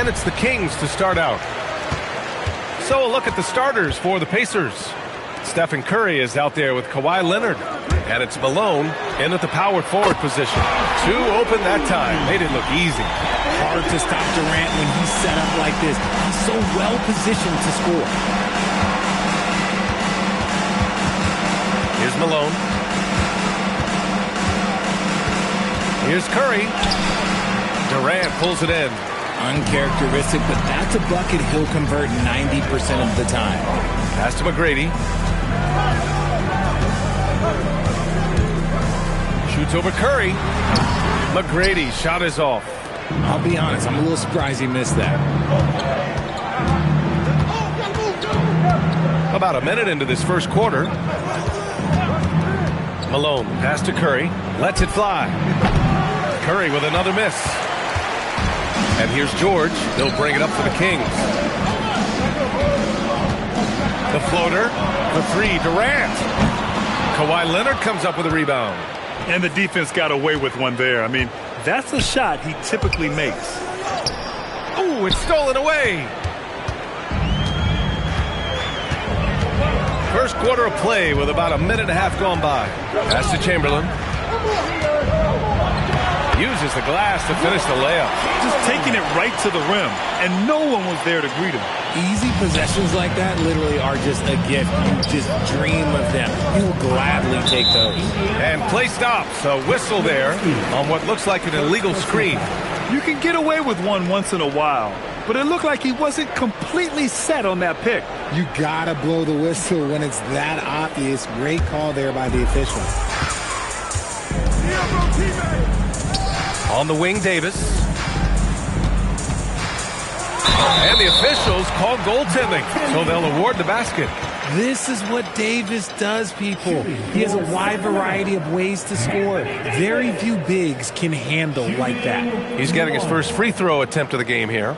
And it's the Kings to start out. So a look at the starters for the Pacers. Stephen Curry is out there with Kawhi Leonard. And it's Malone in at the power forward position. Two open that time. Made it look easy. Hard to stop Durant when he's set up like this. He's so well positioned to score. Here's Malone. Here's Curry. Durant pulls it in. Uncharacteristic, but that's a bucket he'll convert 90% of the time. Pass to McGrady. Shoots over Curry. McGrady's shot is off. I'll be honest, I'm a little surprised he missed that. About a minute into this first quarter. Malone, pass to Curry. Lets it fly. Curry with another miss. And here's George. He'll bring it up for the Kings. The floater. The three. Durant. Kawhi Leonard comes up with a rebound. And the defense got away with one there. I mean, that's a shot he typically makes. Ooh, it's stolen away. First quarter of play with about a minute and a half gone by. Pass to Chamberlain. Uses the glass to finish the layup. Just taking it right to the rim, and no one was there to greet him. Easy possessions like that literally are just a gift. You just dream of them. You will gladly take those. And play stops. A whistle there on what looks like an illegal screen. You can get away with one once in a while, but it looked like he wasn't completely set on that pick. You gotta blow the whistle when it's that obvious. Great call there by the official. On the wing, Davis. And the officials call goaltending, so they'll award the basket. This is what Davis does, people. He has a wide variety of ways to score. Very few bigs can handle like that. He's getting his first free throw attempt of the game here.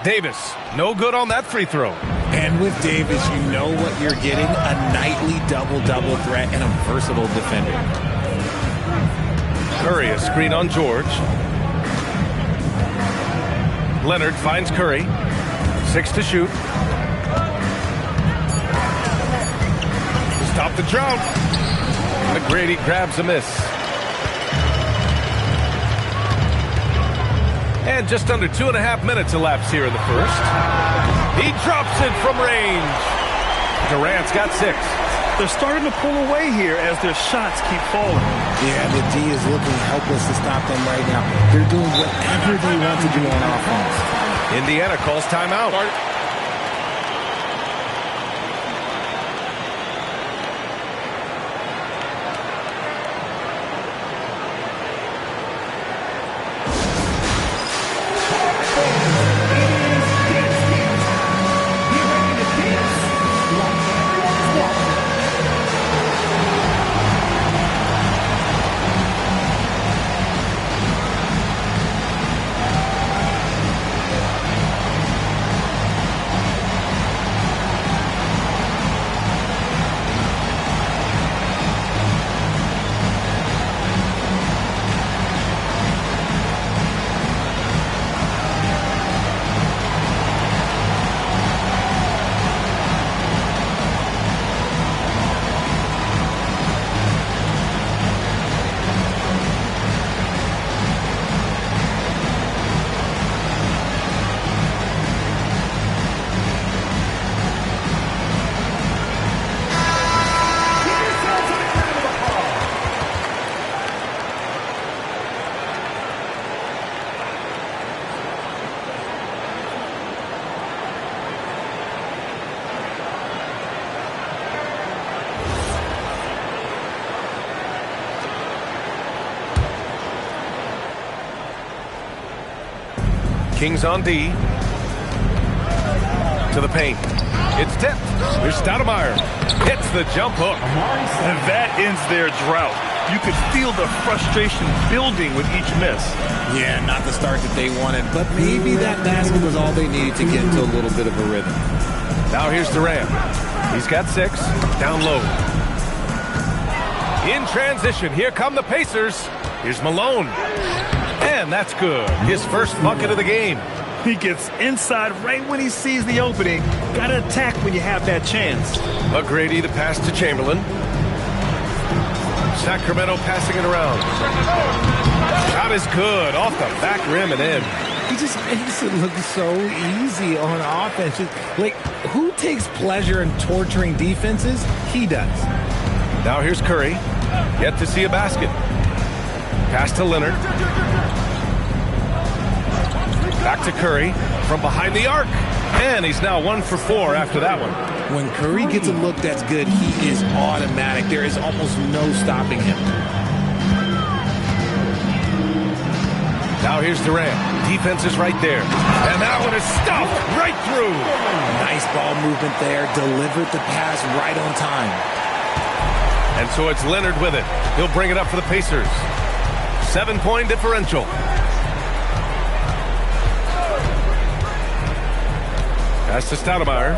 Davis, no good on that free throw. And with Davis, you know what you're getting, a nightly double-double threat and a versatile defender. Curry, a screen on George. Leonard finds Curry. 6 to shoot. To stop the drought. McGrady grabs a miss. And just under 2.5 minutes elapsed here in the first. He drops it from range. Durant's got 6. They're starting to pull away here as their shots keep falling. Yeah, the D is looking helpless to stop them right now. They're doing whatever they want to do on offense. Indiana calls timeout. Kings on D. To the paint. It's tipped. Here's Stoudemire. Hits the jump hook. And that ends their drought. You could feel the frustration building with each miss. Yeah, not the start that they wanted, but maybe that basket was all they needed to get into a little bit of a rhythm. Now here's Durant. He's got 6. Down low. In transition, here come the Pacers. Here's Malone. And that's good. His first bucket of the game. He gets inside right when he sees the opening. Got to attack when you have that chance. McGrady the pass to Chamberlain. Sacramento passing it around. Shot is good. Off the back rim and in. He just makes it look so easy on offense. Like, who takes pleasure in torturing defenses? He does. Now here's Curry. Yet to see a basket. Pass to Leonard. Back to Curry from behind the arc. And he's now 1 for 4 after that one. When Curry gets a look that's good, he is automatic. There is almost no stopping him. Now here's Durant. Defense is right there. And that one is stuffed right through. Nice ball movement there. Delivered the pass right on time. And so it's Leonard with it. He'll bring it up for the Pacers. 7-point differential. Pass to Stoudemire.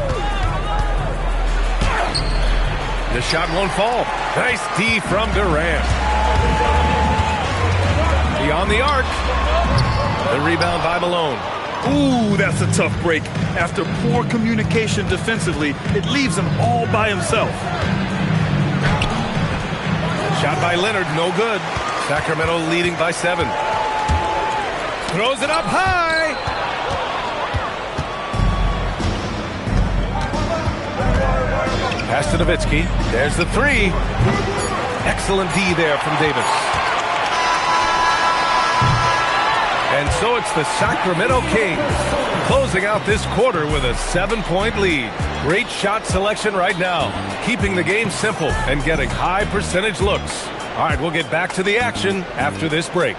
The shot won't fall. Nice D from Durant. Beyond the arc. The rebound by Malone. Ooh, that's a tough break. After poor communication defensively, it leaves him all by himself. Shot by Leonard, no good. Sacramento leading by 7. Throws it up high. Pass to Nowitzki. There's the 3. Excellent D there from Davis. And so it's the Sacramento Kings closing out this quarter with a 7-point lead. Great shot selection right now, keeping the game simple and getting high percentage looks. All right, we'll get back to the action after this break.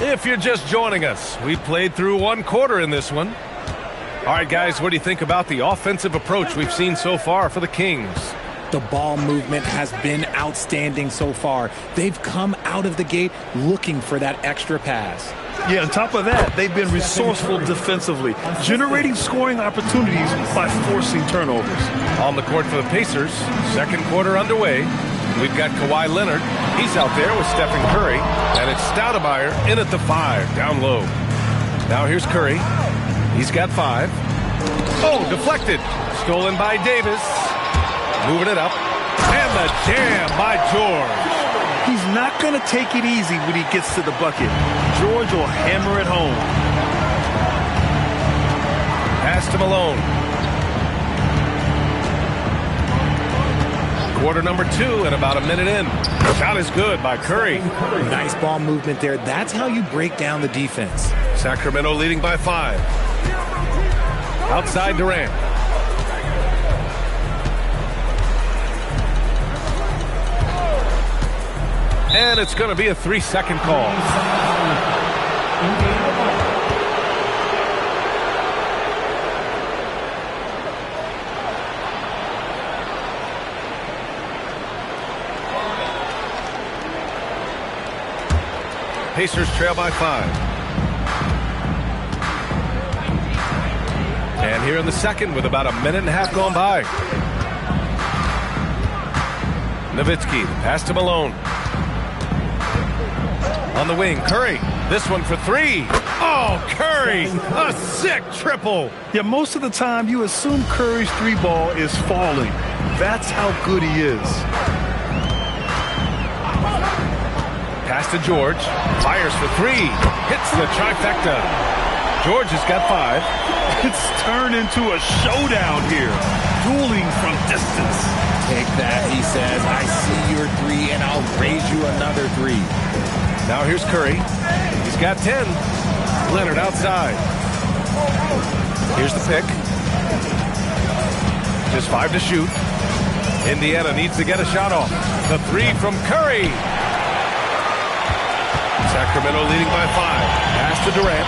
If you're just joining us, we played through 1 quarter in this one. All right, guys, what do you think about the offensive approach we've seen so far for the Kings? The ball movement has been outstanding so far. They've come out of the gate looking for that extra pass. Yeah, on top of that, they've been resourceful defensively, generating scoring opportunities by forcing turnovers. On the court for the Pacers, second quarter underway. We've got Kawhi Leonard. He's out there with Stephen Curry. And it's Stoudemire in at the 5, down low. Now here's Curry. He's got 5. Oh, deflected. Stolen by Davis. Moving it up. And the jam by George. He's not going to take it easy when he gets to the bucket. George will hammer it home. Pass to Malone. Quarter number 2 and about a minute in. Shot is good by Curry. Nice ball movement there. That's how you break down the defense. Sacramento leading by 5. Outside Durant. And it's going to be a 3-second call. Pacers trail by 5. And here in the second with about a minute and a half gone by. Nowitzki, pass to Malone. On the wing, Curry. This one for 3. Oh, Curry! A sick triple! Yeah, most of the time you assume Curry's 3 ball is falling. That's how good he is. Pass to George. Fires for 3. Hits the trifecta. George has got 5. It's turned into a showdown here. Dueling from distance. Take that, he says. I see your 3, and I'll raise you another 3. Now here's Curry. He's got 10. Leonard outside. Here's the pick. Just 5 to shoot. Indiana needs to get a shot off. The 3 from Curry. Sacramento leading by 5. Pass to Durant.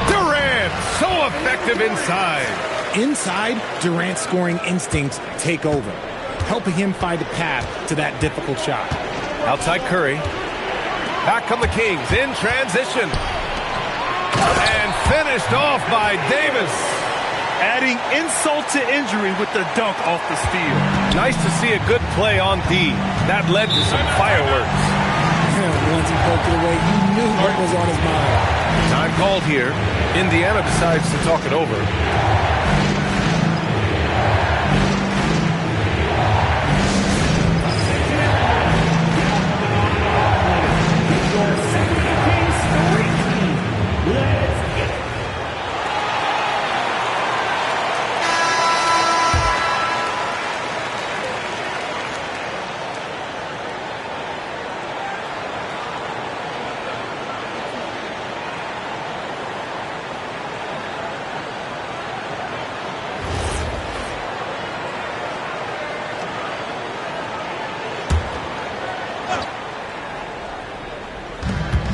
Durant, so effective inside. Inside, Durant's scoring instincts take over, helping him find a path to that difficult shot. Outside Curry. Back come the Kings in transition. And finished off by Davis. Adding insult to injury with the dunk off the steal. Nice to see a good play on D. That led to some fireworks. Once he poked it away, you knew what was on his mind. Time called here. Indiana decides to talk it over.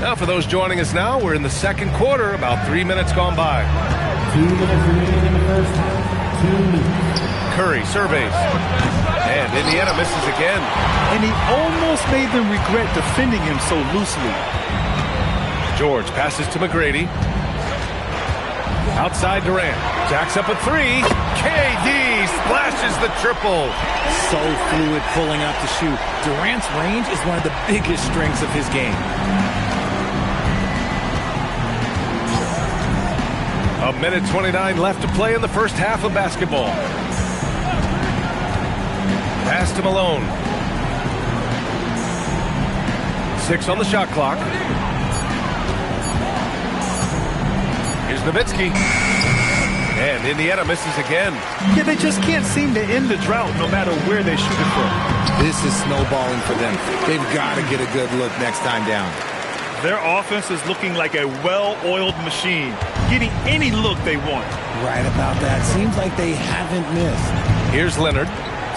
Now, for those joining us now, we're in the second quarter, about 3 minutes gone by. 2 minutes remaining in the first half. 2 minutes. Curry surveys. And Indiana misses again. And he almost made them regret defending him so loosely. George passes to McGrady. Outside Durant. Jacks up a three. KD splashes the triple. So fluid pulling out the shoot. Durant's range is one of the biggest strengths of his game. A minute 29 left to play in the first half of basketball. Pass to Malone. 6 on the shot clock. Here's Nowitzki. And Indiana misses again. Yeah, they just can't seem to end the drought no matter where they shoot it from. This is snowballing for them. They've got to get a good look next time down. Their offense is looking like a well-oiled machine, getting any look they want. Right about that. Seems like they haven't missed. Here's Leonard.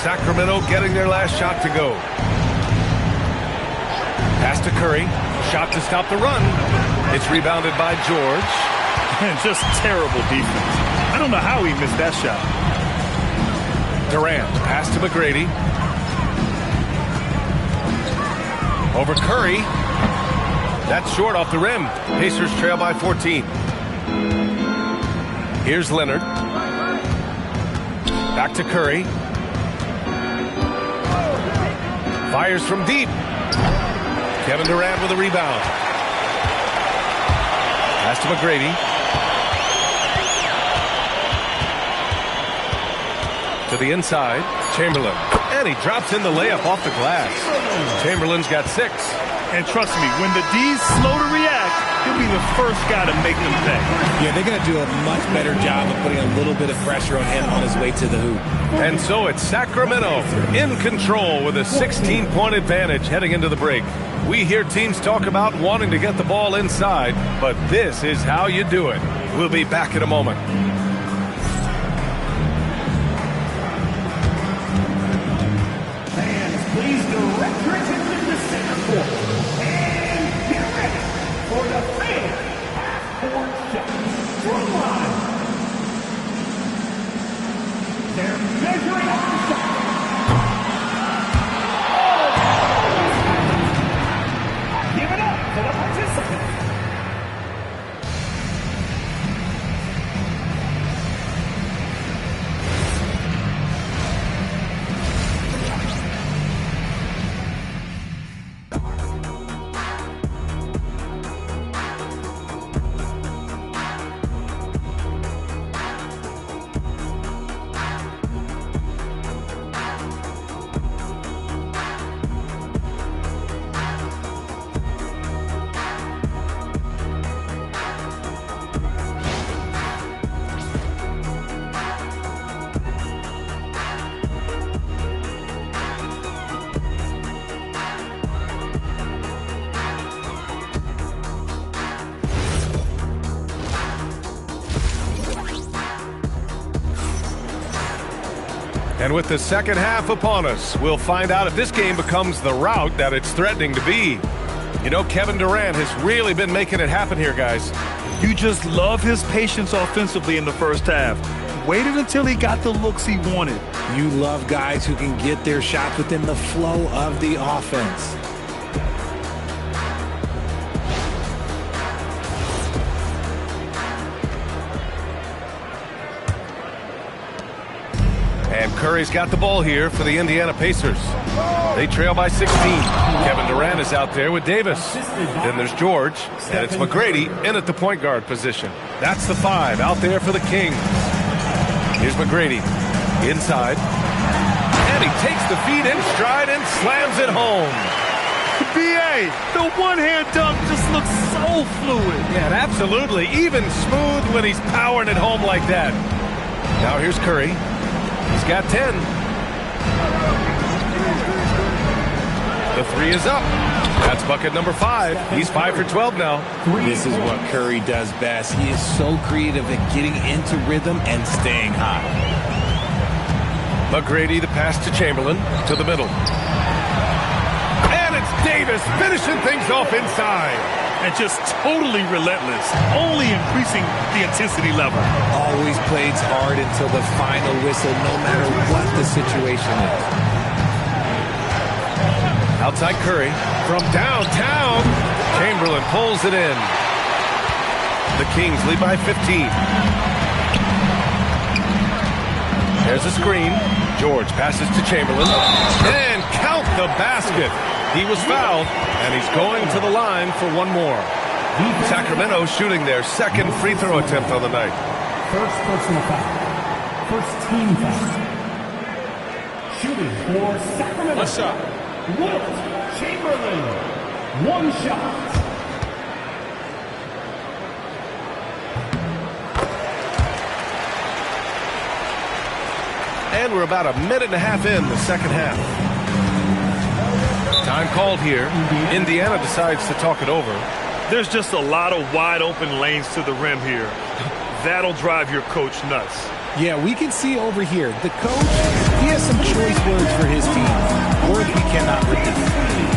Sacramento getting their last shot to go. Pass to Curry. Shot to stop the run. It's rebounded by George. And just terrible defense. I don't know how he missed that shot. Durant. Pass to McGrady. Over Curry. That's short off the rim. Pacers trail by 14. Here's Leonard. Back to Curry. Fires from deep. Kevin Durant with a rebound. Pass to McGrady. To the inside. Chamberlain. And he drops in the layup off the glass. Chamberlain's got 6. And trust me, when the D's slow to react, he'll be the first guy to make them pay. Yeah, they're going to do a much better job of putting a little bit of pressure on him on his way to the hoop. And so it's Sacramento in control with a 16-point advantage heading into the break. We hear teams talk about wanting to get the ball inside, but this is how you do it. We'll be back in a moment. Fans, please direct your attention to center court. And get ready for the fan half-court shot. From line. They're measuring on the shot. Give it up to the participants. And with the second half upon us, we'll find out if this game becomes the rout that it's threatening to be. You know, Kevin Durant has really been making it happen here, guys. You just love his patience offensively in the first half. Waited until he got the looks he wanted. You love guys who can get their shots within the flow of the offense. And Curry's got the ball here for the Indiana Pacers. They trail by 16. Kevin Durant is out there with Davis. Then there's George, and it's McGrady in at the point guard position. That's the 5 out there for the Kings. Here's McGrady inside. And he takes the feed in stride and slams it home. B.A., the one-hand dunk just looks so fluid. Yeah, absolutely. Even smooth when he's powering it home like that. Now here's Curry. He's got 10. The 3 is up. That's bucket number 5. He's 5 for 12 now. This is what Curry does best. He is so creative at getting into rhythm and staying hot. McGrady, the pass to Chamberlain, to the middle. And it's Davis finishing things off inside. And just totally relentless, only increasing the intensity level. Always plays hard until the final whistle, no matter what the situation is. Outside Curry from downtown. Chamberlain pulls it in. The Kings lead by 15. There's a screen. George passes to Chamberlain. And count the basket. He was fouled, and he's going to the line for one more. Sacramento shooting their second free throw attempt on the night. First personal foul. First team foul. Shooting for Sacramento. One shot. Wilt Chamberlain. One shot. And we're about a minute and a half in the second half. Time called here. Indiana decides to talk it over. There's just a lot of wide open lanes to the rim here. That'll drive your coach nuts. Yeah, we can see over here. The coach, he has some choice words for his team. Words we cannot repeat.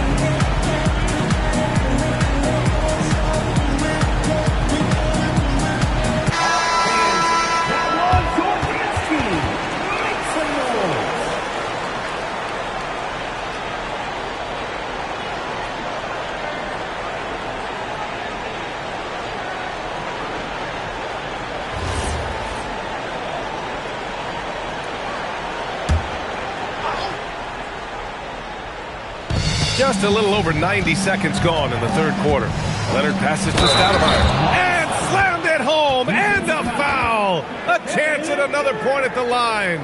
Just a little over 90 seconds gone in the third quarter. Leonard passes to Stoudemire. And slammed it home. And a foul. A chance at another point at the line.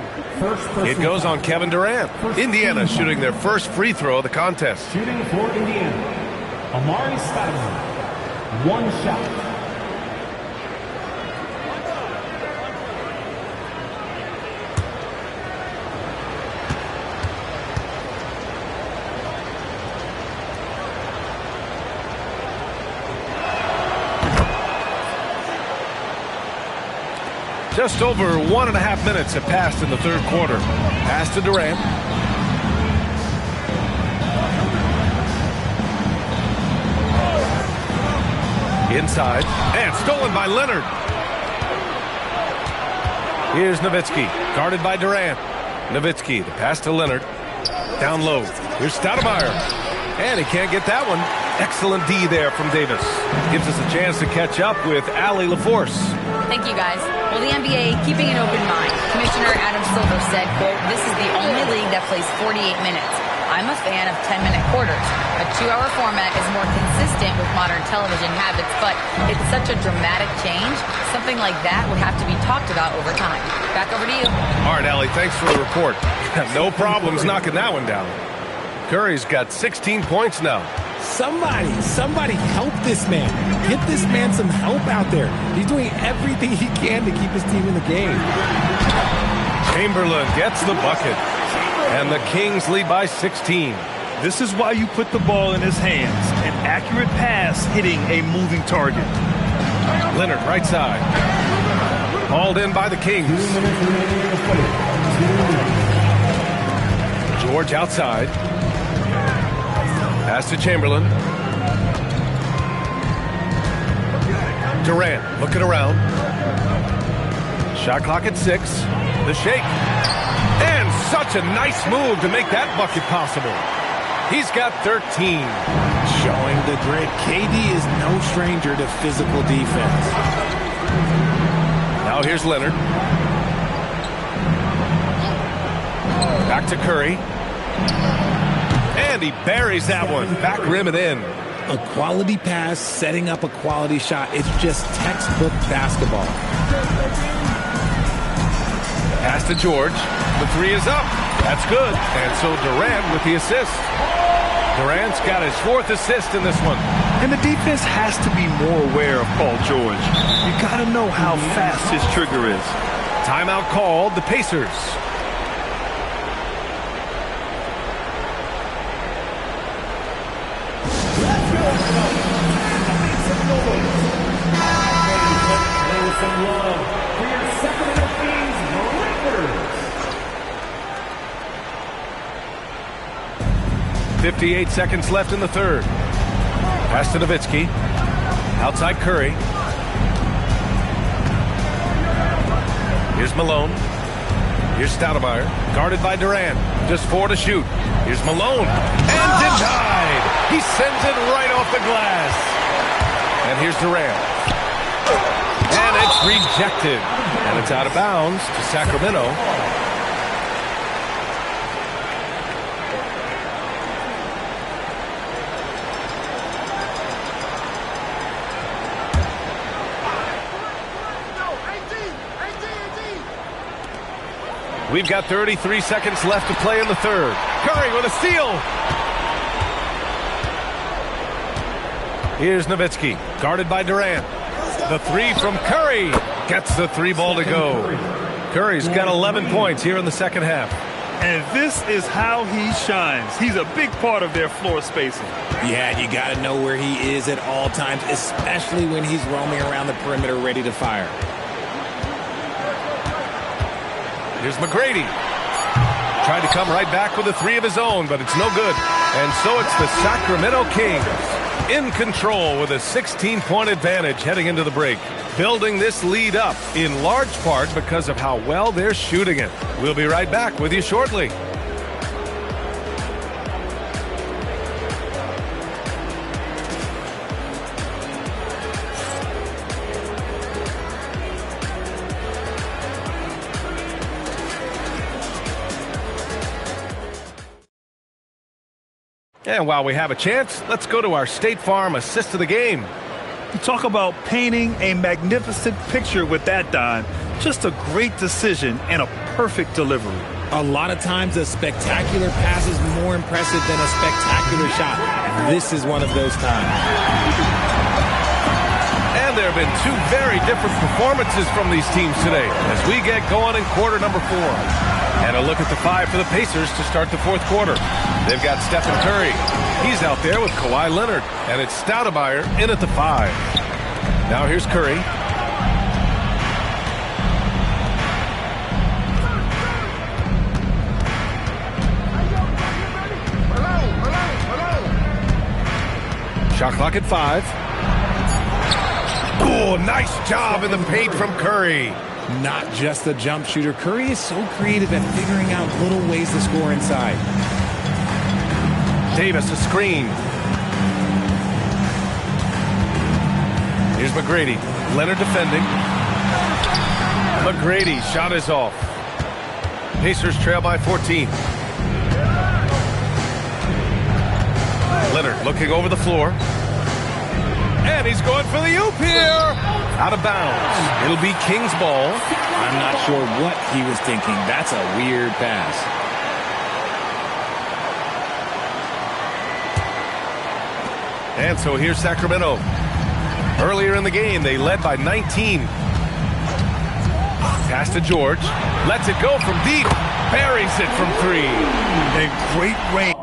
It goes on Kevin Durant. Indiana shooting their first free throw of the contest. Shooting for Indiana. Amari Stoudemire. One shot. Just over 1.5 minutes have passed in the third quarter. Pass to Durant. Inside. And stolen by Leonard. Here's Nowitzki. Guarded by Durant. Nowitzki, the pass to Leonard. Down low. Here's Stoudemire. And he can't get that one. Excellent D there from Davis. Gives us a chance to catch up with Allie LaForce. Thank you, guys. Well, the NBA keeping an open mind. Commissioner Adam Silver said, quote, "This is the only league that plays 48 minutes. I'm a fan of 10-minute quarters. A 2-hour format is more consistent with modern television habits, but it's such a dramatic change. Something like that would have to be talked about over time." Back over to you. All right, Allie, thanks for the report. No problems knocking that one down. Curry's got 16 points now. Somebody help this man. Get this man some help out there. He's doing everything he can to keep his team in the game. Chamberlain gets the bucket. And the Kings lead by 16. This is why you put the ball in his hands. An accurate pass hitting a moving target. Leonard right side. Hauled in by the Kings. George outside. Pass to Chamberlain. Durant looking around. Shot clock at 6. The shake. And such a nice move to make that bucket possible. He's got 13. Showing the grit. KD is no stranger to physical defense. Now here's Leonard. Back to Curry. And he buries that one. Back rim and in. A quality pass, setting up a quality shot. It's just textbook basketball. Pass to George. The 3 is up. That's good. And so Durant with the assist. Durant's got his 4th assist in this one. And the defense has to be more aware of Paul George. You got to know how fast his trigger is. Timeout called. The Pacers. Some love for your Sacramento Kings Raptors. 58 seconds left in the third. Pass to Nowitzki. Outside Curry. Here's Malone. Here's Stoudemire. Guarded by Durant. Just 4 to shoot. Here's Malone. And denied. He sends it right off the glass. And here's Durant. And it's rejected. And it's out of bounds to Sacramento. We've got 33 seconds left to play in the third. Curry with a steal. Here's Nowitzki, guarded by Durant. The 3 from Curry gets the 3 ball to go. Curry's got 11 points here in the second half. And this is how he shines. He's a big part of their floor spacing. Yeah, you got to know where he is at all times, especially when he's roaming around the perimeter ready to fire. Here's McGrady. Tried to come right back with a 3 of his own, but it's no good. And so it's the Sacramento Kings in control with a 16-point advantage heading into the break. Building this lead up in large part because of how well they're shooting it. We'll be right back with you shortly. And while we have a chance, let's go to our State Farm assist of the game. You talk about painting a magnificent picture with that dime. Just a great decision and a perfect delivery. A lot of times a spectacular pass is more impressive than a spectacular shot. This is one of those times. And there have been 2 very different performances from these teams today as we get going in quarter number 4. And a look at the 5 for the Pacers to start the fourth quarter. They've got Stephen Curry. He's out there with Kawhi Leonard. And it's Stoudemire in at the 5. Now here's Curry. Shot clock at 5. Oh, nice job in the paint from Curry. Not just a jump shooter. Curry is so creative at figuring out little ways to score inside. Davis, a screen. Here's McGrady. Leonard defending. McGrady, shot is off. Pacers trail by 14. Leonard looking over the floor. And he's going for the oop here. Out of bounds. It'll be Kings ball. I'm not sure what he was thinking. That's a weird pass. And so here's Sacramento. Earlier in the game, they led by 19. Pass to George. Lets it go from deep. Buries it from 3. And great range.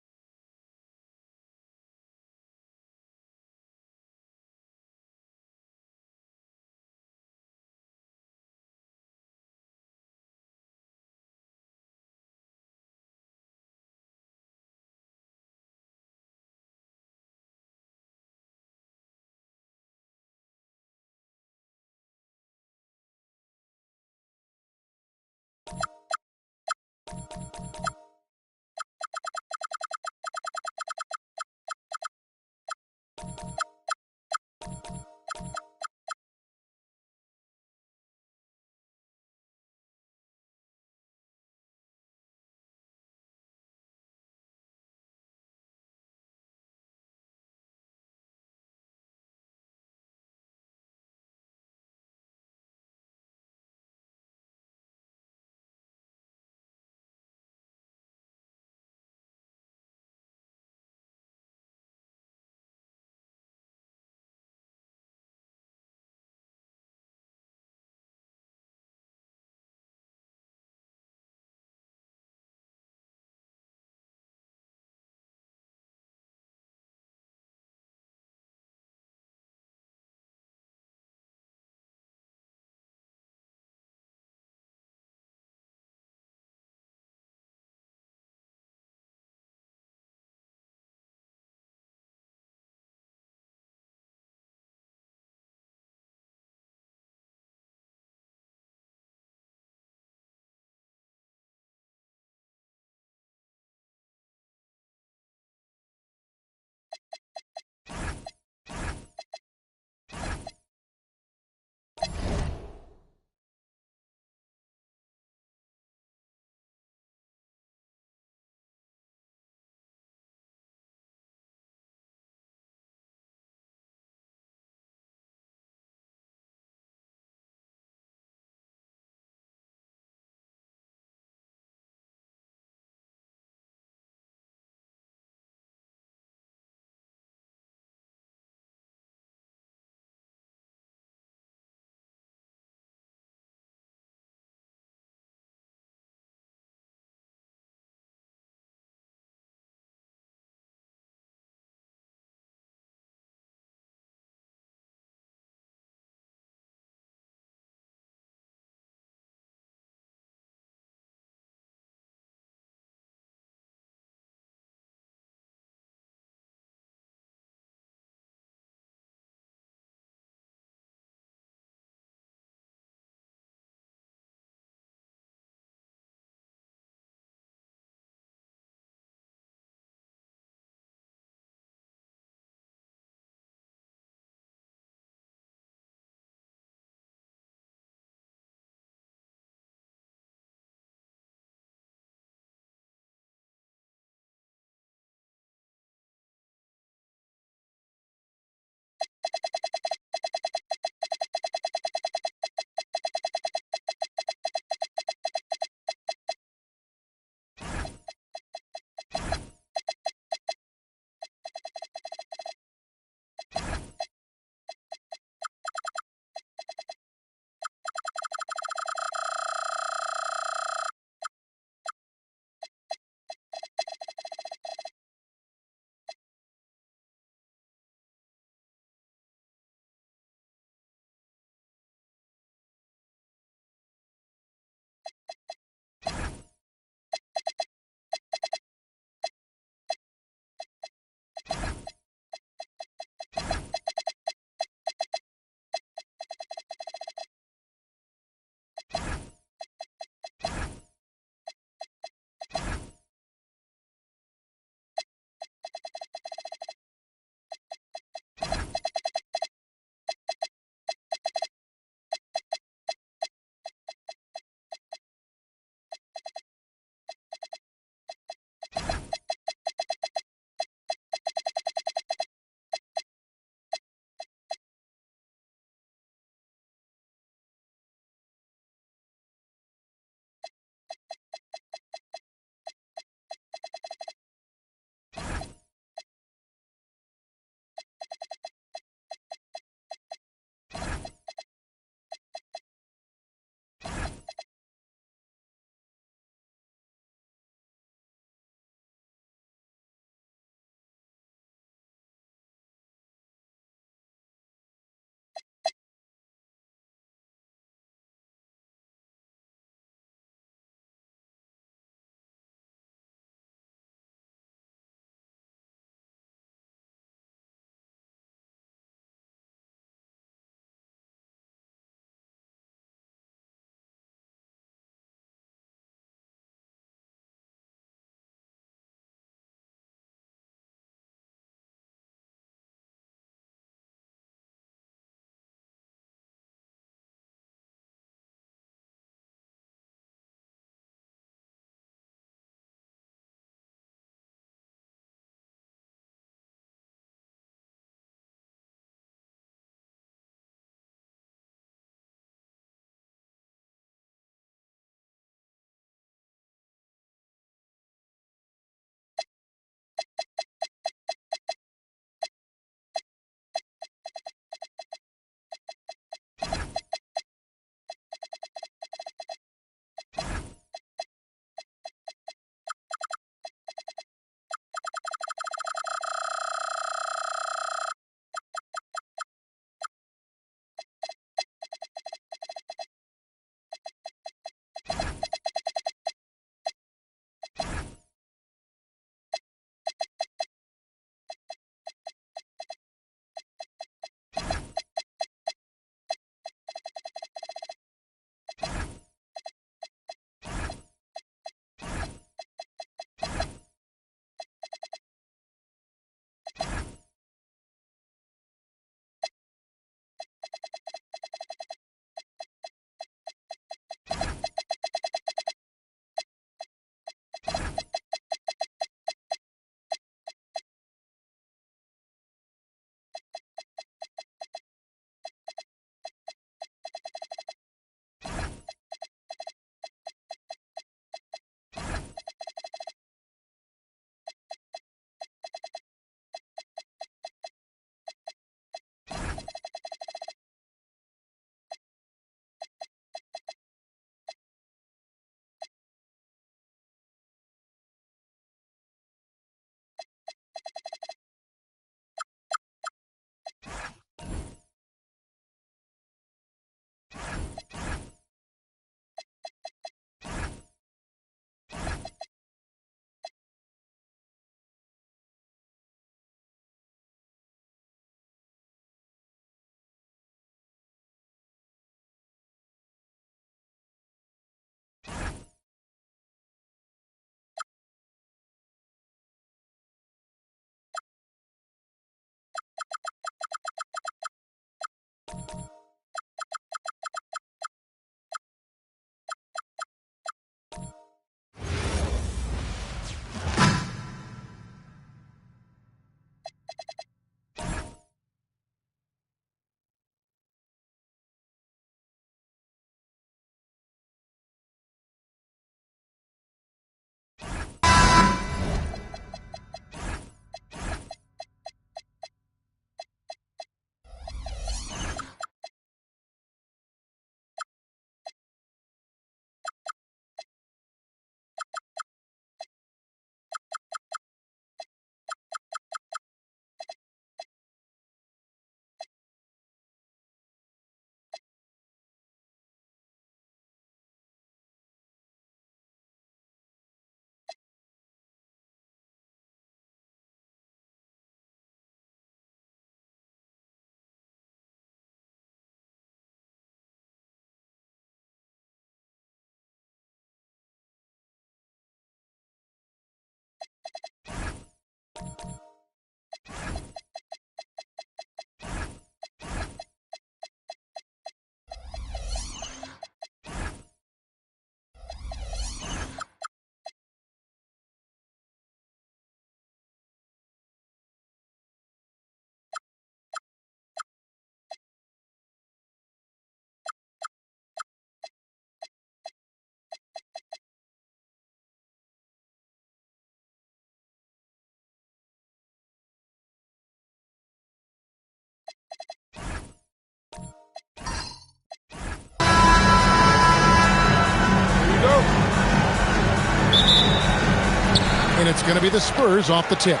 And it's going to be the Spurs off the tip.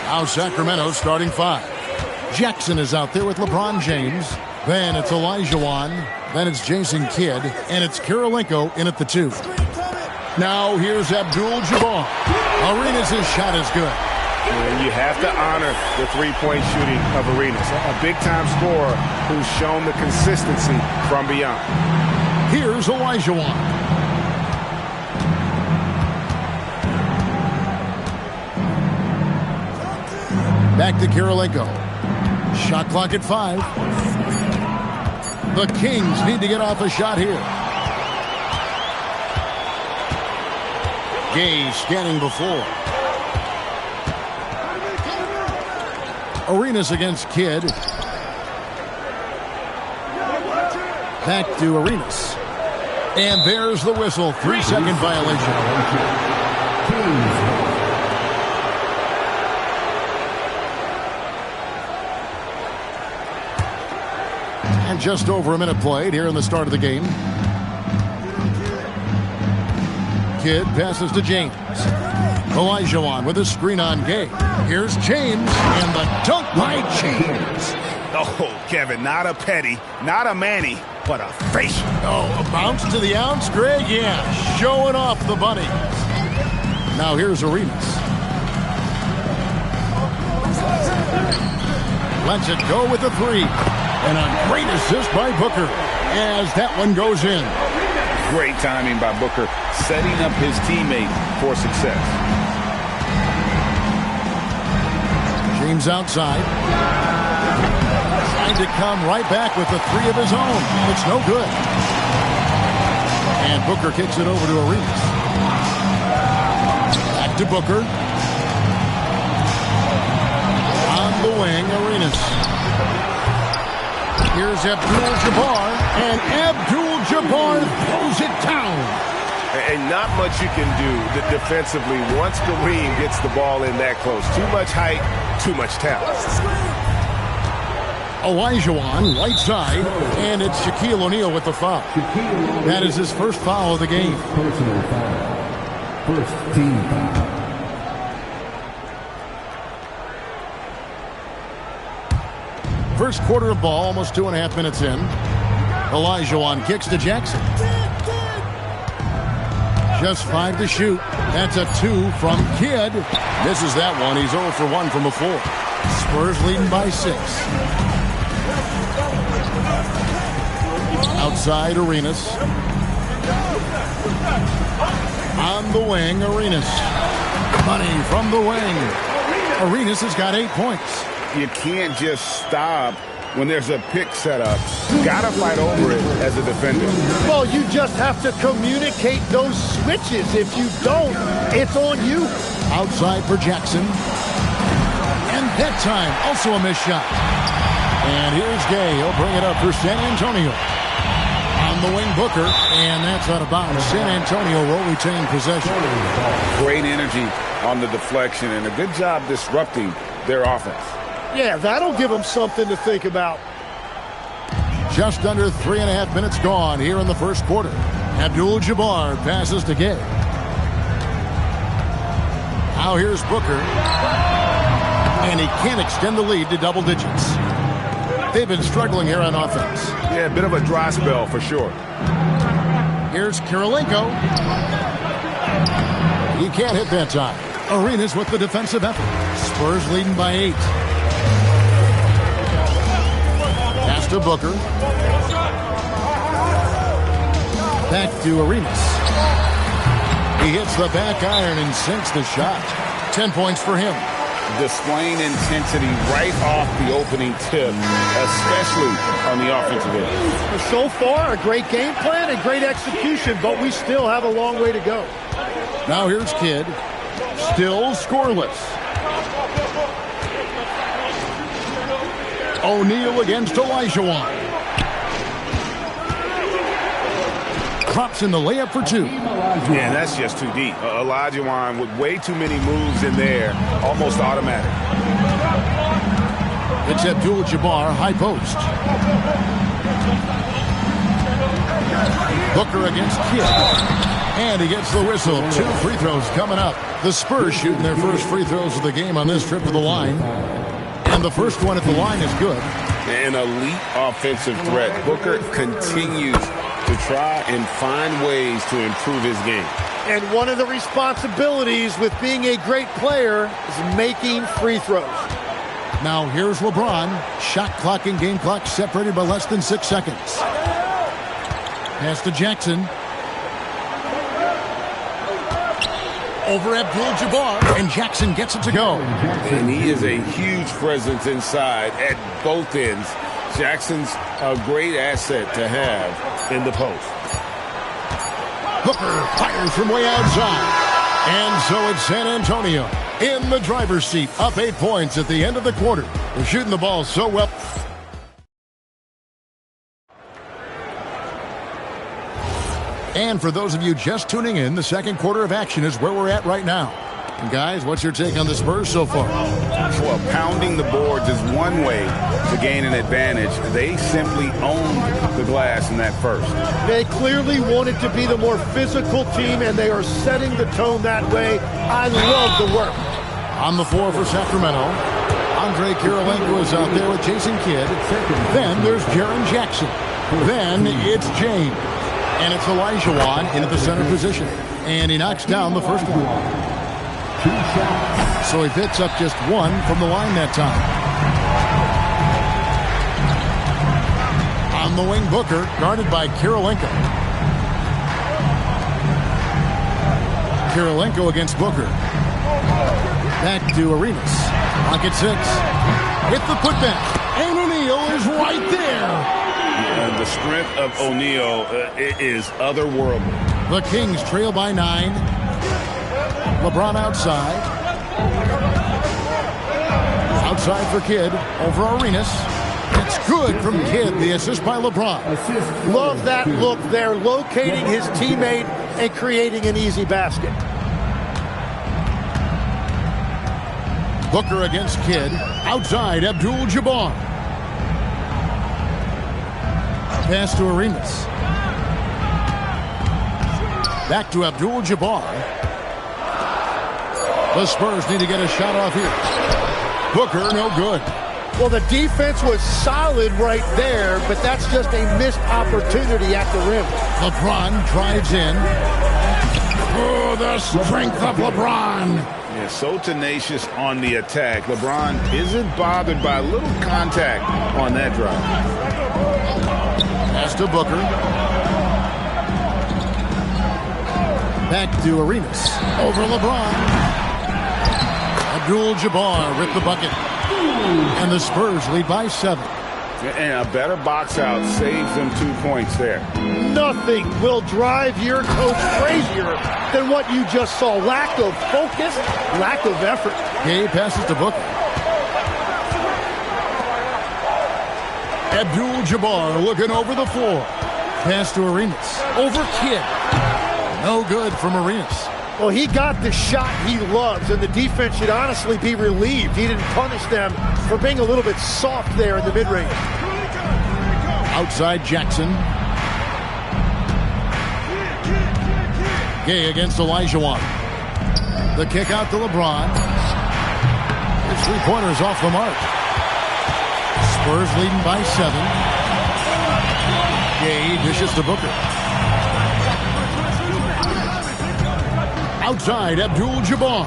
Now Sacramento starting 5. Jackson is out there with LeBron James. Then it's Olajuwon. Then it's Jason Kidd. And it's Kirilenko in at the 2. Now here's Abdul-Jabbar. Arenas' shot is good. And you have to honor the three-point shooting of Arenas. A big-time scorer who's shown the consistency from beyond. Here's Olajuwon. Back to Kirilenko. Shot clock at 5. The Kings need to get off a shot here. Gay scanning before. Arenas against Kidd. Back to Arenas. And there's the whistle. 3-second violation. And just over a minute played here in the start of the game. Kidd passes to James. Olajuwon with a screen on Gay. Here's James, and the dunk by James. Oh, Kevin, not a Petty, not a Manny, but a facial. Oh, a bounce to the ounce, Greg? Yeah, showing off the bunny. Now here's Arenas. Lets it go with the 3. And a great assist by Booker as that one goes in. Great timing by Booker, setting up his teammate for success. James outside. Trying to come right back with the 3 of his own. It's no good. And Booker kicks it over to Arenas. Back to Booker. On the wing, Arenas. Here's Abdul-Jabbar, and Abdul-Jabbar throws it down. And not much you can do defensively once Kareem gets the ball in that close. Too much height, too much talent. Olajuwon, right side, and it's Shaquille O'Neal with the foul. That is his first foul of the game. Personal foul. First team foul. First quarter of ball, almost 2.5 minutes in. Olajuwon kicks to Jackson. Just 5 to shoot. That's a 2 from Kidd. Misses that one. He's 0 for 1 from before. Spurs leading by 6. Outside Arenas. On the wing, Arenas. Money from the wing. Arenas has got 8 points. You can't just stop when there's a pick set up. Got to fight over it as a defender. Well, you just have to communicate those switches. If you don't, it's on you. Outside for Jackson. And that time, also a missed shot. And here's Gay. He'll bring it up for San Antonio. On the wing, Booker. And that's out of bounds. San Antonio will retain possession. Great energy on the deflection and a good job disrupting their offense. Yeah, that'll give them something to think about. Just under 3.5 minutes gone here in the first quarter. Abdul-Jabbar passes to Gay. Now here's Booker. And he can't extend the lead to double digits. They've been struggling here on offense. Yeah, a bit of a dry spell for sure. Here's Kirilenko. He can't hit that time. Arenas with the defensive effort. Spurs leading by 8. Pass to Booker. Back to Arenas. He hits the back iron and sinks the shot. 10 points for him. Displaying intensity right off the opening tip, especially on the offensive end. So far, a great game plan and great execution, but we still have a long way to go. Now here's Kidd. Still scoreless. O'Neal against Olajuwon. Drops in the layup for two. Yeah, that's just too deep. Olajuwon with way too many moves in there, almost automatic. It's Abdul-Jabbar, high post. Booker against Kidd. And he gets the whistle. 2 free throws coming up. The Spurs shooting their first free throws of the game on this trip to the line. And the first one at the line is good. An elite offensive threat. Booker continues to try and find ways to improve his game. And one of the responsibilities with being a great player is making free throws. Now here's LeBron. Shot clock and game clock separated by less than 6 seconds. Pass to Jackson. Over Abdul-Jabbar, and Jackson gets it to go. And he is a huge presence inside at both ends. Jackson's a great asset to have in the post. Booker fires from way outside. And so it's San Antonio in the driver's seat, up 8 points at the end of the quarter. They're shooting the ball so well. And for those of you just tuning in, the second quarter of action is where we're at right now. And guys, what's your take on the Spurs so far? Well, pounding the boards is one way to gain an advantage. They simply owned the glass in that first. They clearly wanted to be the more physical team, and they are setting the tone that way. I love the work. On the floor for Sacramento, Andre Kirilenko is out there with Jason Kidd. Then there's Jaren Jackson. Then it's James. And it's Olajuwon into the center position. And he knocks down the first one. So he picks up just one from the line that time. On the wing, Booker, guarded by Kirilenko. Kirilenko against Booker. Back to Arenas. Pocket 6. Hit the putback. And O'Neal is right there. The strength of O'Neal is otherworldly. The Kings trail by 9. LeBron outside. Outside for Kidd. Over Arenas. It's good from Kidd. The assist by LeBron. Love that look there, locating his teammate and creating an easy basket. Booker against Kidd. Outside, Abdul-Jabbar. Pass to Arenas. Back to Abdul-Jabbar. The Spurs need to get a shot off here. Booker, no good. Well, the defense was solid right there, but that's just a missed opportunity at the rim. LeBron drives in. Oh, the strength of LeBron. Yeah, so tenacious on the attack. LeBron isn't bothered by a little contact on that drive. Pass to Booker. Back to Arenas. Over LeBron. Abdul-Jabbar ripped the bucket. And the Spurs lead by 7. And a better box out saves them 2 points there. Nothing will drive your coach crazier than what you just saw. Lack of focus, lack of effort. Gay passes to Booker. Abdul-Jabbar looking over the floor. Pass to Arenas. Over Kidd. No good from Arenas. Well, he got the shot he loves, and the defense should honestly be relieved. He didn't punish them for being a little bit soft there in the mid-range. Outside Jackson. Gay against Olajuwon. The kick out to LeBron. His three-pointers off the mark. Spurs leading by 7. Gay dishes to Booker. Outside, Abdul-Jabbar.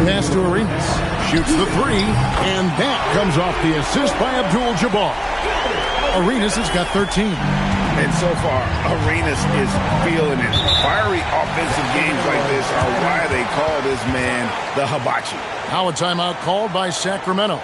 Pass to Arenas. Shoots the 3, and that comes off the assist by Abdul-Jabbar. Arenas has got 13. And so far, Arenas is feeling it. Fiery offensive games like this are why they call this man the Hibachi. Now a timeout called by Sacramento.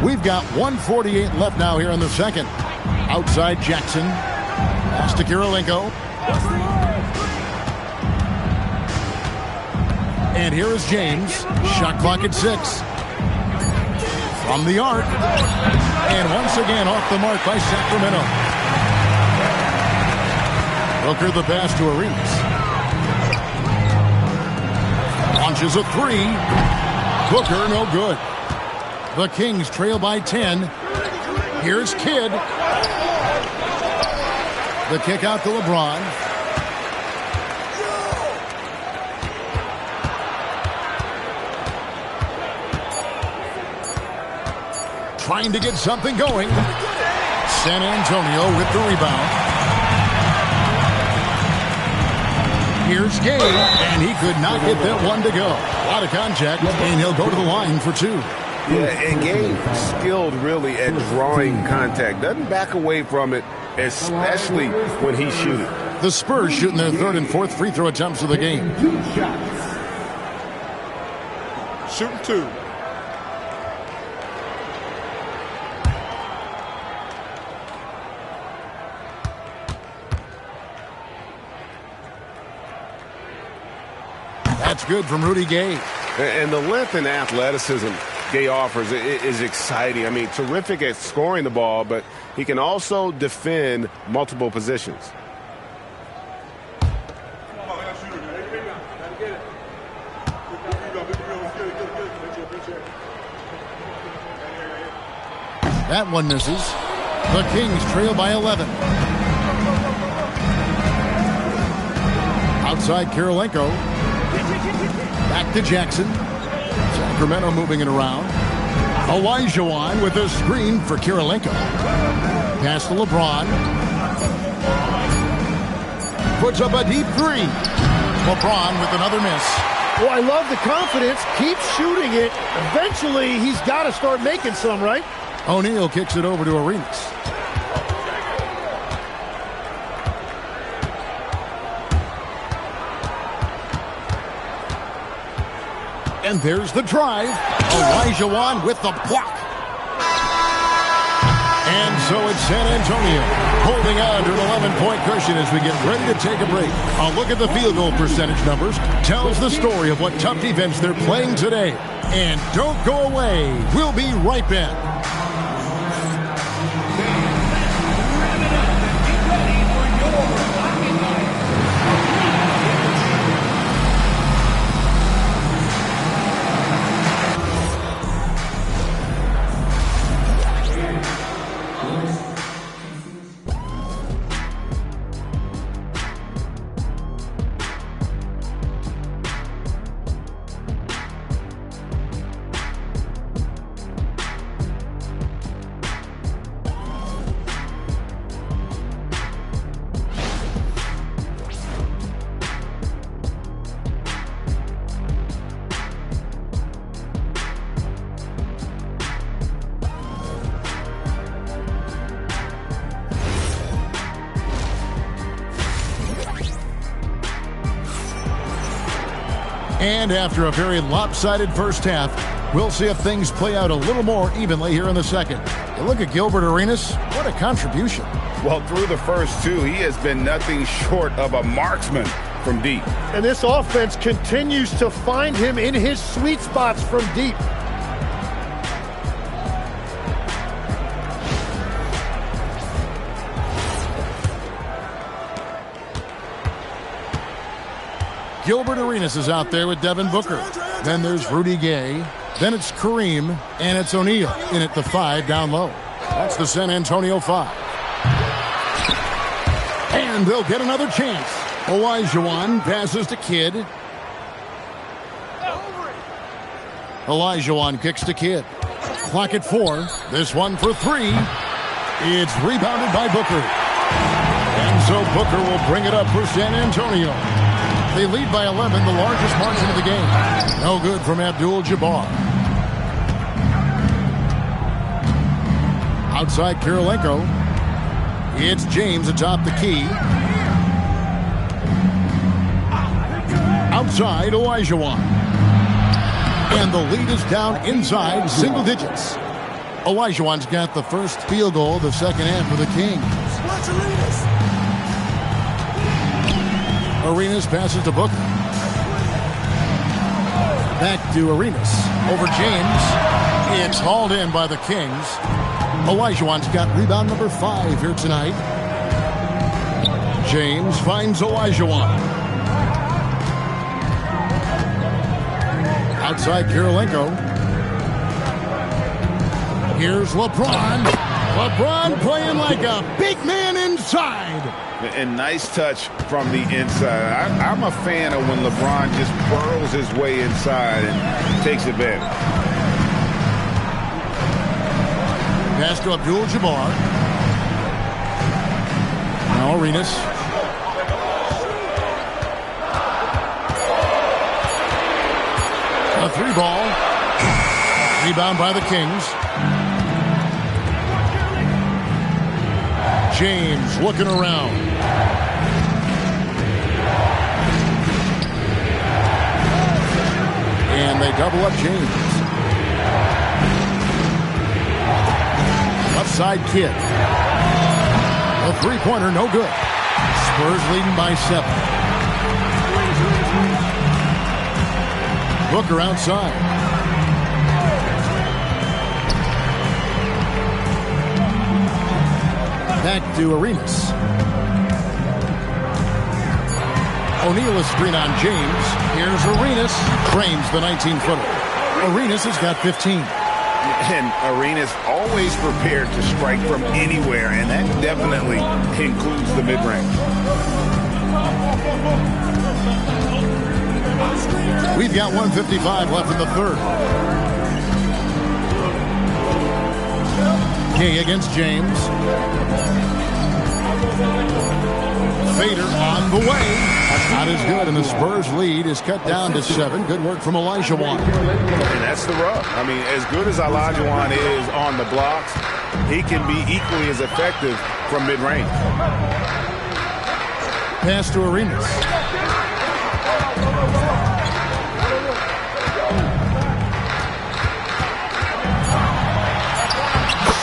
We've got 1:48 left now here in the second. Outside Jackson. Pass to Kirilenko. And here is James. Shot clock at 6. From the arc. And once again off the mark by Sacramento. Booker the pass to Arenas. Launches a 3. Booker no good. The Kings trail by 10. Here's Kidd. The kick out to LeBron. Trying to get something going. San Antonio with the rebound. Here's Gay, and he could not get that one to go. A lot of contact, and he'll go to the line for 2. Yeah, and Gabe skilled really at drawing contact. Doesn't back away from it, especially when he's shooting. The Spurs shooting their 3rd and 4th free throw attempts of the game. 2 shots. Shooting 2. That's good from Rudy Gay. And the length and athleticism Gay offers is exciting. I mean, terrific at scoring the ball, but he can also defend multiple positions. That one misses. The Kings trail by 11. Outside Kirilenko. Back to Jackson. Sacramento moving it around. Olajuwon with a screen for Kirilenko. Pass to LeBron. Puts up a deep 3. LeBron with another miss. Well, I love the confidence. Keep shooting it. Eventually, he's got to start making some, right? O'Neal kicks it over to Arenas. And there's the drive. Olajuwon with the block. And so it's San Antonio holding on to an 11-point cushion as we get ready to take a break. A look at the field goal percentage numbers tells the story of what tough defense they're playing today. And don't go away. We'll be right back. And after a very lopsided first half, we'll see if things play out a little more evenly here in the second. You look at Gilbert Arenas, what a contribution. Well, through the first two, he has been nothing short of a marksman from deep. And this offense continues to find him in his sweet spots from deep. Gilbert Arenas is out there with Devin Booker. Then there's Rudy Gay. Then it's Kareem, and it's O'Neal in at the 5 down low. That's the San Antonio 5. And they'll get another chance. Olajuwon passes to Kidd. Olajuwon kicks to Kidd. Clock at 4. This one for 3. It's rebounded by Booker. And so Booker will bring it up for San Antonio. They lead by 11, the largest margin of the game. No good from Abdul-Jabbar. Outside Kirilenko. It's James atop the key. Outside Olajuwon. And the lead is down inside single digits. Olajuwon's got the first field goal of the second half for the Kings. Arenas passes to Booker. Back to Arenas. Over James. It's hauled in by the Kings. Olajuwon's got rebound number 5 here tonight. James finds Olajuwon. Outside Kirilenko. Here's LeBron. LeBron playing like a big man inside. And nice touch from the inside. I'm a fan of when LeBron just burrows his way inside and takes advantage. Pass to Abdul-Jabbar. Now Arenas. A 3-ball. Rebound by the Kings. James looking around. And they double up James. Left side Kidd. A 3-pointer, no good. Spurs leading by 7. Booker outside. Back to Arenas. O'Neal is screen on James. Here's Arenas. Frames the 19-footer. Arenas has got 15. And Arenas always prepared to strike from anywhere, and that definitely includes the mid-range. We've got 1:55 left in the third. Gay against James. Fader on the way. Not as good, and the Spurs lead is cut down to 7. Good work from Olajuwon. And that's the rub. I mean, as good as Olajuwon is on the blocks, he can be equally as effective from mid-range. Pass to Arenas.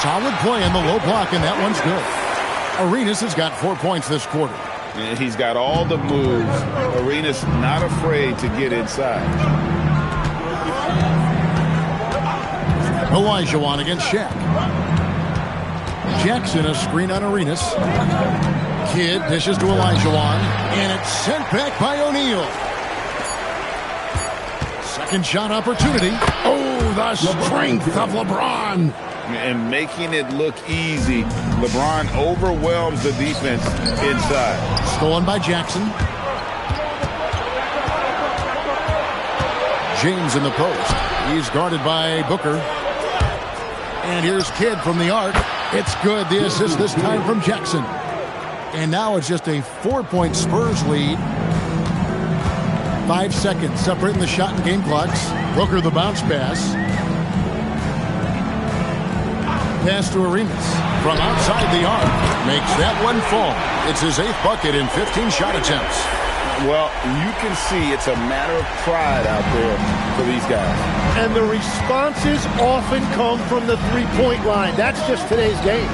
Solid play in the low block, and that one's good. Arenas has got 4 points this quarter. And he's got all the moves. Arenas not afraid to get inside. Olajuwon against Shaq. Jackson a screen on Arenas. Kidd dishes to Olajuwon, and it's sent back by O'Neal. Second shot opportunity. Oh, the strength of LeBron. And making it look easy. LeBron overwhelms the defense inside. Stolen by Jackson. James in the post. He's guarded by Booker. And here's Kidd from the arc. It's good. The assist this time from Jackson. And now it's just a 4-point Spurs lead. 5 seconds separating the shot and game clocks. Booker the bounce pass. Pass to Arenas from outside the arc. Makes that one fall. It's his 8th bucket in 15 shot attempts. Well, you can see it's a matter of pride out there for these guys. And the responses often come from the three-point line. That's just today's game.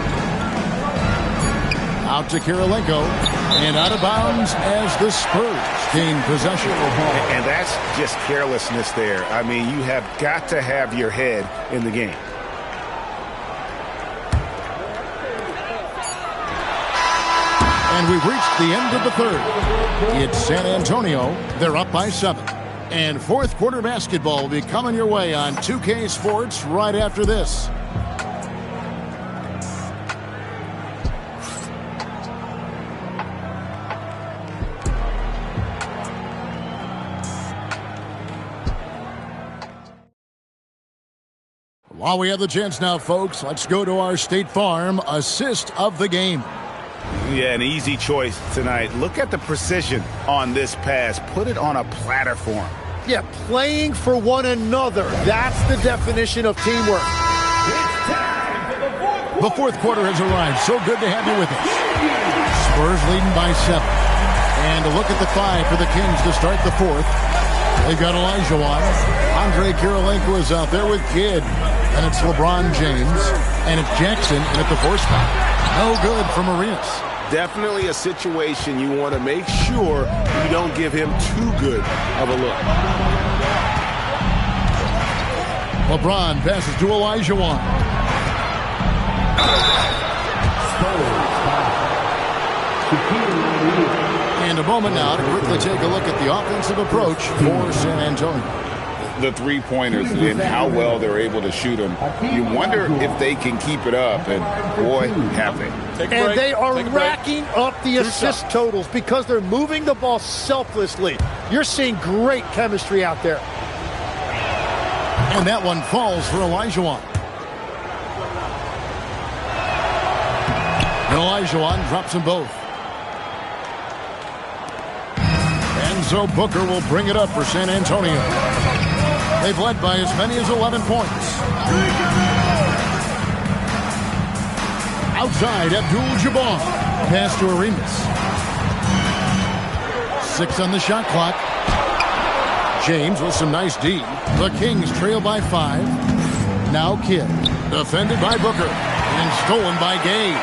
Out to Kirilenko, and out of bounds as the Spurs gain possession. And that's just carelessness there. I mean, you have got to have your head in the game. And we've reached the end of the third. It's San Antonio. They're up by 7. And fourth quarter basketball will be coming your way on 2K Sports right after this. While we have the chance now, folks, let's go to our State Farm assist of the game. Yeah, an easy choice tonight. Look at the precision on this pass. Put it on a platter for him. Yeah, playing for one another. That's the definition of teamwork. The fourth quarter has arrived. So good to have you with us. Spurs leading by 7. And a look at the 5 for the Kings to start the fourth. They've got Olajuwon. Andre Kirilenko is out there with Kidd. And it's LeBron James. And it's Jackson in at the 4 spot. No good from Arenas. Definitely a situation you want to make sure you don't give him too good of a look. LeBron passes to Olajuwon. And a moment now to quickly take a look at the offensive approach for San Antonio. The three-pointers and how well they're able to shoot them. You wonder if they can keep it up, and boy, have they. And they are racking up the assist totals because they're moving the ball selflessly. You're seeing great chemistry out there. And that one falls for Olajuwon. And Olajuwon drops them both. And so Booker will bring it up for San Antonio. They've led by as many as 11 points. Outside, Abdul-Jabbar. Pass to Arenas. 6 on the shot clock. James with some nice D. The Kings trail by 5. Now Kidd. Defended by Booker. And stolen by Gay.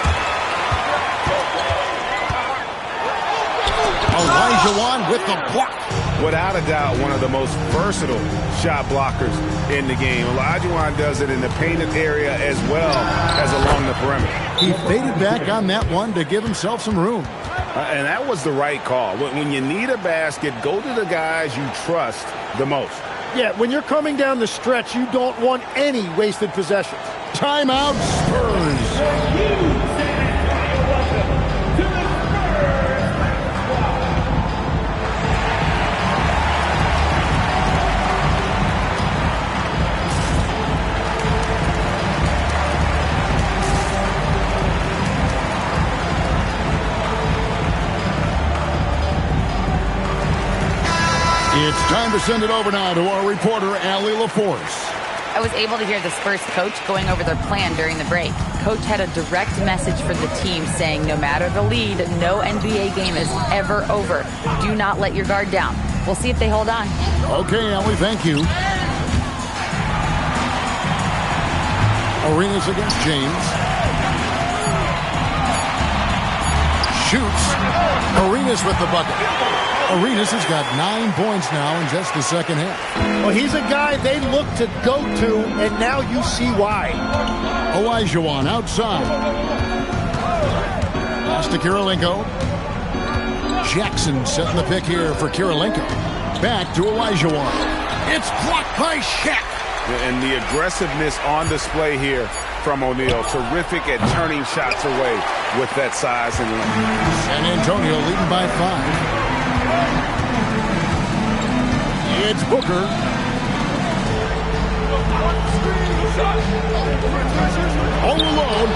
Olajuwon with the block. Without a doubt, one of the most versatile shot blockers in the game. Olajuwon does it in the painted area as well as along the perimeter. He faded back on that one to give himself some room. And that was the right call. When you need a basket, go to the guys you trust the most. Yeah, when you're coming down the stretch, you don't want any wasted possessions. Timeout, Spurs. It's time to send it over now to our reporter, Allie LaForce. I was able to hear the Spurs coach going over their plan during the break. Coach had a direct message for the team saying no matter the lead, no NBA game is ever over. Do not let your guard down. We'll see if they hold on. Okay, Allie, thank you. Arenas against James. Shoots. Arenas with the bucket. Arenas has got 9 points now in just the second half. Well, he's a guy they look to go to, and now you see why. Olajuwon outside. Pass to Kirilenko. Jackson setting the pick here for Kirilenko. Back to Olajuwon. It's blocked by Shaq. And the aggressiveness on display here from O'Neal. Terrific at turning shots away with that size and length. San Antonio leading by 5. It's Booker. All alone.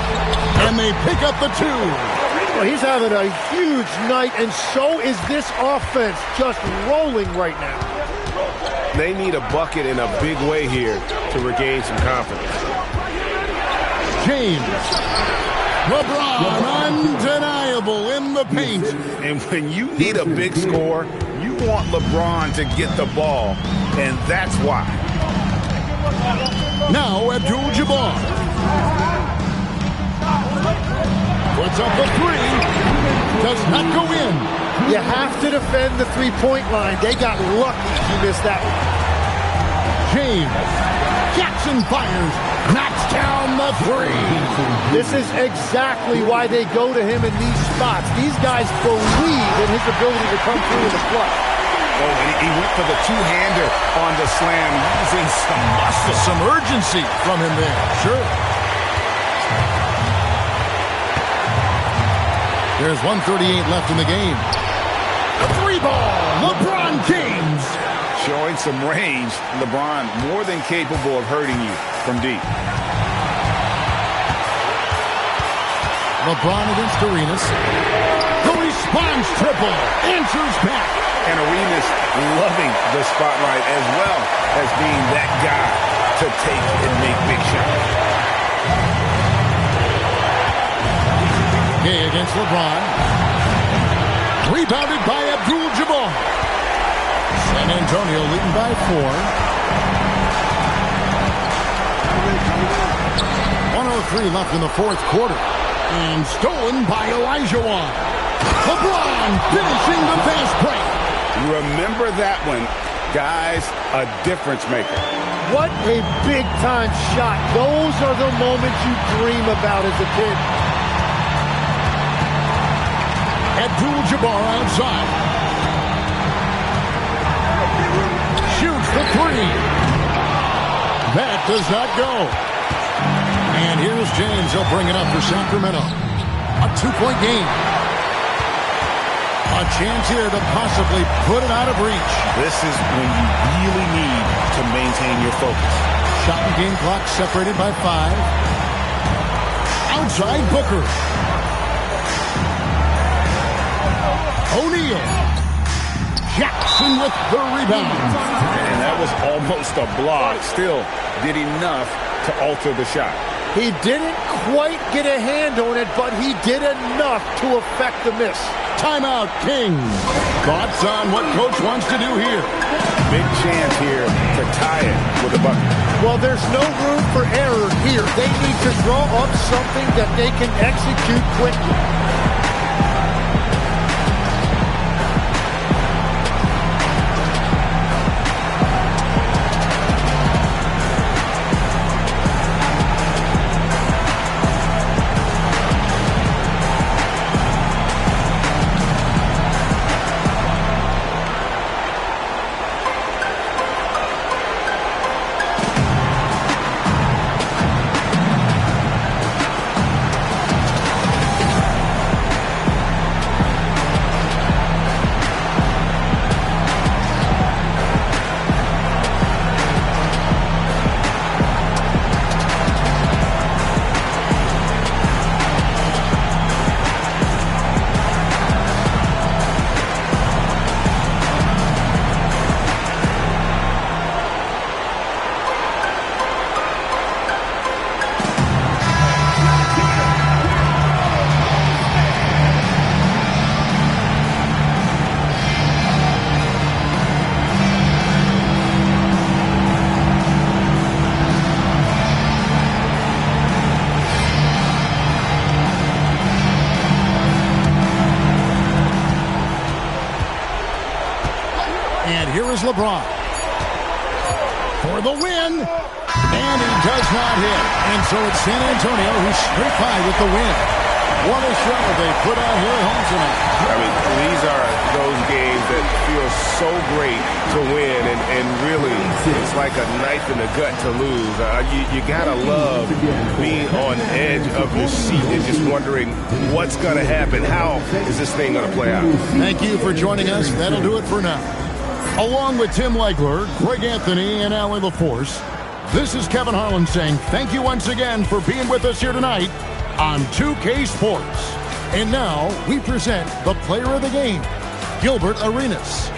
And they pick up the 2. Well, he's having a huge night, and so is this offense, just rolling right now. They need a bucket in a big way here to regain some confidence. James. LeBron, undeniable in the paint. And when you need a big score, you want LeBron to get the ball, and that's why. Now Abdul-Jabbar. Puts up a three. Does not go in. You have to defend the three-point line. They got lucky he missed that one. James. Jackson fires. Knocks down the three. This is exactly why they go to him in these spots. These guys believe in his ability to come through in the clutch. Oh, and he went for the two-hander on the slam, using some muscle. Some urgency from him there. Sure. There's 1:38 left in the game. A three ball. LeBron James. Showing some range. LeBron more than capable of hurting you from deep. LeBron against Arenas. The response triple. Answers back. And Arenas loving the spotlight as well as being that guy to take and make big shots. Gay against LeBron. Rebounded by Abdul-Jabbar. San Antonio leading by 4. 1:03 left in the fourth quarter. And stolen by Olajuwon. LeBron finishing the fast break. Remember that one, guys, a difference maker. What a big-time shot. Those are the moments you dream about as a kid. Abdul-Jabbar outside. Shoots the three. That does not go. And here's James. He'll bring it up for Sacramento. A 2-point game. A chance here to possibly put it out of reach. This is when you really need to maintain your focus. Shot and game clock separated by 5. Outside Booker. O'Neal. Jackson with the rebound. And that was almost a block. Still did enough to alter the shot. He didn't quite get a hand on it, but he did enough to affect the miss. Timeout, Kings. Thoughts on what Coach wants to do here? Big chance here to tie it with a bucket. Well, there's no room for error here. They need to draw up something that they can execute quickly. LeBron for the win, and he does not hit. And so it's San Antonio who's straight by with the win. What a show they put on here at home tonight. I mean, these are those games that feel so great to win, and really, it's like a knife in the gut to lose. You gotta love being on edge of your seat and just wondering what's gonna happen. How is this thing gonna play out? Thank you for joining us. That'll do it for now. Along with Tim Legler, Greg Anthony, and Allie LaForce, this is Kevin Harlan saying thank you once again for being with us here tonight on 2K Sports. And now we present the player of the game, Gilbert Arenas.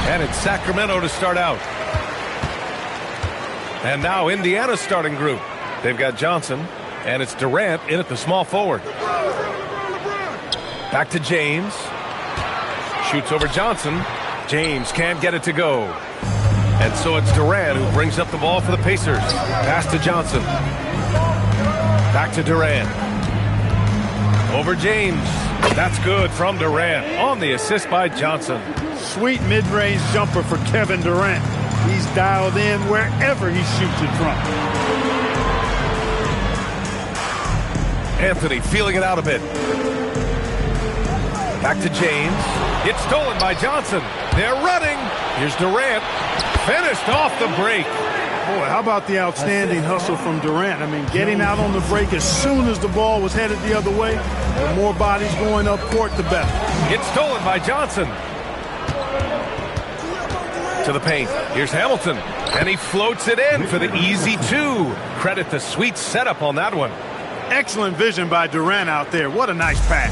And it's Sacramento to start out. And now Indiana's starting group. They've got Johnson, and it's Durant in at the small forward. Back to James. Shoots over Johnson. James can't get it to go. And so it's Durant who brings up the ball for the Pacers. Pass to Johnson. Back to Durant. Over James. That's good from Durant on the assist by Johnson. Sweet mid-range jumper for Kevin Durant. He's dialed in wherever he shoots it from. Anthony feeling it out a bit. Back to James. It's stolen by Johnson. They're running. Here's Durant. Finished off the break. Boy, how about the outstanding hustle from Durant? I mean, getting out on the break as soon as the ball was headed the other way. The more bodies going up court, the better. It's stolen by Johnson. To the paint. Here's Hamilton. And he floats it in for the easy two. Credit the sweet setup on that one. Excellent vision by Durant out there. What a nice pass.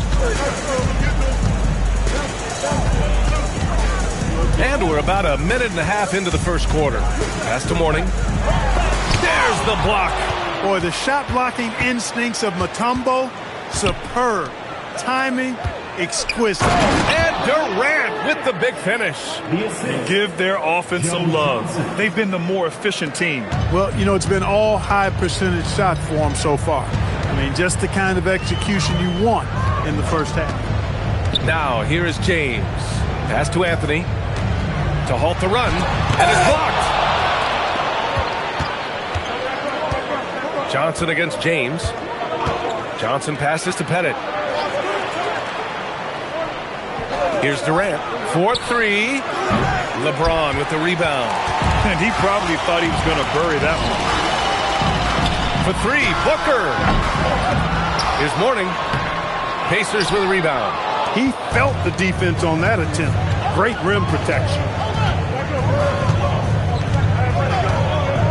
And we're about a minute and a half into the first quarter. Pass to Mourning. There's the block. Boy, the shot blocking instincts of Mutombo, superb. Timing, exquisite. And Durant with the big finish. Give their offense some love. They've been the more efficient team. Well, you know, it's been all high percentage shots for them so far. I mean, just the kind of execution you want in the first half. Now, here is James. Pass to Anthony. To halt the run, and it's blocked. Johnson against James. Johnson passes to Pettit. Here's Durant. 4-3. LeBron with the rebound. And he probably thought he was going to bury that one. For three, Booker. Here's Mourning. Pacers with a rebound. He felt the defense on that attempt. Great rim protection.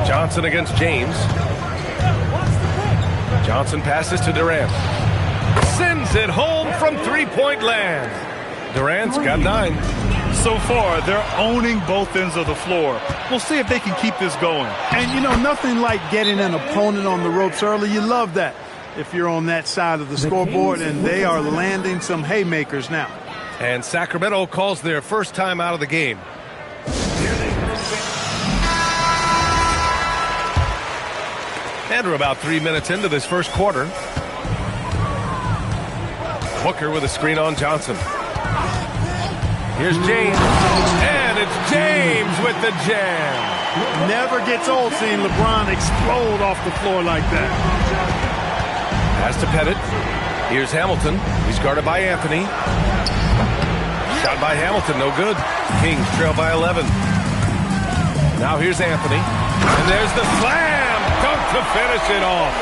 Johnson against James. Johnson passes to Durant. Sends it home from three-point land. Durant's got 9. So far, they're owning both ends of the floor. We'll see if they can keep this going. And, you know, nothing like getting an opponent on the ropes early. You love that if you're on that side of the scoreboard, and they are landing some haymakers now. And Sacramento calls their first time out of the game. And we're about 3 minutes into this first quarter. Booker with a screen on Johnson. Here's James. And it's James with the jam. Never gets old seeing LeBron explode off the floor like that. Pass to Pettit. Here's Hamilton. He's guarded by Anthony. Shot by Hamilton, no good. Kings trail by 11. Now here's Anthony. And there's the slam. Dunk to finish it off.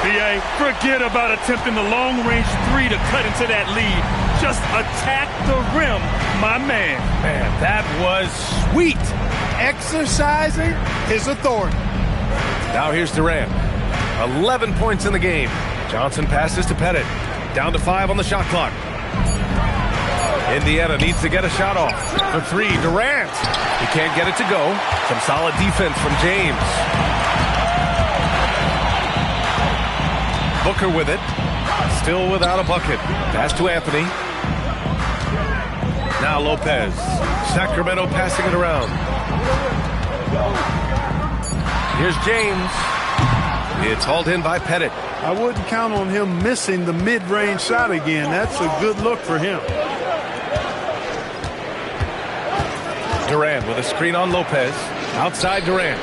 B.A., forget about attempting the long-range three to cut into that lead. Just attack the rim, my man. Man, that was sweet. Exercising his authority. Now here's Durant. 11 points in the game. Johnson passes to Pettit. Down to 5 on the shot clock. Indiana needs to get a shot off. For 3, Durant. He can't get it to go. Some solid defense from James. Booker with it. Still without a bucket. Pass to Anthony. Now Lopez. Sacramento passing it around. Here's James. It's hauled in by Pettit. I wouldn't count on him missing the mid-range shot again. That's a good look for him. Durant with a screen on Lopez. Outside Durant.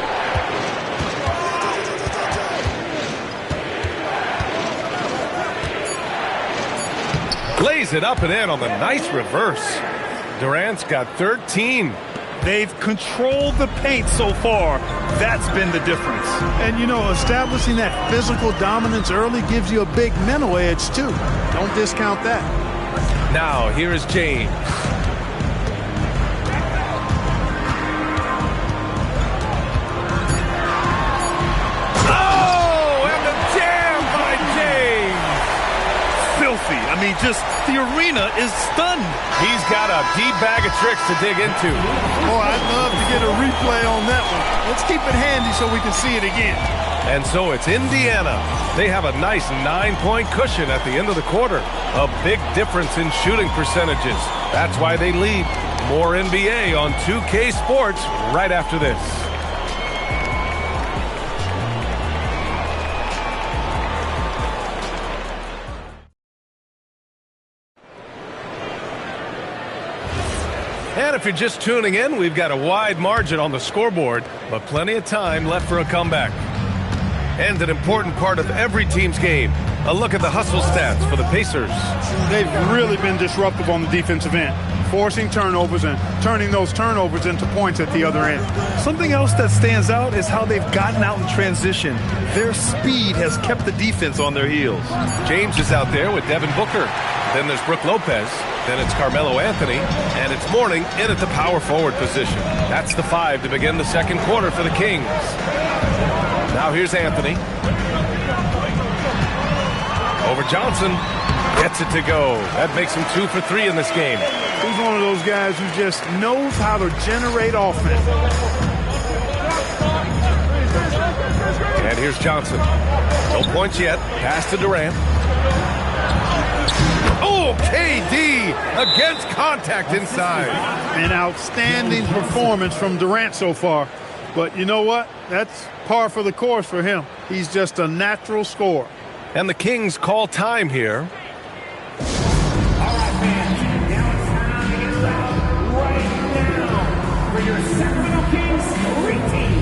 Lays it up and in on the nice reverse. Durant's got 13. They've controlled the paint so far. That's been the difference. And, you know, establishing that physical dominance early gives you a big mental edge, too. Don't discount that. Now, here is James. Oh, and the jam by James. Filthy. I mean, just the arena is stunned. He's got a deep bag of tricks to dig into. Boy, I'd love to get a replay on that one. Let's keep it handy so we can see it again. And so it's Indiana. They have a nice 9-point cushion at the end of the quarter. A big difference in shooting percentages. That's why they lead. More NBA on 2K Sports right after this. And if you're just tuning in, we've got a wide margin on the scoreboard, but plenty of time left for a comeback. And an important part of every team's game, a look at the hustle stats for the Pacers. They've really been disruptive on the defensive end, forcing turnovers and turning those turnovers into points at the other end. Something else that stands out is how they've gotten out in transition. Their speed has kept the defense on their heels. James is out there with Devin Booker. Then there's Brook Lopez. Then it's Carmelo Anthony. And it's Mourning in at the power forward position. That's the 5 to begin the second quarter for the Kings. Now here's Anthony. Over Johnson. Gets it to go. That makes him 2 for 3 in this game. He's one of those guys who just knows how to generate offense. And here's Johnson. No points yet. Pass to Durant. Oh, KD against contact inside. An outstanding performance from Durant so far. But you know what? That's par for the course for him. He's just a natural scorer. And the Kings call time here. All right, fans. Now it's time to get started right now for your Sacramento Kings routine.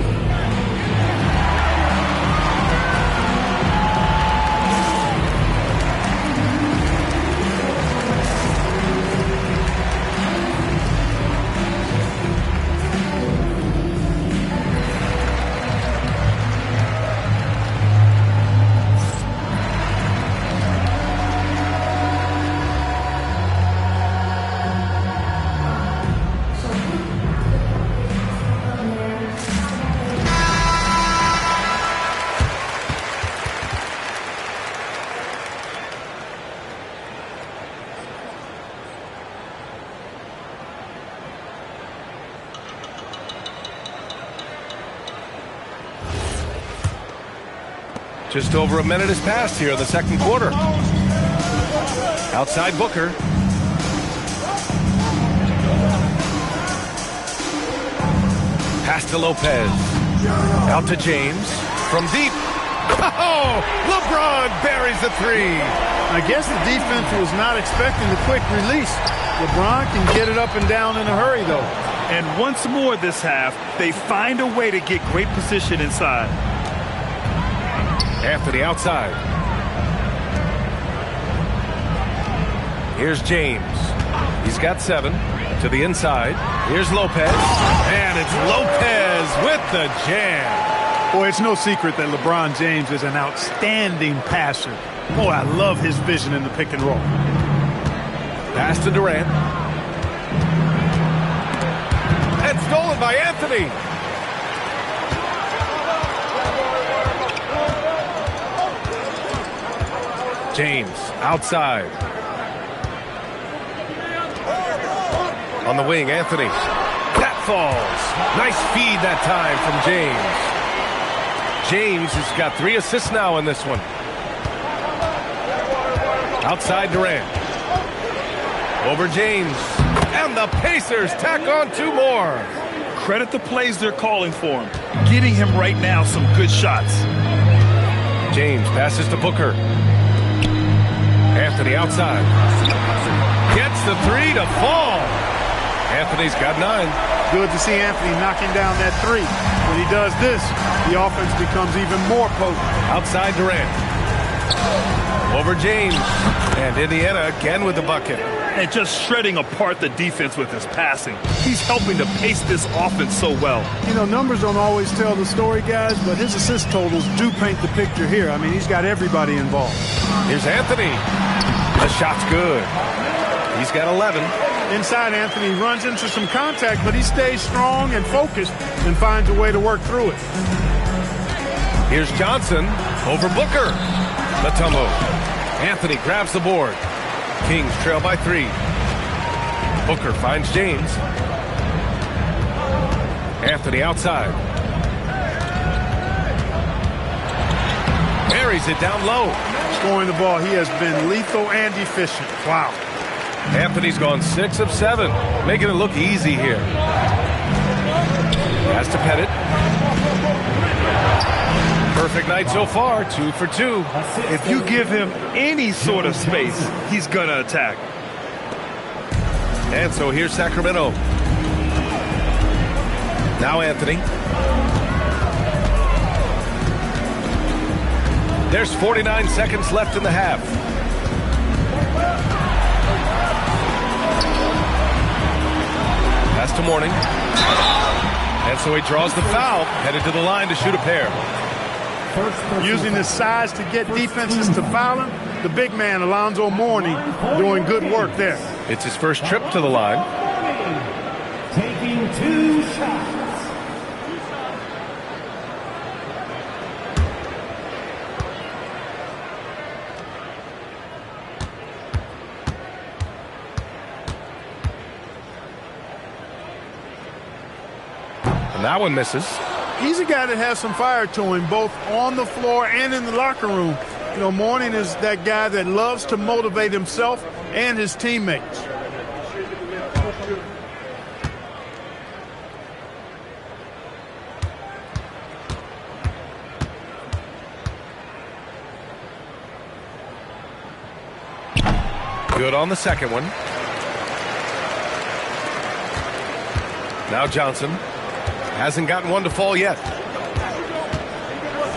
Just over a minute has passed here in the second quarter. Outside Booker. Pass to Lopez. Out to James. From deep. Oh! LeBron buries the 3. I guess the defense was not expecting the quick release. LeBron can get it up and down in a hurry, though. And once more this half, they find a way to get great position inside. Anthony outside. Here's James. He's got 7 to the inside. Here's Lopez. And it's Lopez with the jam. Boy, it's no secret that LeBron James is an outstanding passer. Boy, I love his vision in the pick and roll. Pass to Durant. And stolen by Anthony. James outside. On the wing, Anthony. That falls. Nice feed that time from James. James has got 3 assists now in this one. Outside Durant. Over James. And the Pacers tack on 2 more. Credit the plays they're calling for him. Getting him right now some good shots. James passes to Booker. Anthony outside. Gets the 3 to fall. Anthony's got 9. Good to see Anthony knocking down that 3. When he does this, the offense becomes even more potent. Outside Durant. Over James. And Indiana again with the bucket. And just shredding apart the defense with his passing. He's helping to pace this offense so well. You know, numbers don't always tell the story, guys, but his assist totals do paint the picture here. I mean, he's got everybody involved. Here's Anthony. The shot's good. He's got 11. Inside, Anthony runs into some contact, but he stays strong and focused and finds a way to work through it. Here's Johnson over Booker. Mutombo. Anthony grabs the board. Kings trail by 3. Booker finds James. Anthony outside. Buries it down low. Scoring the ball, he has been lethal and efficient. Wow. Anthony's gone 6 of 7, making it look easy here. Pass to Pettit. Perfect night so far, 2 for 2. If you give him any sort of space, he's going to attack. And so here's Sacramento. Now Anthony. There's 49 seconds left in the half. Pass to Mourning. And so he draws the foul, headed to the line to shoot a pair. Using his size to get defenses to foul him, the big man, Alonzo Mourning, doing good work there. It's his first trip to the line. Taking 2 shots. And that one misses. He's a guy that has some fire to him, both on the floor and in the locker room. You know, Mourning is that guy that loves to motivate himself and his teammates. Good on the second one. Now Johnson. Hasn't gotten one to fall yet.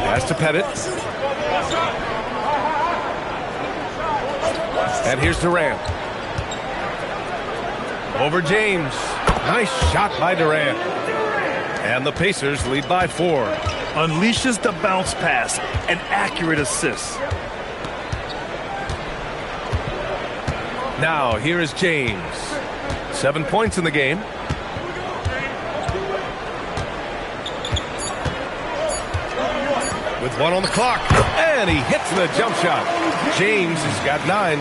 Pass to Pettit. And here's Durant. Over James. Nice shot by Durant. And the Pacers lead by 4. Unleashes the bounce pass. An accurate assist. Now here is James. 7 points in the game. With 1 on the clock. And he hits the jump shot. James has got 9.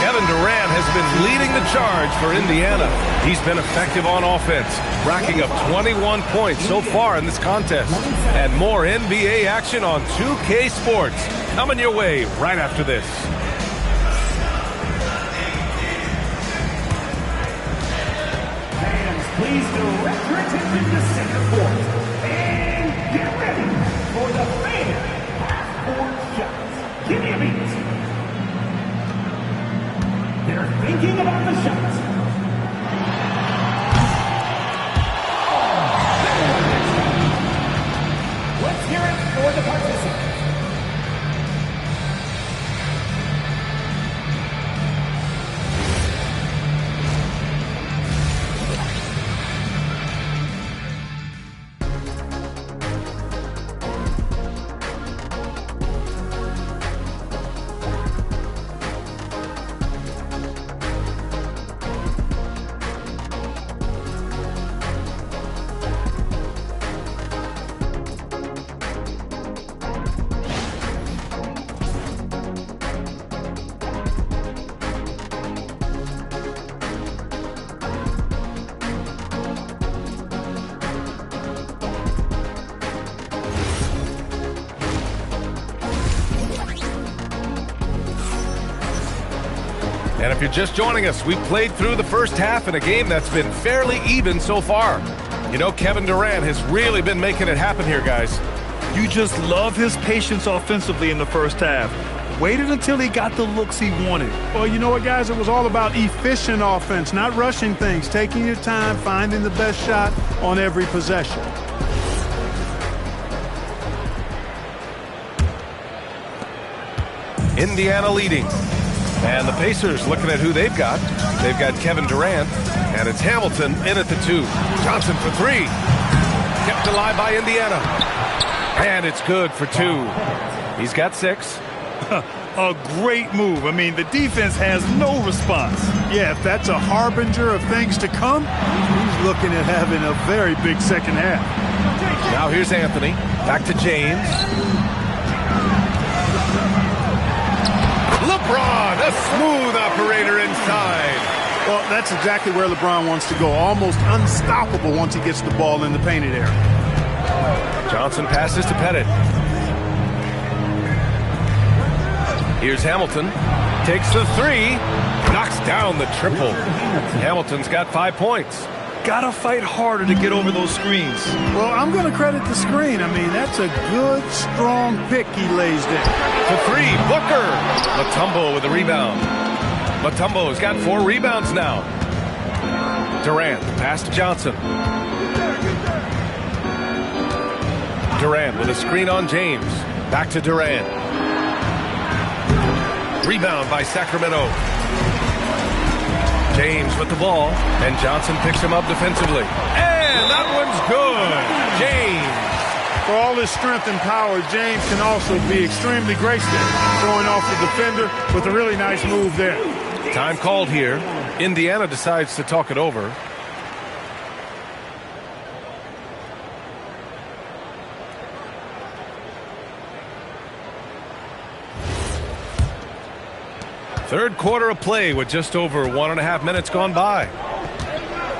Kevin Durant has been leading the charge for Indiana. He's been effective on offense, racking up 21 points so far in this contest. And more NBA action on 2K Sports coming your way right after this. Fans, please direct your attention to center court. And get ready for the fan half-court shots. Give me a beat. They're thinking about the shots. Let's hear it for the participants. If you're just joining us, we've played through the first half in a game that's been fairly even so far. You know, Kevin Durant has really been making it happen here, guys. You just love his patience offensively in the first half. Waited until he got the looks he wanted. Well, you know what, guys? It was all about efficient offense, not rushing things, taking your time, finding the best shot on every possession. Indiana leading. And the Pacers looking at who they've got. They've got Kevin Durant, and it's Hamilton in at the 2. Johnson for 3. Kept alive by Indiana. And it's good for 2. He's got 6. A great move. I mean, the defense has no response. Yeah, if that's a harbinger of things to come, he's looking at having a very big second half. Now here's Anthony. Back to James. LeBron, a smooth operator inside. Well, that's exactly where LeBron wants to go. Almost unstoppable once he gets the ball in the painted area. Johnson passes to Pettit. Here's Hamilton. Takes the 3. Knocks down the triple. Hamilton's got 5 points. Gotta fight harder to get over those screens. Well, I'm going to credit the screen. I mean, that's a good, strong pick he lays there. To 3, Booker. Mutombo with a rebound. Mutombo's got 4 rebounds now. Durant, pass to Johnson. Durant with a screen on James. Back to Durant. Rebound by Sacramento. James with the ball, and Johnson picks him up defensively. And that one's good. James. For all his strength and power, James can also be extremely graceful, throwing off the defender with a really nice move there. Time called here. Indiana decides to talk it over. Third quarter of play with just over 1.5 minutes gone by.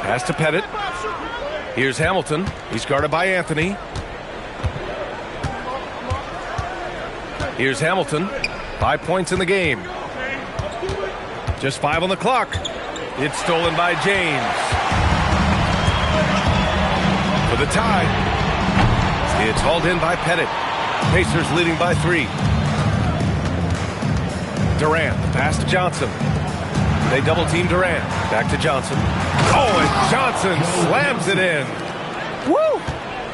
Pass to Pettit. Here's Hamilton. He's guarded by Anthony. Here's Hamilton. 5 points in the game. Just 5 on the clock. It's stolen by James. For the tie. It's hauled in by Pettit. Pacers leading by 3. Durant, pass to Johnson. They double team Durant. Back to Johnson. Oh, and Johnson slams it in. Woo!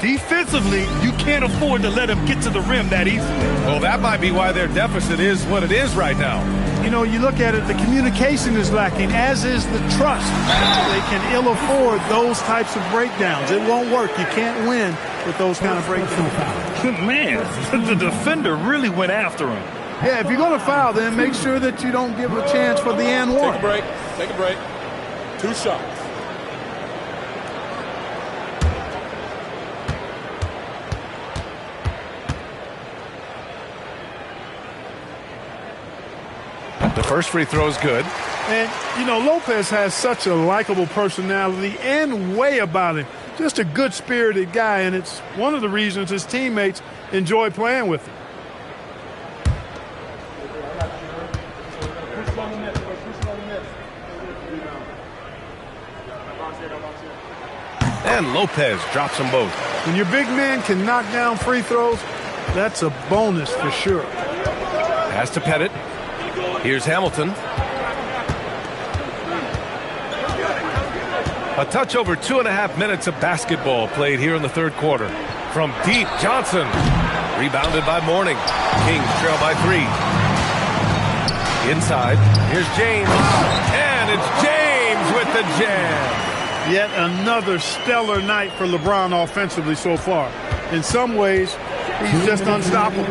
Defensively, you can't afford to let him get to the rim that easily. Well, that might be why their deficit is what it is right now. You know, you look at it, the communication is lacking, as is the trust. They can ill afford those types of breakdowns. It won't work. You can't win with those kind of breakdowns. Man, the defender really went after him. Yeah, if you're going to foul, then make sure that you don't give a chance for the and one. Take a break. Take a break. 2 shots. The first free throw is good. And, you know, Lopez has such a likable personality and way about him. Just a good-spirited guy, and it's one of the reasons his teammates enjoy playing with him. And Lopez drops them both. When your big man can knock down free throws, that's a bonus for sure. Pass to Pettit. Here's Hamilton. A touch over 2.5 minutes of basketball played here in the third quarter. From deep, Johnson. Rebounded by Mourning. Kings trail by 3. Inside, here's James. And it's James with the jam. Yet another stellar night for LeBron offensively so far. In some ways, he's just unstoppable.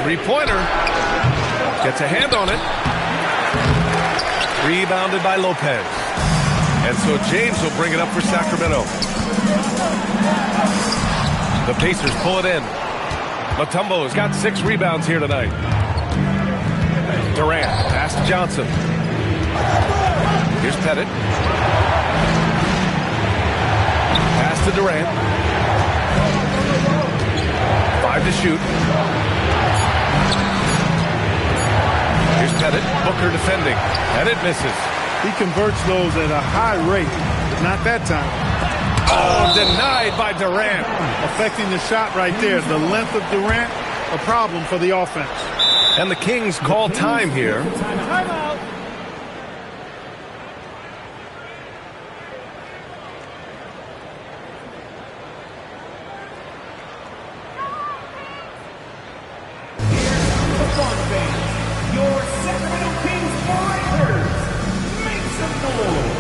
3-pointer. Gets a hand on it. Rebounded by Lopez. And so James will bring it up for Sacramento. The Pacers pull it in. Mutombo has got 6 rebounds here tonight. Durant, pass to Johnson. Here's Pettit. Pass to Durant. 5 to shoot. Here's Pettit. Booker defending. And it misses. He converts those at a high rate, but not that time. Oh, denied by Durant. Affecting the shot right there. The length of Durant, a problem for the offense. And the Kings call time here. Timeout. Your Sacramento Kings Breakers. Make some noise.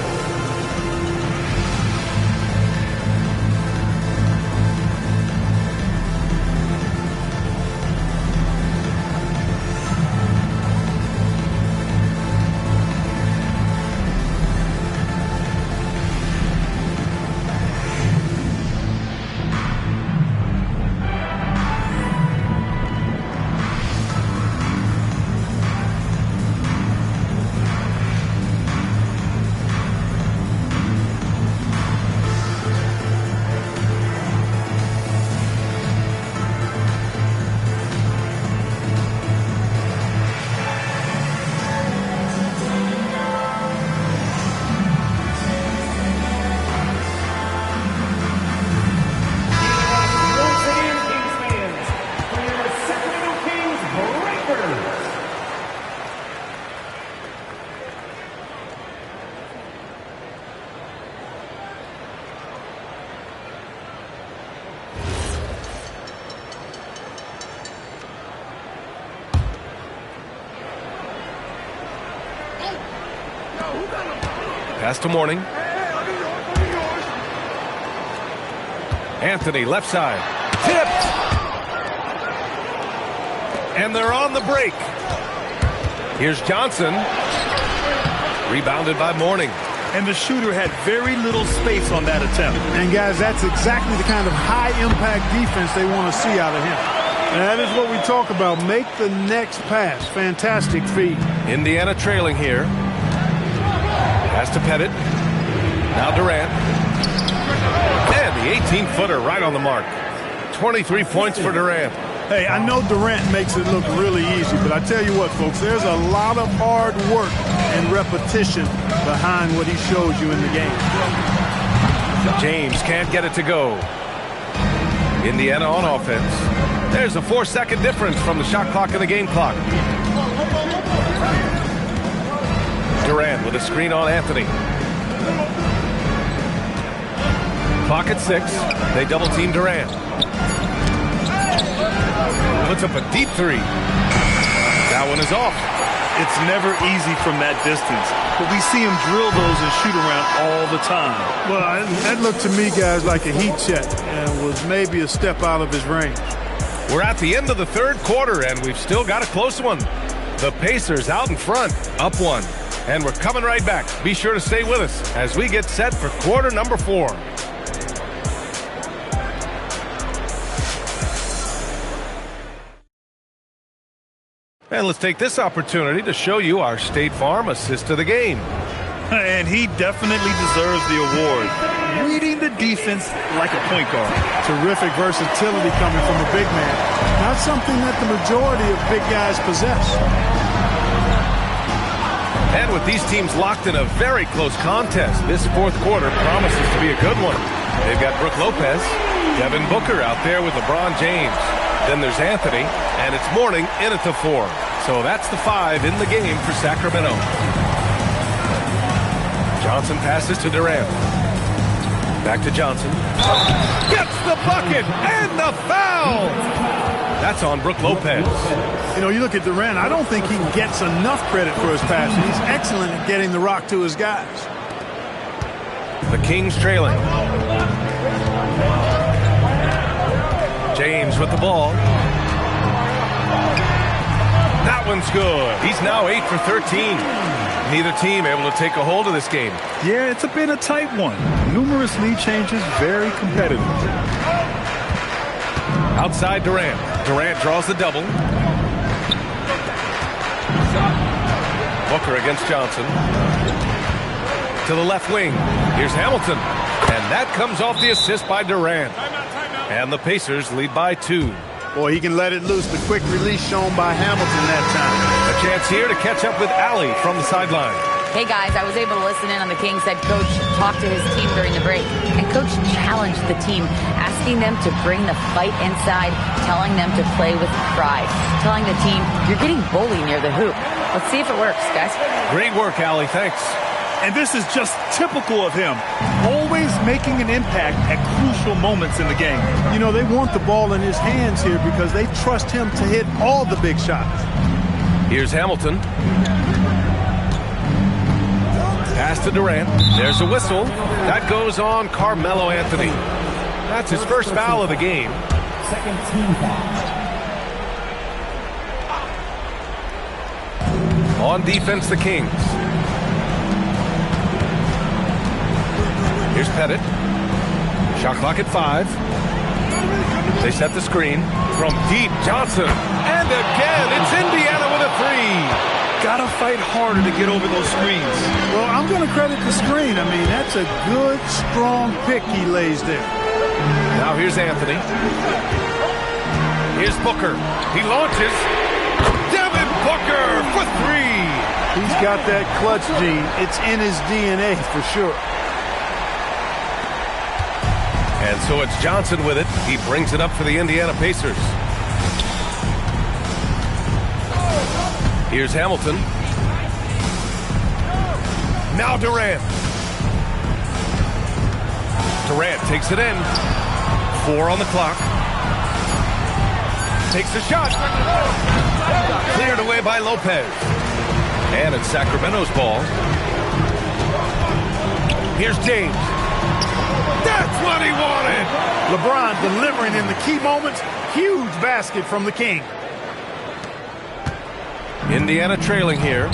Pass to Mourning. Anthony, left side. Tipped! And they're on the break. Here's Johnson. Rebounded by Mourning. And the shooter had very little space on that attempt. And, guys, that's exactly the kind of high-impact defense they want to see out of him. And that is what we talk about. Make the next pass. Fantastic feed. Indiana trailing here. Pass to Pettit. Now Durant. And the 18-footer right on the mark. 23 points for Durant. Hey, I know Durant makes it look really easy, but I tell you what, folks, there's a lot of hard work and repetition behind what he shows you in the game. James can't get it to go. Indiana on offense. There's a 4-second difference from the shot clock and the game clock. Durant with a screen on Anthony. Clock at 6. They double team Durant. Puts up a deep three. That one is off. It's never easy from that distance, but we see him drill those and shoot around all the time. Well, that looked to me, guys, like a heat check and was maybe a step out of his range. We're at the end of the third quarter, and we've still got a close one. The Pacers out in front, up 1. And we're coming right back. Be sure to stay with us as we get set for quarter number 4. And let's take this opportunity to show you our State Farm assist of the game. And he definitely deserves the award. Reading the defense like a point guard. Terrific versatility coming from a big man. Not something that the majority of big guys possess. And with these teams locked in a very close contest, this fourth quarter promises to be a good one. They've got Brook Lopez, Devin Booker out there with LeBron James. Then there's Anthony, and it's Mourning in at the 4. So that's the 5 in the game for Sacramento. Johnson passes to Durant. Back to Johnson. Gets the bucket and the foul! That's on Brook Lopez. You know, you look at Durant, I don't think he gets enough credit for his passing. He's excellent at getting the rock to his guys. The Kings trailing. James with the ball. That one's good. He's now 8 for 13. Neither team able to take a hold of this game. Yeah, it's been a tight one. Numerous lead changes, very competitive. Outside Durant. Durant draws the double. Booker against Johnson. To the left wing. Here's Hamilton. And that comes off the assist by Durant. And the Pacers lead by 2. Boy, he can let it loose. The quick release shown by Hamilton that time. A chance here to catch up with Allie from the sideline. Hey guys, I was able to listen in on the Kings head coach talk to his team during the break. And coach challenged the team, asking them to bring the fight inside, telling them to play with pride, telling the team, you're getting bullied near the hoop. Let's see if it works, guys. Great work, Allie. Thanks. And this is just typical of him, always making an impact at crucial moments in the game. You know, they want the ball in his hands here because they trust him to hit all the big shots. Here's Hamilton. Pass to Durant. There's a whistle. That goes on Carmelo Anthony. That's his first foul of the game. Second team foul. On defense, the Kings. Here's Pettit. Shot clock at 5. They set the screen from deep. Johnson. And again, it's Indiana with a 3. Gotta fight harder to get over those screens. Well, I'm going to credit the screen. I mean, that's a good, strong pick he lays there. Now here's Anthony. Here's Booker. He launches. Devin Booker for 3. He's got that clutch gene. It's in his DNA for sure. And so it's Johnson with it. He brings it up for the Indiana Pacers. Here's Hamilton. Now Durant. Durant takes it in. 4 on the clock. Takes a shot. Cleared away by Lopez. And it's Sacramento's ball. Here's James. That's what he wanted. LeBron delivering in the key moments. Huge basket from the King. Indiana trailing here.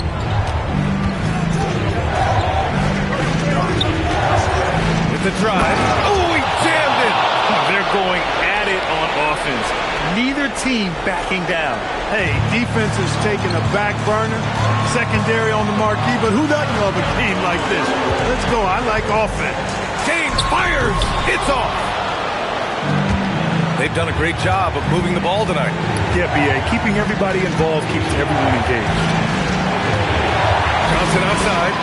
With the drive. Oh, he jammed it. They're going at it on offense. Neither team backing down. Hey, defense is taking a back burner. Secondary on the marquee, but who doesn't love a game like this? Let's go. I like offense. James fires. It's off. They've done a great job of moving the ball tonight. Yeah, B.A. Keeping everybody involved keeps everyone engaged. Johnson outside.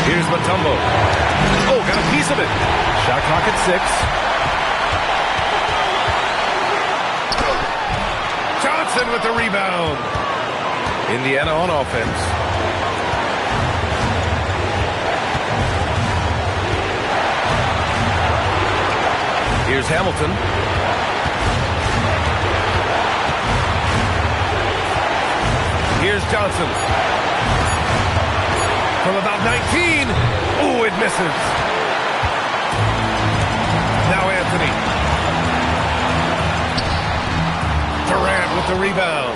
Here's Mutombo. Oh, got a piece of it. Shot clock at 6. Johnson with the rebound. Indiana on offense. Here's Hamilton. Here's Johnson. From about 19. Oh, it misses. Now Anthony. Durant with the rebound.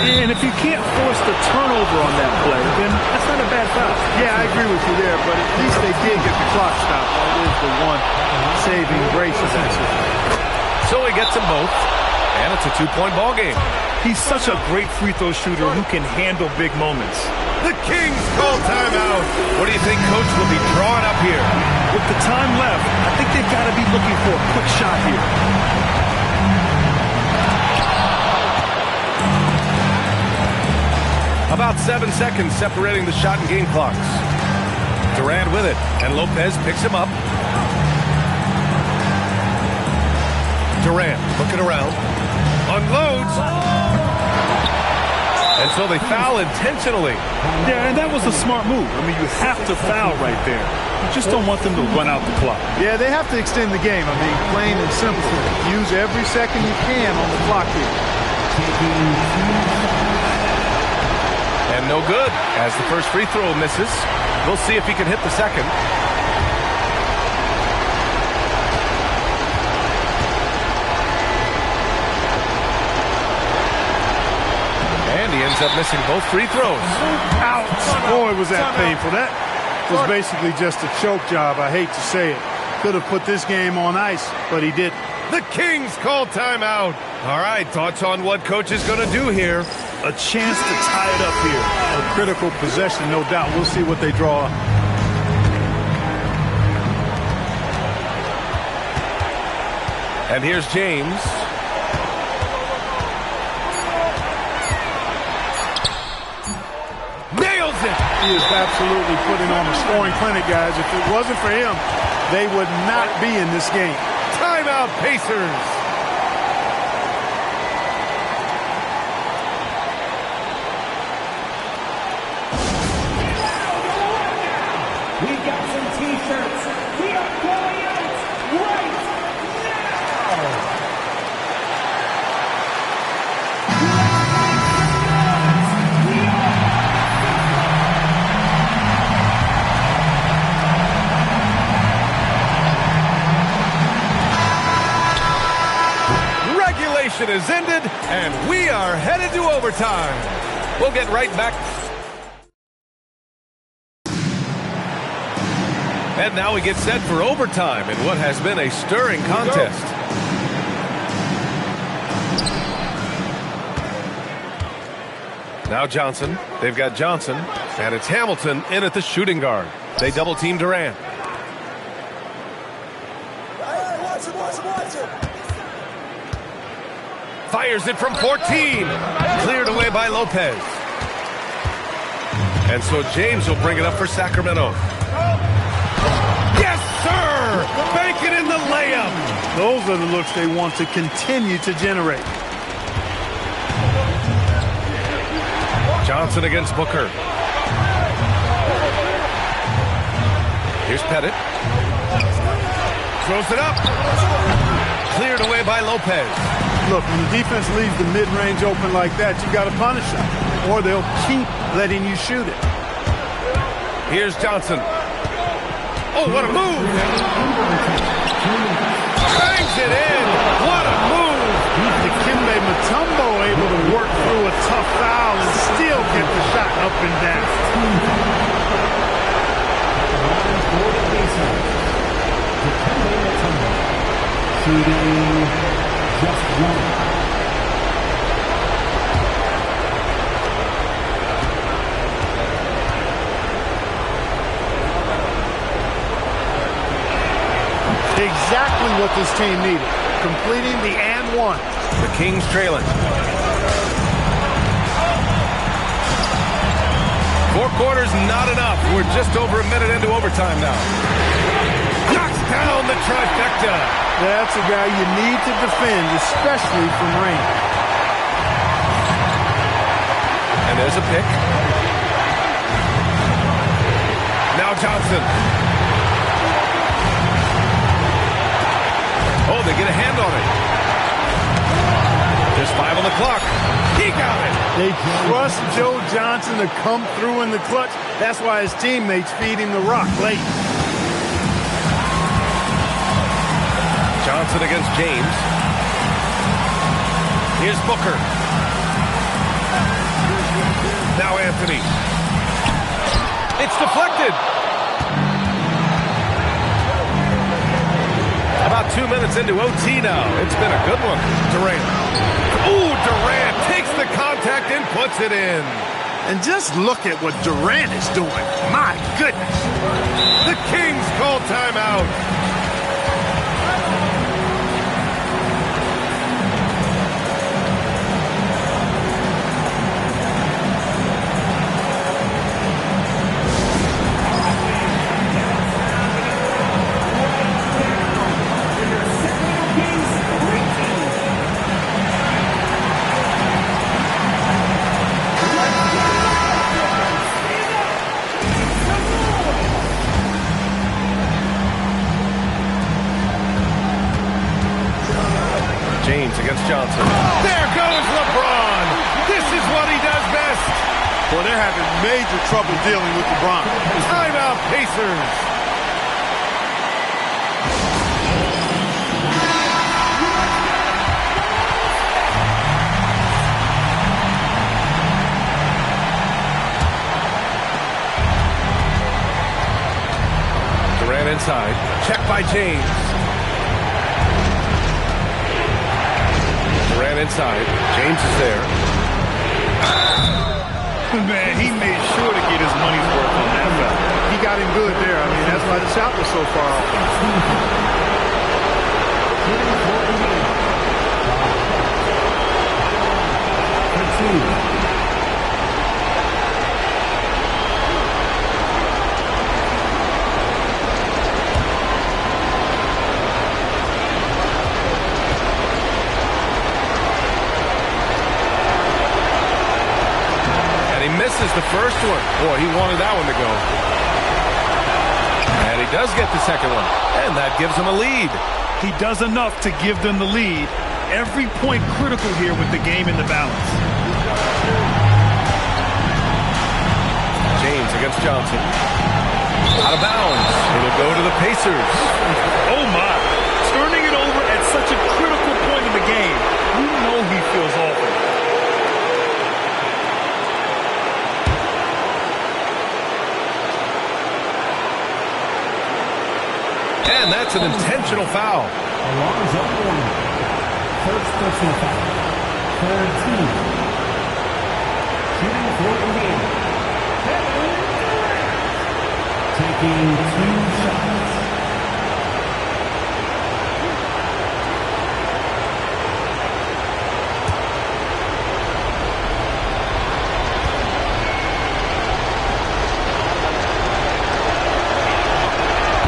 And if you can't force the turnover on that play, then that's not a bad foul. Yeah, I agree with you there, but at least they did get the clock stopped. That is the one saving grace of that situation. So he gets them both, and it's a 2-point ball game. He's such a great free throw shooter who can handle big moments. The Kings call timeout. What do you think Coach will be drawing up here? With the time left, I think they've got to be looking for a quick shot here. About 7 seconds separating the shot and game clocks. Durant with it, and Lopez picks him up. Durant looking around, unloads, and so they foul intentionally. Yeah, and that was a smart move. I mean, you have to foul right there. You just don't want them to run out the clock. Yeah, they have to extend the game. I mean, plain and simple. Use every second you can on the clock here. And no good, as the first free throw misses. We'll see if he can hit the second. And he ends up missing both free throws. Ouch! Boy, was that painful. That was basically just a choke job. I hate to say it. Could have put this game on ice, but he didn't. The Kings call timeout. All right, thoughts on what Coach is going to do here? A chance to tie it up here. A critical possession, no doubt. We'll see what they draw. And here's James. Nails it! He is absolutely putting on a scoring clinic, guys. If it wasn't for him, they would not be in this game. Timeout, Pacers. We got some T-shirts. We are going out right now. Regulation is ended, and we are headed to overtime. We'll get right back. And now we get set for overtime in what has been a stirring contest. Now Johnson. They've got Johnson. And it's Hamilton in at the shooting guard. They double team Durant. Fires it from 14. Cleared away by Lopez. And so James will bring it up for Sacramento. Yes, sir! Bank it in the layup. Those are the looks they want to continue to generate. Johnson against Booker. Here's Pettit. Throws it up. Cleared away by Lopez. Look, when the defense leaves the mid-range open like that, you got to punish them, or they'll keep letting you shoot it. Here's Johnson. Oh, what a move! Bangs it in! What a move! Dikembe Mutombo able to work through a tough foul and still get the shot up and down. Shooting just one. Exactly what this team needed. Completing the and one. The Kings trailing. 4 quarters, not enough. We're just over a minute into overtime now. Knocks down the trifecta. That's a guy you need to defend, especially from range. And there's a pick. Now Johnson. Oh, they get a hand on it. Just 5 on the clock. He got it. They trust Joe Johnson to come through in the clutch. That's why his teammates feed him the rock late. Johnson against James. Here's Booker. Now Anthony. It's deflected. About 2 minutes into OT now. It's been a good one. Durant. Ooh, Durant takes the contact and puts it in. And just look at what Durant is doing. My goodness. The Kings call timeout. James against Johnson. There goes LeBron. This is what he does best. Well, they're having major trouble dealing with LeBron. Timeout, Pacers. Durant inside. Check by James. Durant inside. James is there. Man, he made sure to get his money's worth on that foul. He got him good there. I mean, that's why the shot was so far off. misses the first one. Boy, he wanted that one to go. And he does get the second one. And that gives him a lead. He does enough to give them the lead. Every point critical here with the game in the balance. James against Johnson. Out of bounds. It'll go to the Pacers. Oh, my. Turning it over at such a critical point in the game. You know he feels awful. And that's an intentional foul. Alonzo Mourning. First personal foul. Third team. Shooting for Indiana. Taking 2 shots.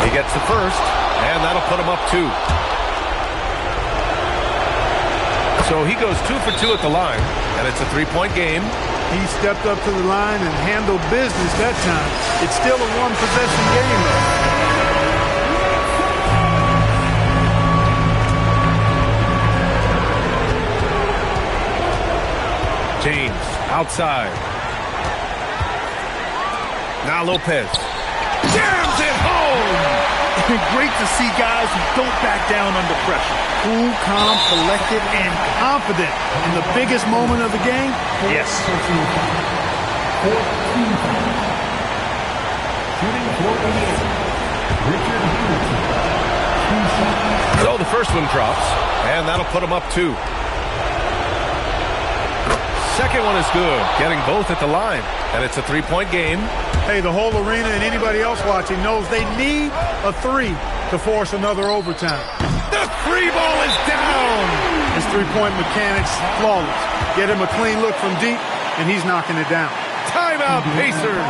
He gets the first, and that'll put him up 2. So he goes 2 for 2 at the line, and it's a 3-point game. He stepped up to the line and handled business that time. It's still a 1-possession game, though. James outside. Now Lopez. Jams it home! Great to see guys who don't back down under pressure. Cool, calm, collected, and confident in the biggest moment of the game. Yes. Shooting for Indiana. Richard Hamilton. 2 shots. So the first one drops, and that'll put him up 2. Second one is good, getting both at the line, and it's a 3-point game. Hey, the whole arena and anybody else watching knows they need a 3 to force another overtime. The 3 ball is down! His three-point mechanics, flawless. Get him a clean look from deep, and he's knocking it down. Timeout, Pacers!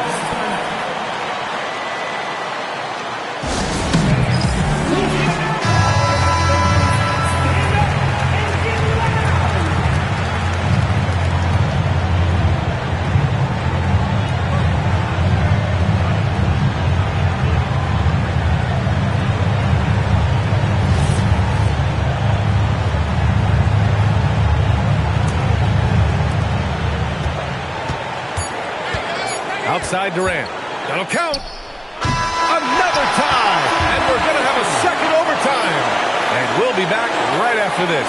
Outside Durant. That'll count. Another tie. And we're going to have a second overtime. And we'll be back right after this.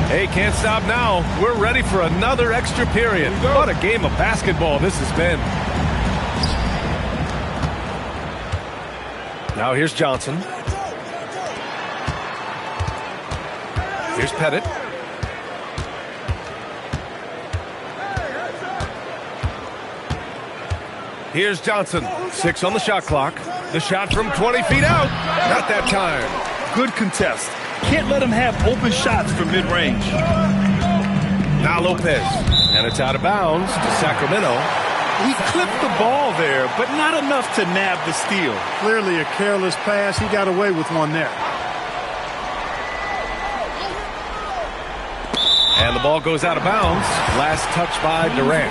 Hey, can't stop now. We're ready for another extra period. What a game of basketball this has been. Now here's Johnson. Here's Pettit. Here's Johnson. 6 on the shot clock. The shot from 20 feet out. Not that time. Good contest. Can't let him have open shots from mid-range. Now Lopez. And it's out of bounds to Sacramento. He clipped the ball there, but not enough to nab the steal. Clearly a careless pass. He got away with one there. And the ball goes out of bounds. Last touch by Durant.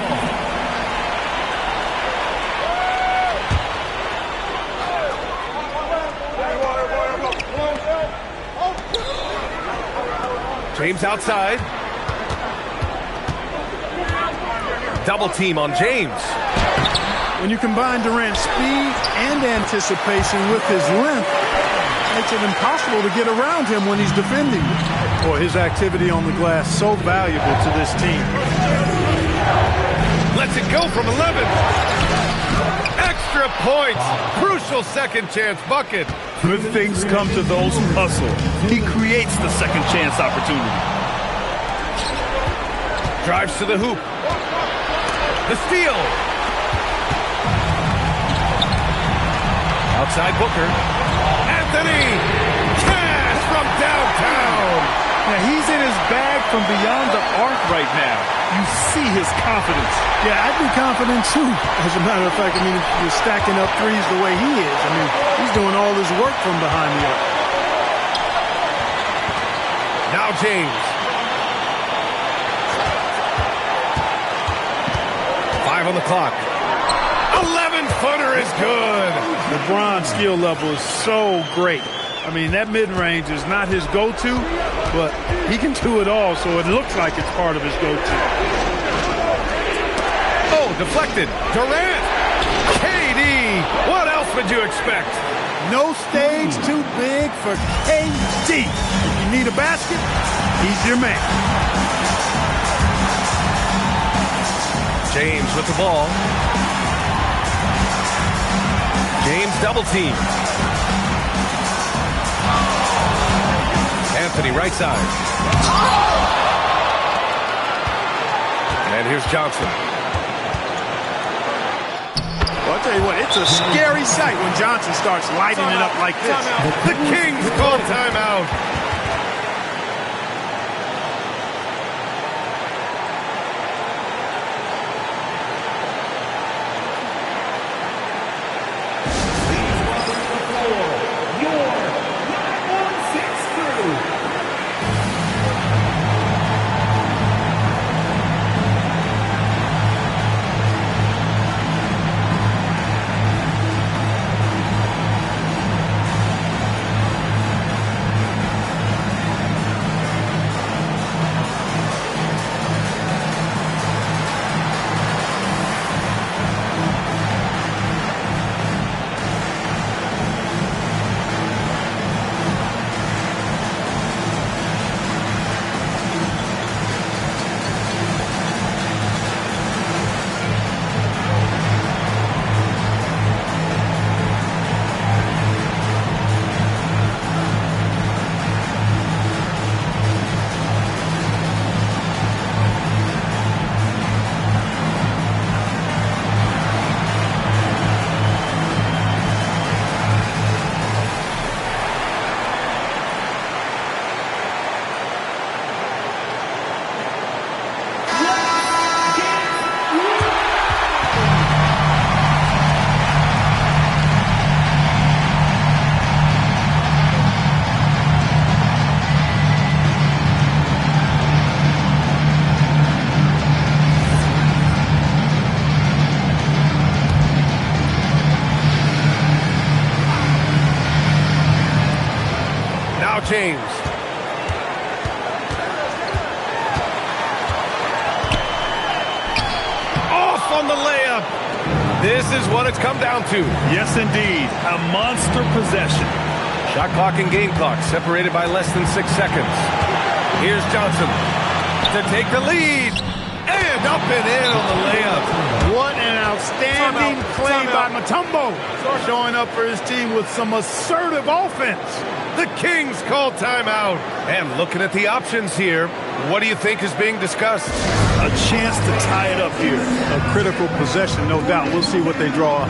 James outside. Double team on James. When you combine Durant's speed and anticipation with his length, it makes it impossible to get around him when he's defending. Boy, his activity on the glass so valuable to this team. Lets it go from 11. Extra points. Crucial second chance bucket. Good things come to those who hustle. He creates the second chance opportunity. Drives to the hoop. The steal. Outside Booker. Anthony. Cash from downtown. Now he's in his bag from beyond the arc right now. You see his confidence. Yeah, I'd be confident too. As a matter of fact, I mean, if you're stacking up threes the way he is, I mean, he's doing all his work from behind the arc. Now James. 5 on the clock. 11-footer is good. LeBron's skill level is so great. I mean, that mid-range is not his go-to, but he can do it all, so it looks like it's part of his go-to. Oh, deflected. Durant. KD. What else would you expect? No stage too big for KD. If you need a basket, he's your man. James with the ball. James double team. Anthony right side. And here's Johnson. Well, I'll tell you what, it's a scary sight when Johnson starts lighting it up like this. The Kings call timeout. James. Off on the layup. This is what it's come down to. Yes, indeed. A monster possession. Shot clock and game clock separated by less than 6 seconds. Here's Johnson to take the lead. And up and in on the layup. What an outstanding play by Mutombo. Showing up for his team with some assertive offense. The Kings call timeout. And looking at the options here, what do you think is being discussed? A chance to tie it up here. A critical possession, no doubt. We'll see what they draw up.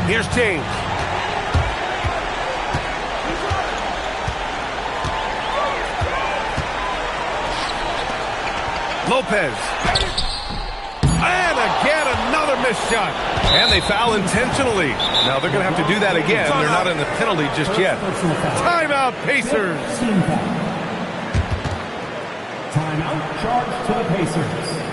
Here's James. Lopez. And again, another missed shot. And they foul intentionally. Now they're going to have to do that again. They're not in the penalty just yet. Timeout, Pacers. Timeout, charge to the Pacers.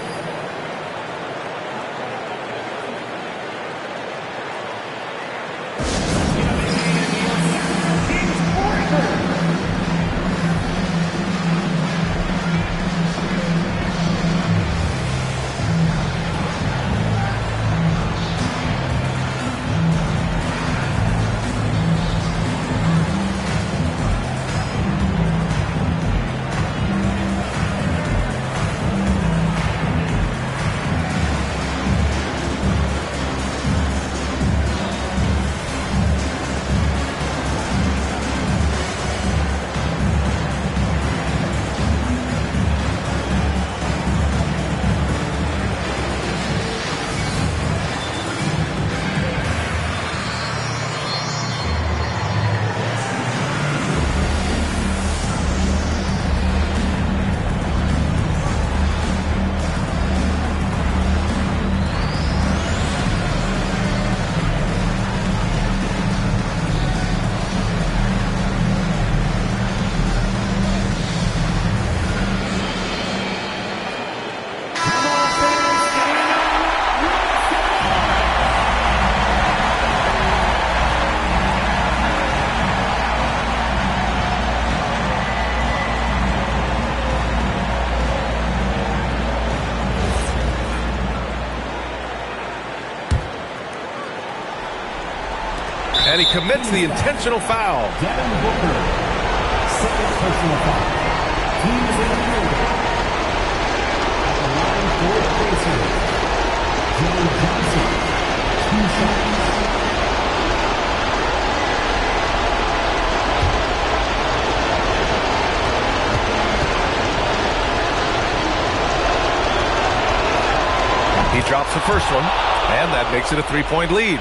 And he commits the intentional foul. Devin Booker, second personal foul. Team is in the field. At the line for the Pacers, Joe Johnson, 2 shots. He drops the first one, and that makes it a 3-point lead.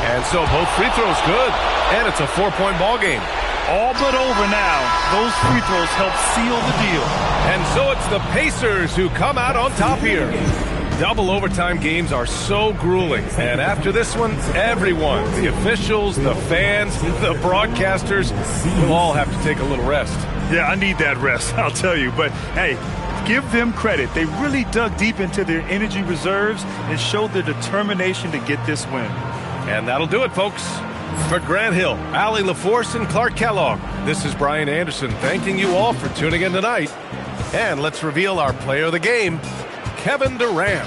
And so both free throws good, and it's a 4-point ball game. All but over now. Those free throws help seal the deal. And so it's the Pacers who come out on top here. Double overtime games are so grueling. And after this one, everyone, the officials, the fans, the broadcasters, will all have to take a little rest. Yeah, I need that rest, I'll tell you. But, hey, give them credit. They really dug deep into their energy reserves and showed their determination to get this win. And that'll do it, folks. For Grant Hill, Allie LaForce, and Clark Kellogg, this is Brian Anderson thanking you all for tuning in tonight. And let's reveal our player of the game, Kevin Durant.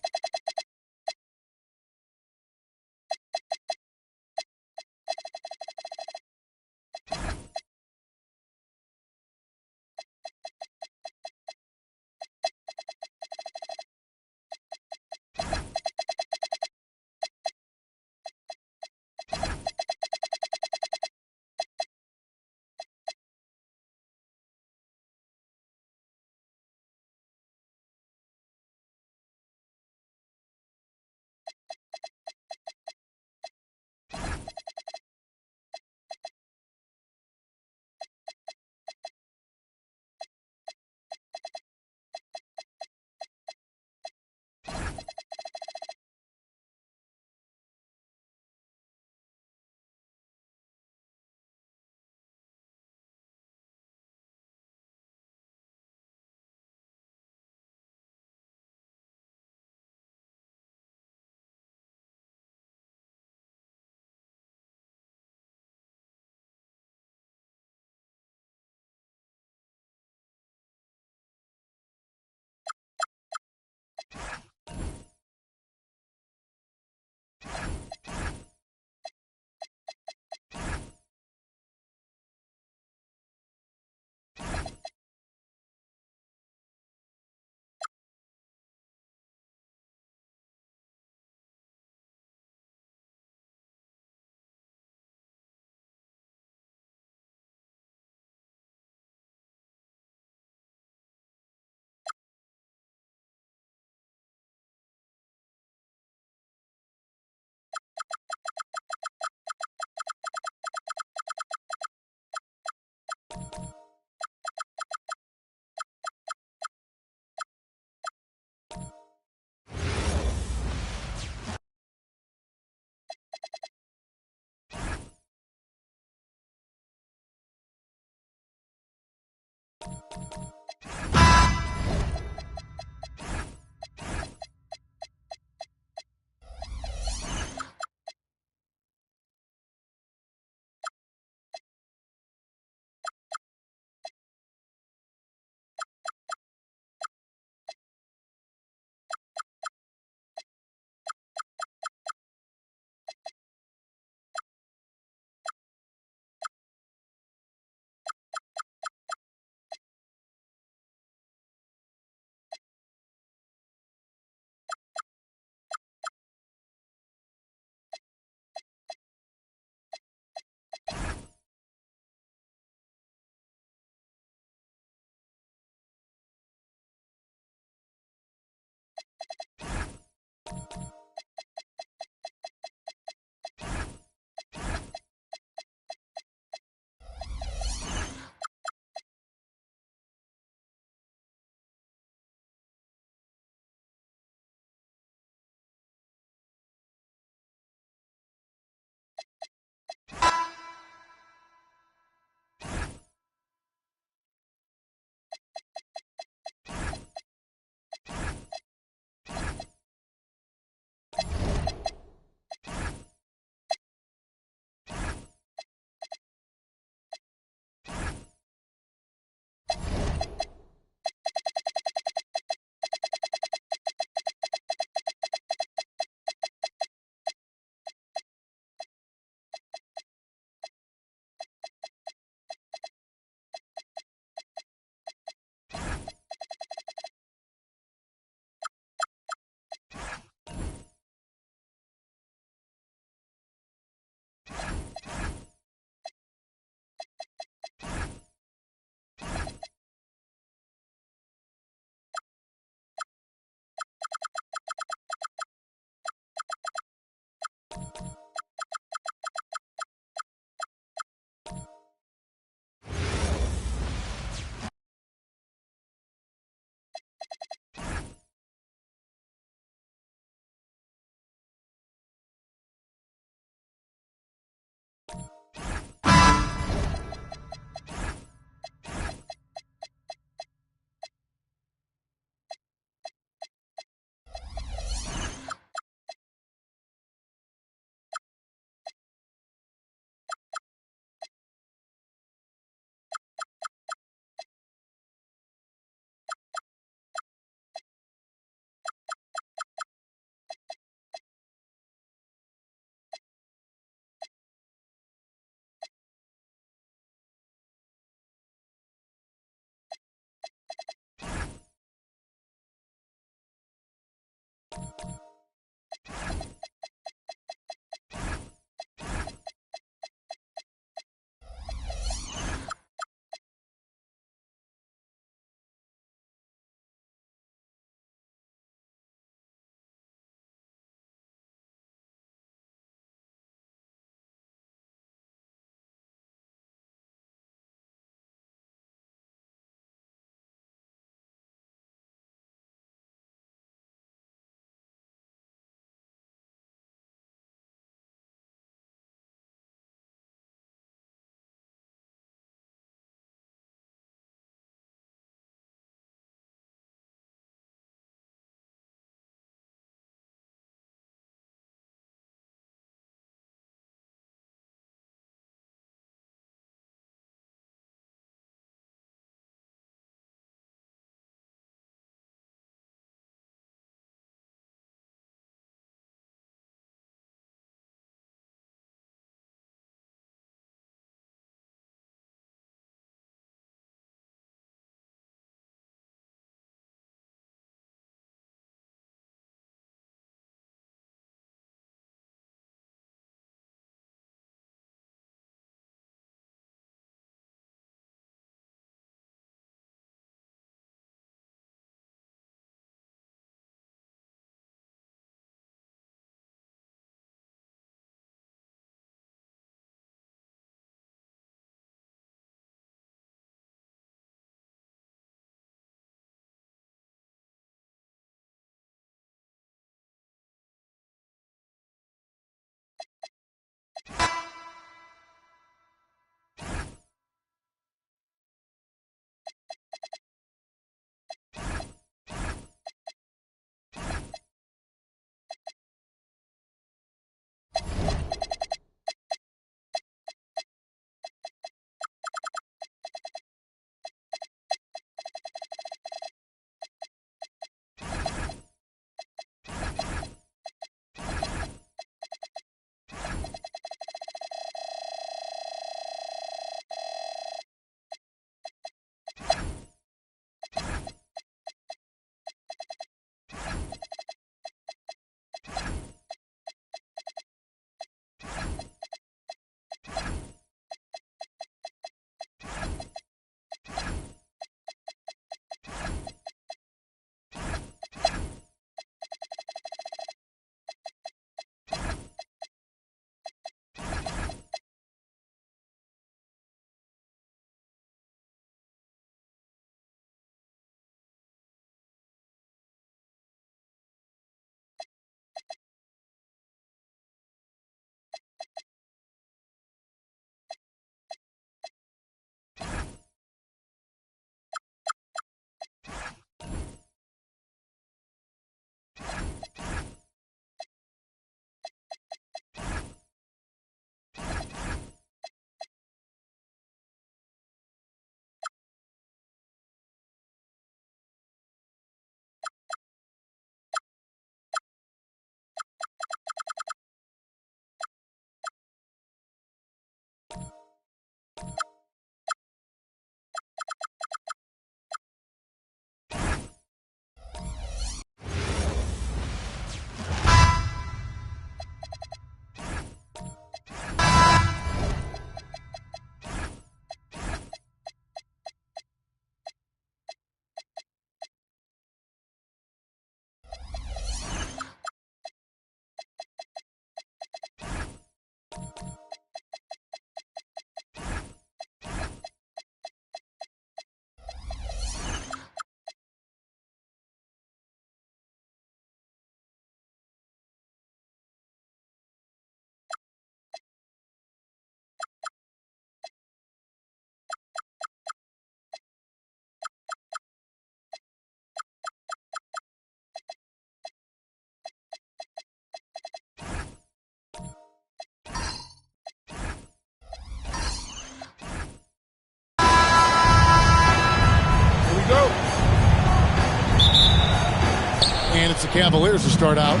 Cavaliers to start out.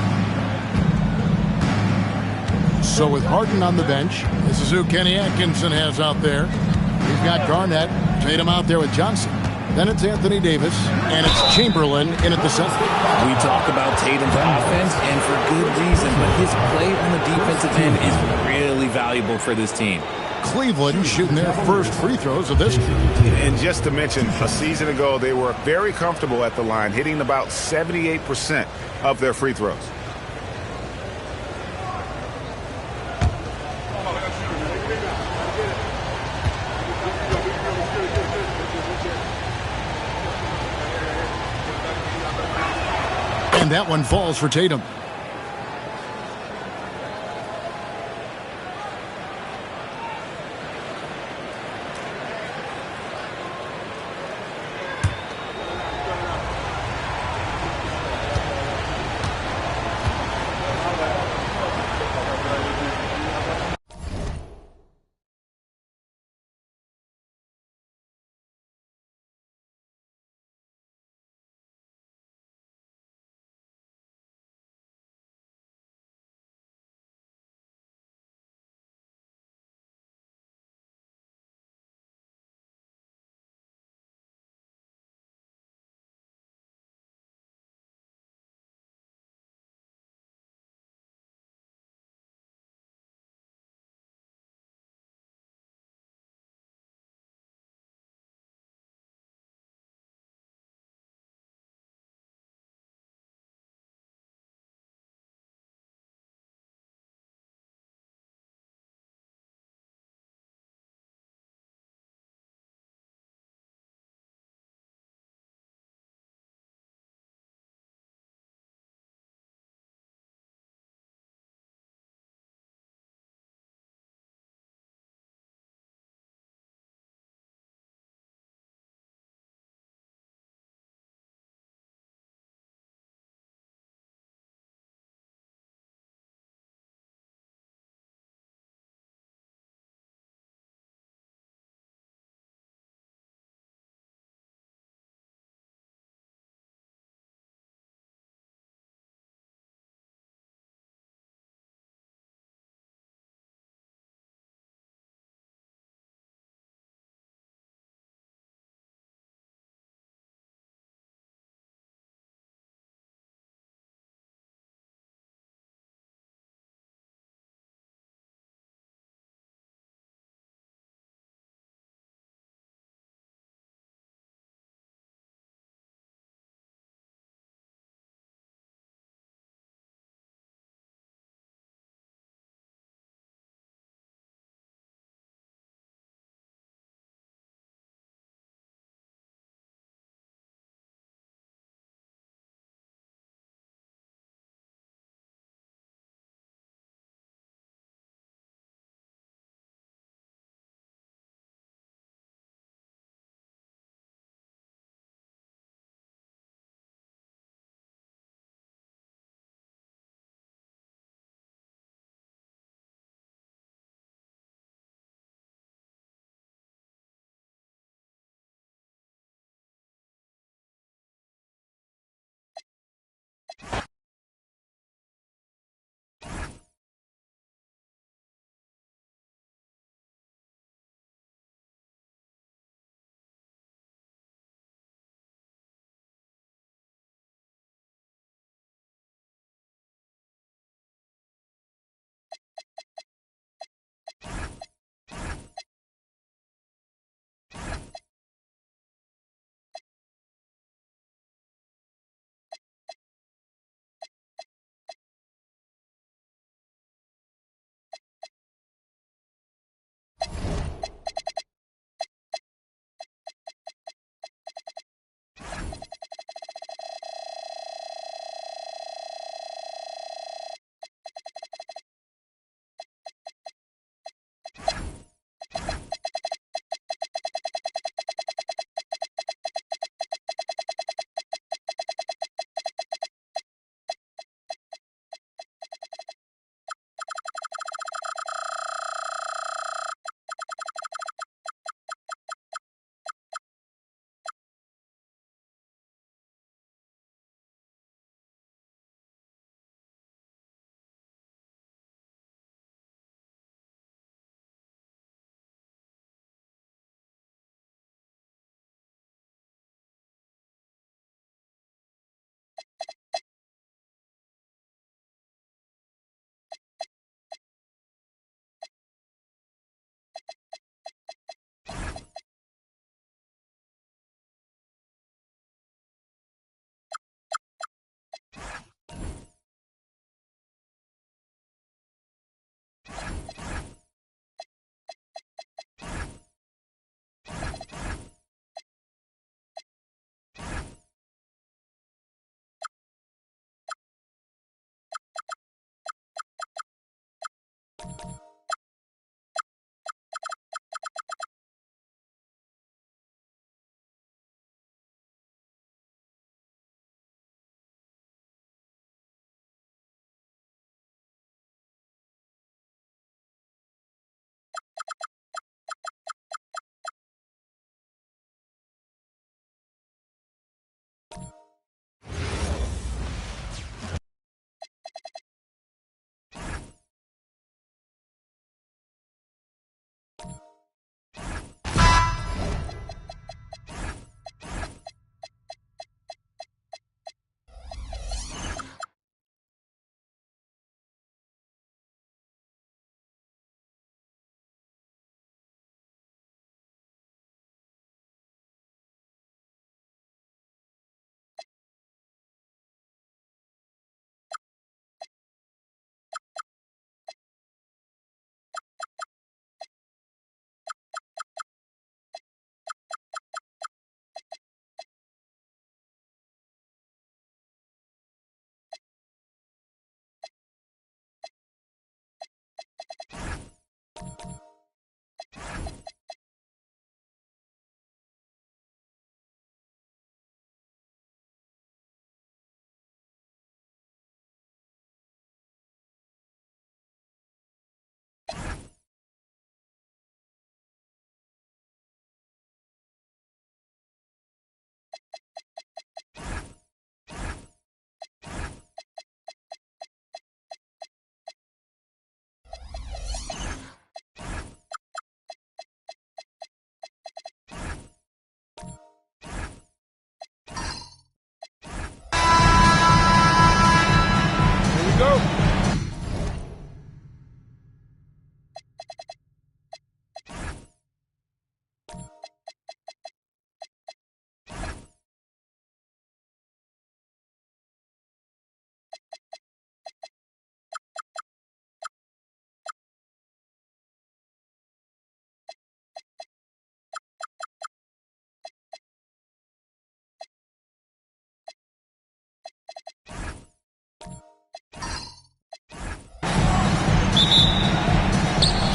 So with Harden on the bench, this is who Kenny Atkinson has out there. We've got Garnett, Tatum out there with Johnson. Then it's Anthony Davis, and it's Chamberlain in at the center. We talk about Tatum's offense, and for good reason, but his play on the defensive end is really valuable for this team. Cleveland shooting their first free throws of this game. And just to mention, a season ago, they were very comfortable at the line, hitting about 78% of their free throws. And that one falls for Tatum.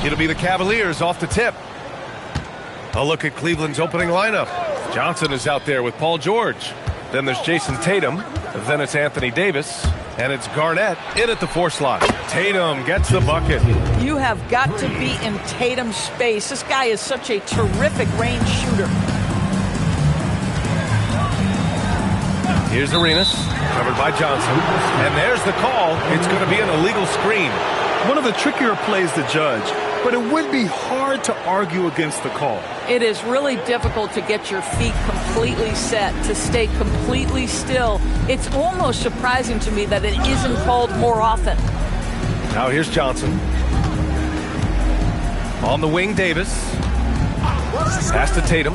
It'll be the Cavaliers off the tip. A look at Cleveland's opening lineup. Johnson is out there with Paul George. Then there's Jason Tatum. Then it's Anthony Davis. And it's Garnett in at the 4 slot. Tatum gets the bucket. You have got to be in Tatum's space. This guy is such a terrific range shooter. Here's Arenas, covered by Johnson. And there's the call. It's going to be an illegal screen. One of the trickier plays to judge, but it would be hard to argue against the call. It is really difficult to get your feet completely set, to stay completely still. It's almost surprising to me that it isn't called more often. Now here's Johnson. On the wing, Davis. Pass to Tatum.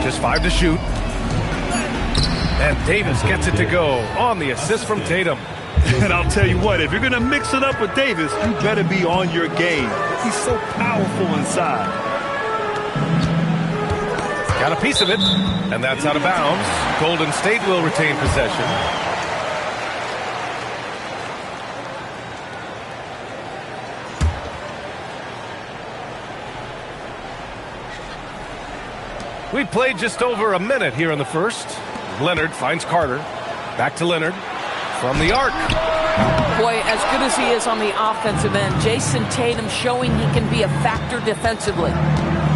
Just 5 to shoot. And Davis gets it to go on the assist from Tatum. And I'll tell you what, if you're going to mix it up with Davis, you better be on your game. He's so powerful inside. Got a piece of it, and that's out of bounds. Golden State will retain possession. We played just over a minute here in the first. Leonard finds Carter. Back to Leonard. From the arc. Boy, as good as he is on the offensive end, Jason Tatum showing he can be a factor defensively.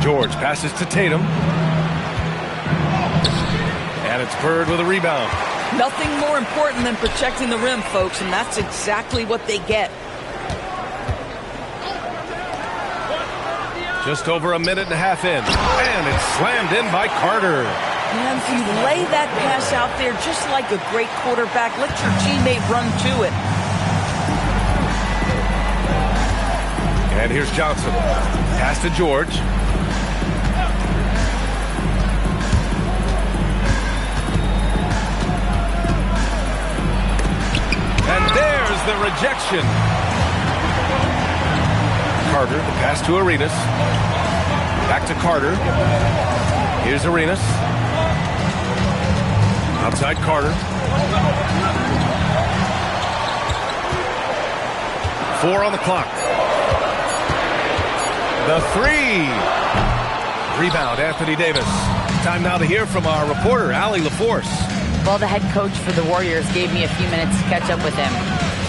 George passes to Tatum. And it's Bird with a rebound. Nothing more important than protecting the rim, folks, and that's exactly what they get. Just over a minute and a half in. And it's slammed in by Carter. And if you lay that pass out there just like a great quarterback, let your teammate run to it. And here's Johnson. Pass to George. And there's the rejection. Carter, the pass to Arenas. Back to Carter. Here's Arenas. Outside Carter. 4 on the clock. The 3. Rebound, Anthony Davis. Time now to hear from our reporter, Allie LaForce. Well, the head coach for the Warriors gave me a few minutes to catch up with him.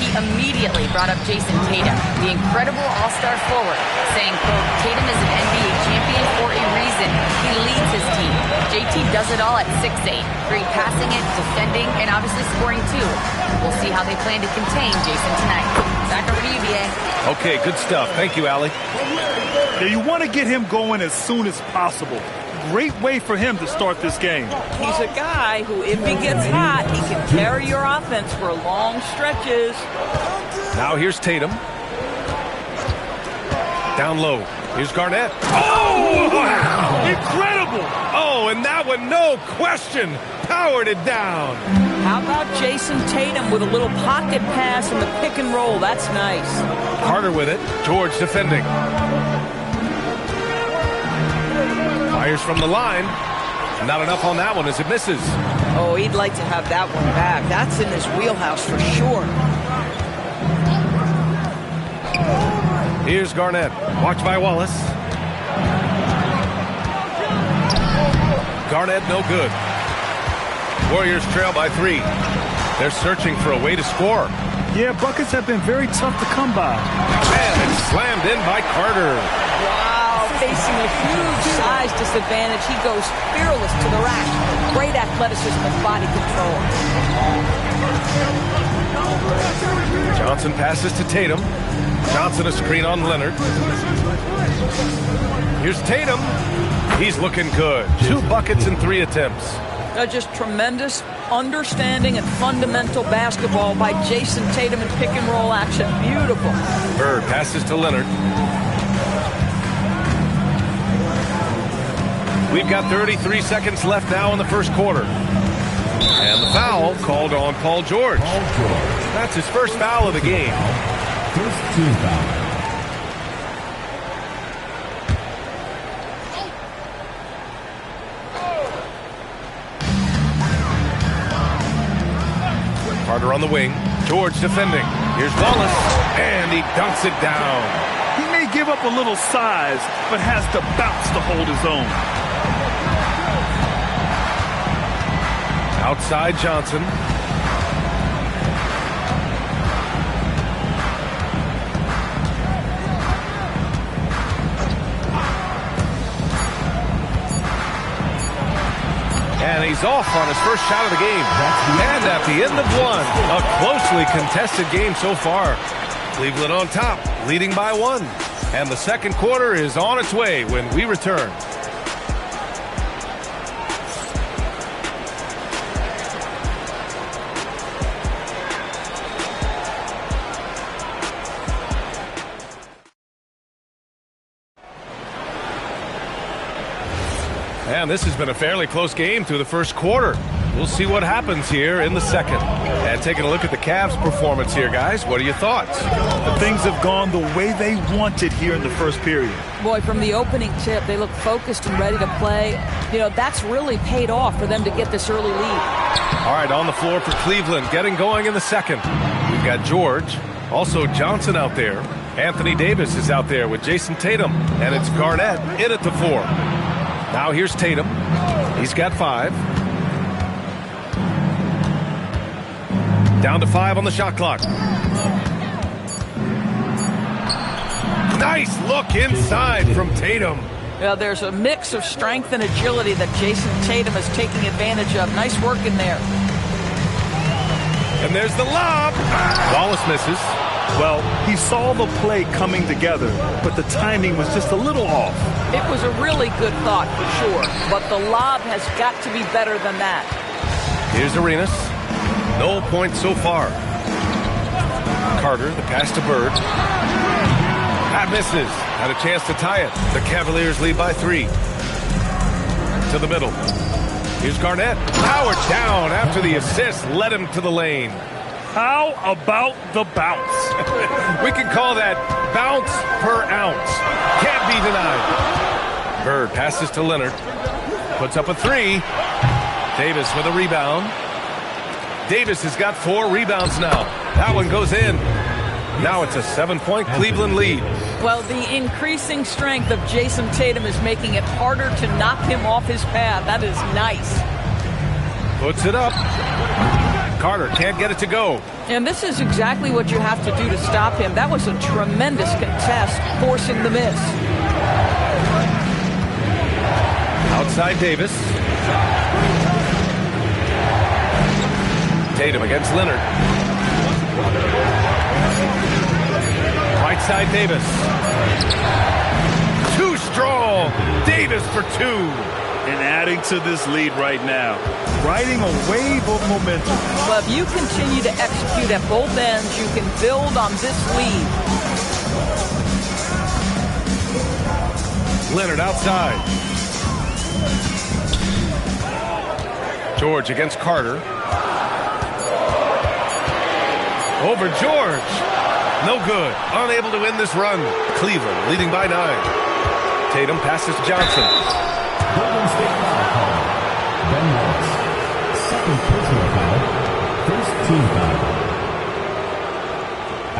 He immediately brought up Jason Tatum, the incredible all-star forward, saying, quote, Tatum is an NBA champion for a reason. He leads his team. JT does it all at 6'8", great passing it, defending, and obviously scoring too. We'll see how they plan to contain Jason tonight. Back over to you, BA. Okay, good stuff. Thank you, Allie. Yeah, you want to get him going as soon as possible. Great way for him to start this game. He's a guy who, if he gets hot, he can carry your offense for long stretches. Now here's Tatum. Down low. Here's Garnett. Oh, wow. Incredible. Oh, and that one, no question, powered it down. How about Jason Tatum with a little pocket pass in the pick and roll? That's nice. Carter with it. George defending. Fires from the line. Not enough on that one as it misses. Oh, he'd like to have that one back. That's in his wheelhouse for sure. Here's Garnett. Watched by Wallace. Garnett no good. Warriors trail by 3. They're searching for a way to score. Yeah, buckets have been very tough to come by. Man, it's slammed in by Carter. Wow, facing a huge size disadvantage. He goes fearless to the rack. Great athleticism and body control. Johnson passes to Tatum. Johnson a screen on Leonard. Here's Tatum. He's looking good. 2 buckets in 3 attempts. Just tremendous understanding and fundamental basketball by Jason Tatum in pick and roll action. Beautiful. Bird passes to Leonard. We've got 33 seconds left now in the first quarter. And the foul called on Paul George. That's his first foul of the game. First team foul. Carter on the wing. George defending. Here's Wallace. And he dunks it down. He may give up a little size, but has the bounce to hold his own. Outside Johnson. And he's off on his first shot of the game. And at the end of one, a closely contested game so far. Cleveland on top, leading by 1. And the second quarter is on its way when we return. And this has been a fairly close game through the first quarter. We'll see what happens here in the second. And taking a look at the Cavs' performance here, guys, what are your thoughts? Things have gone the way they wanted here in the first period. Boy, from the opening tip, they look focused and ready to play. You know, that's really paid off for them to get this early lead. All right, on the floor for Cleveland, getting going in the second. We've got George, also Johnson out there. Anthony Davis is out there with Jason Tatum, and it's Garnett in at the 4. Now here's Tatum. He's got 5. Down to 5 on the shot clock. Nice look inside from Tatum. Yeah, there's a mix of strength and agility that Jason Tatum is taking advantage of. Nice work in there. And there's the lob. Wallace misses. Well, he saw the play coming together, but the timing was just a little off. It was a really good thought for sure, but the lob has got to be better than that. Here's Arenas. No points so far. Carter, the pass to Bird. That misses. Had a chance to tie it. The Cavaliers lead by 3. To the middle. Here's Garnett. Powered down after the assist. Led him to the lane. How about the bounce? We can call that bounce per ounce. Can't be denied. Bird passes to Leonard. Puts up a 3. Davis with a rebound. Davis has got 4 rebounds now. That one goes in. Now it's a 7-point Cleveland lead. Well, the increasing strength of Jason Tatum is making it harder to knock him off his path. That is nice. Puts it up. Carter can't get it to go. And this is exactly what you have to do to stop him. That was a tremendous contest, forcing the miss. Outside Davis. Tatum against Leonard. Right side Davis. Too strong. Davis for 2. And adding to this lead right now. Riding a wave of momentum. Well, if you continue to execute at both ends, you can build on this lead. Leonard outside. George against Carter. Over George. No good. Unable to win this run. Cleveland leading by 9. Tatum passes Johnson. Golden State foul call. Ben Wallace. Second personal foul. First team foul.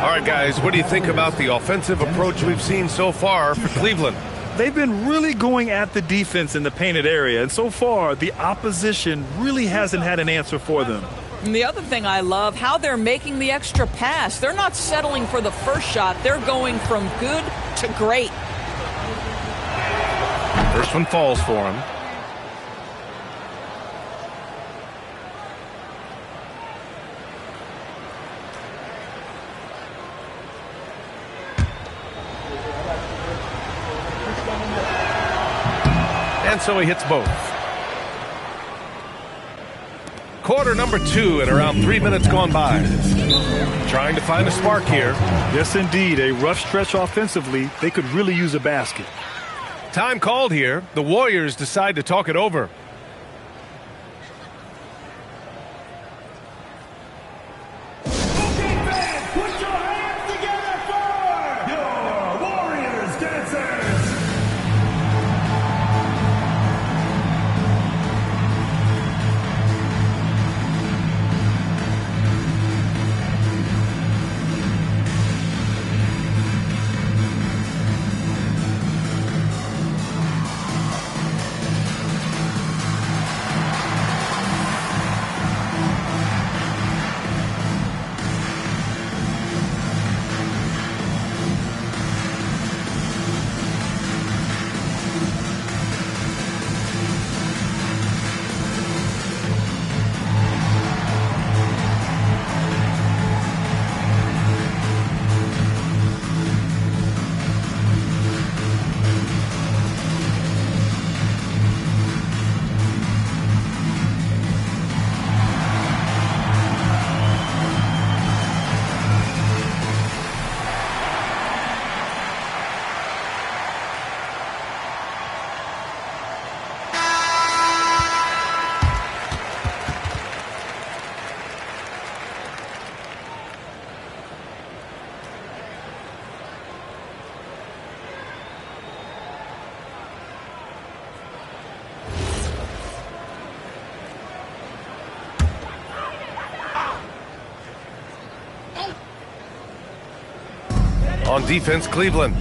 All right, guys, what do you think about the offensive approach we've seen so far for Cleveland? They've been really going at the defense in the painted area, and so far the opposition really hasn't had an answer for them. And the other thing I love, how they're making the extra pass. They're not settling for the first shot. They're going from good to great. First one falls for him. And so he hits both. Quarter number 2 and around 3 minutes gone by. Trying to find a spark here. Yes, indeed. A rough stretch offensively. They could really use a basket. Time called here. The Warriors decide to talk it over. On defense, Cleveland.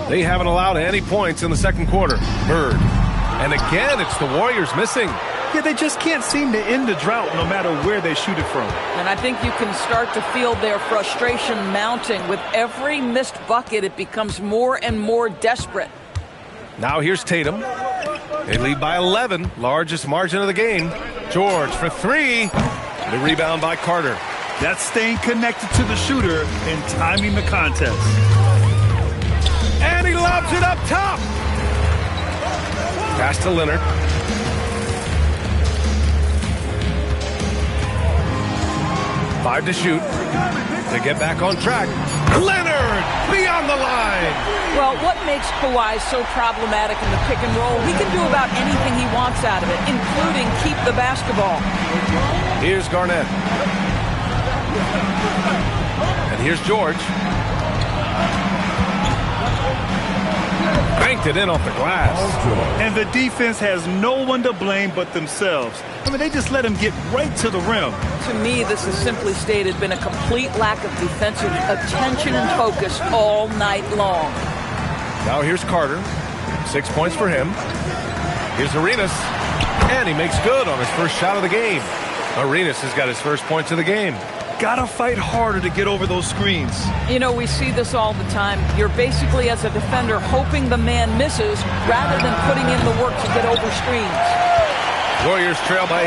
They haven't allowed any points in the second quarter. Bird. And again, it's the Warriors missing. Yeah, they just can't seem to end the drought no matter where they shoot it from. And I think you can start to feel their frustration mounting. With every missed bucket, it becomes more and more desperate. Now here's Tatum. They lead by 11, largest margin of the game. George for 3. The rebound by Carter. That's staying connected to the shooter and timing the contest. And he lobs it up top. Pass to Leonard. Five to shoot. To get back on track. Leonard beyond the line. Well, what makes Kawhi so problematic in the pick and roll? He can do about anything he wants out of it, including keep the basketball. Here's Garnett. And here's George. Bank banked it in off the glass. And the defense has no one to blame but themselves. I mean, they just let him get right to the rim. To me, this has simply stated been a complete lack of defensive attention and focus all night long. Now here's Carter. 6 points for him. Here's Arenas. And he makes good on his first shot of the game. Arenas has got his first points of the game. Gotta fight harder to get over those screens. You know, we see this all the time. You're basically, as a defender, hoping the man misses rather than putting in the work to get over screens. Warriors trail by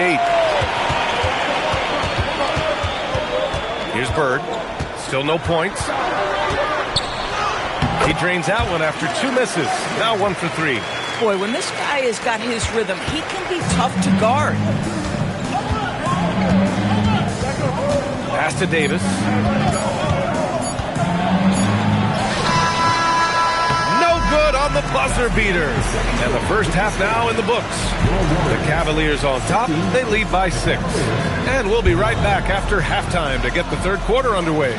8. Here's Bird. Still no points. He drains out one after 2 misses. Now 1 for 3. Boy, when this guy has got his rhythm, he can be tough to guard. Pass to Davis. No good on the buzzer beater. And the first half now in the books. The Cavaliers on top. They lead by 6. And we'll be right back after halftime to get the third quarter underway.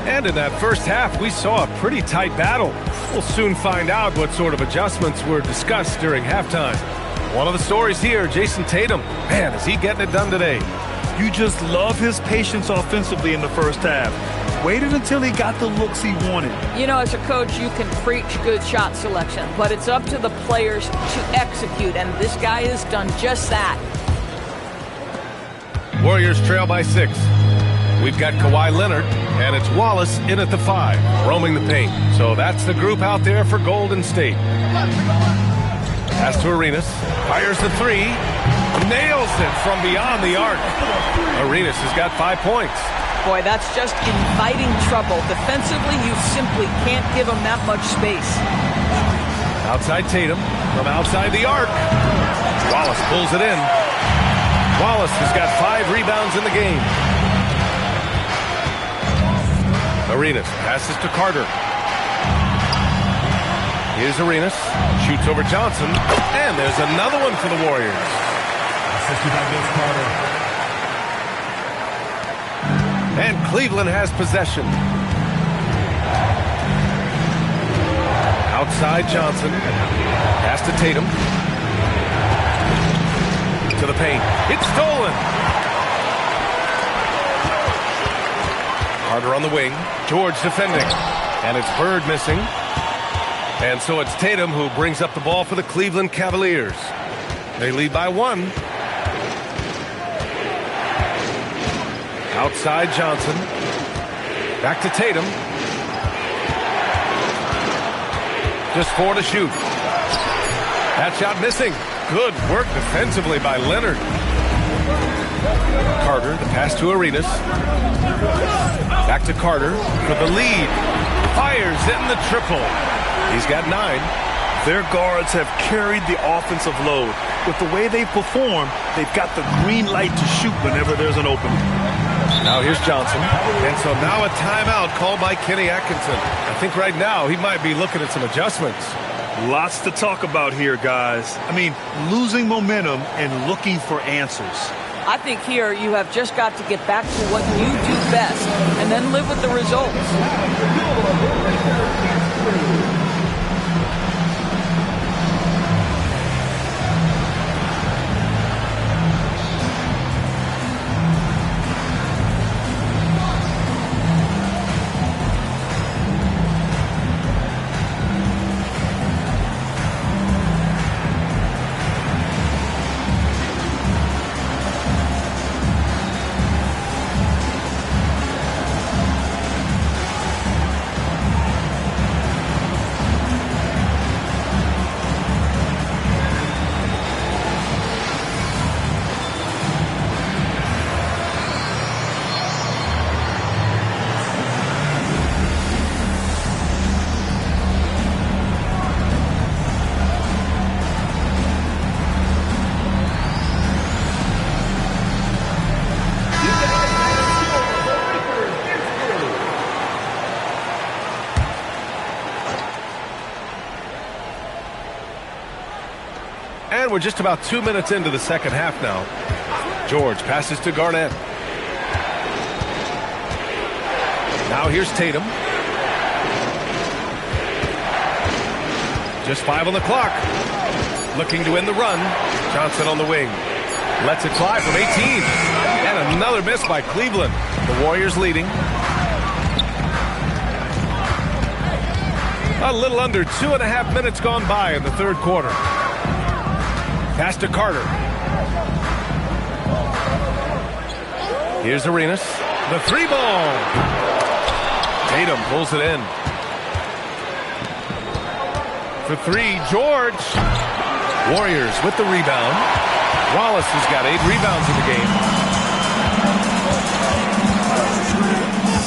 And in that first half, we saw a pretty tight battle. We'll soon find out what sort of adjustments were discussed during halftime. One of the stories here, Jason Tatum. Man, is he getting it done today. You just love his patience offensively in the first half. Waited until he got the looks he wanted. You know, as a coach, you can preach good shot selection, but it's up to the players to execute, and this guy has done just that. Warriors trail by 6. We've got Kawhi Leonard, and it's Wallace in at the 5, roaming the paint. So that's the group out there for Golden State. Pass to Arenas, fires the 3, nails it from beyond the arc. Arenas has got 5 points. Boy, that's just inviting trouble. Defensively, you simply can't give him that much space. Outside Tatum, from outside the arc. Wallace pulls it in. Wallace has got 5 rebounds in the game. Arenas passes to Carter. Here's Arenas. Shoots over Johnson. And there's another one for the Warriors. And Cleveland has possession. Outside Johnson. Pass to Tatum. To the paint. It's stolen. Carter on the wing. George defending. And it's Bird missing. And so it's Tatum who brings up the ball for the Cleveland Cavaliers. They lead by 1. Outside Johnson. Back to Tatum. Just 4 to shoot. That shot missing. Good work defensively by Leonard. Carter, the pass to Arenas. Back to Carter for the lead. Fires in the triple. He's got 9. Their guards have carried the offensive load. With the way they perform, they've got the green light to shoot whenever there's an opening. Now here's Johnson. And so now a timeout called by Kenny Atkinson. I think right now he might be looking at some adjustments. Lots to talk about here, guys. I mean, losing momentum and looking for answers. I think here you have just got to get back to what you do best and then live with the results. And we're just about 2 minutes into the second half now. George passes to Garnett. Now here's Tatum. Just 5 on the clock. Looking to end the run. Johnson on the wing. Lets it fly from 18. And another miss by Cleveland. The Warriors leading. A little under 2.5 minutes gone by in the third quarter. Pass to Carter. Here's Arenas. The 3-ball. Tatum pulls it in. For 3, George. Warriors with the rebound. Wallace has got 8 rebounds in the game.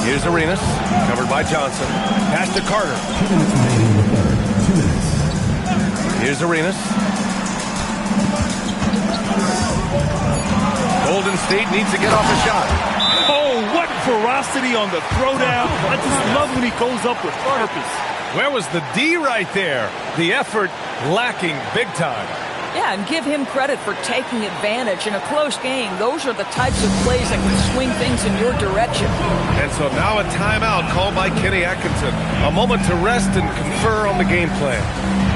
Here's Arenas, covered by Johnson. Pass to Carter. 2 minutes remaining in the third. 2 minutes. Here's Arenas. Golden State needs to get off a shot. Oh, what ferocity on the throwdown. I just love when he goes up with purpose. Where was the D right there? The effort lacking big time. Yeah, and give him credit for taking advantage in a close game. Those are the types of plays that can swing things in your direction. And so now a timeout called by Kenny Atkinson. A moment to rest and confer on the game plan.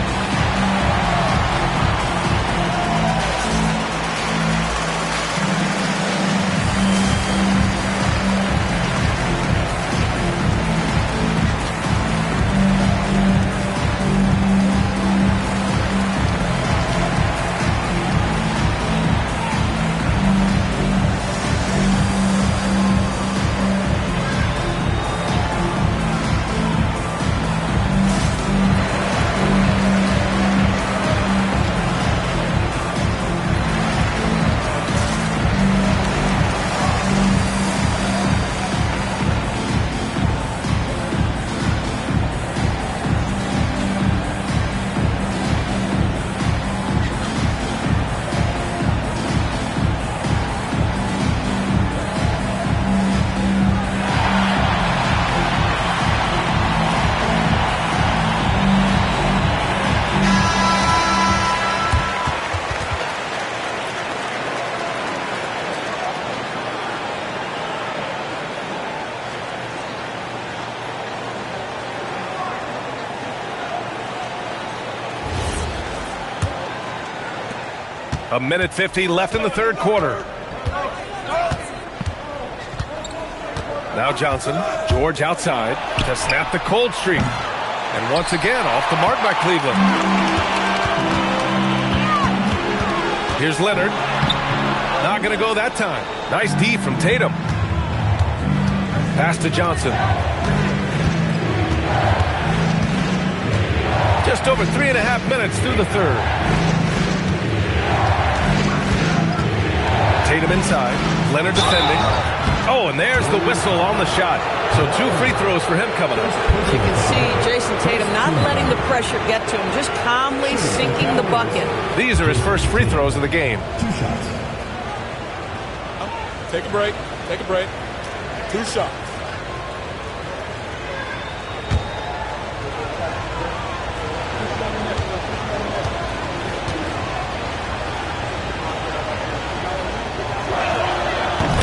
A minute 50 left in the third quarter. Now Johnson. George outside to snap the cold streak. And once again, off the mark by Cleveland. Here's Leonard. Not going to go that time. Nice D from Tatum. Pass to Johnson. Just over 3.5 minutes through the third. Tatum inside. Leonard defending. Oh, and there's the whistle on the shot. So 2 free throws for him coming up. You can see Jason Tatum not letting the pressure get to him, just calmly sinking the bucket. These are his first free throws of the game. 2 shots. Take a break. Take a break. 2 shots.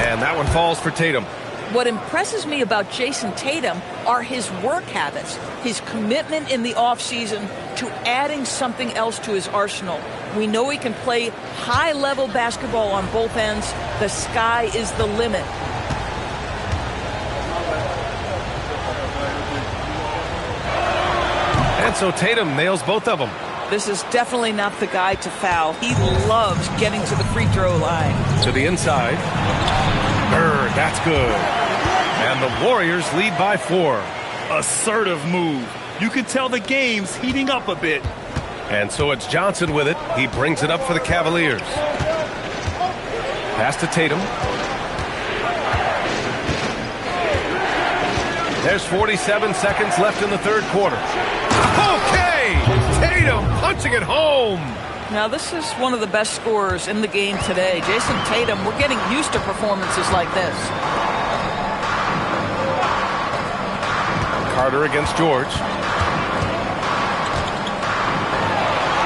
And that one falls for Tatum. What impresses me about Jason Tatum are his work habits, his commitment in the offseason to adding something else to his arsenal. We know he can play high-level basketball on both ends. The sky is the limit. And so Tatum nails both of them. This is definitely not the guy to foul. He loves getting to the free throw line. To the inside. Bird, that's good. And the Warriors lead by 4. Assertive move. You can tell the game's heating up a bit. And so it's Johnson with it. He brings it up for the Cavaliers. Pass to Tatum. There's 47 seconds left in the third quarter. Okay! Tatum punching it home. Now, this is one of the best scorers in the game today. Jason Tatum, we're getting used to performances like this. Carter against George.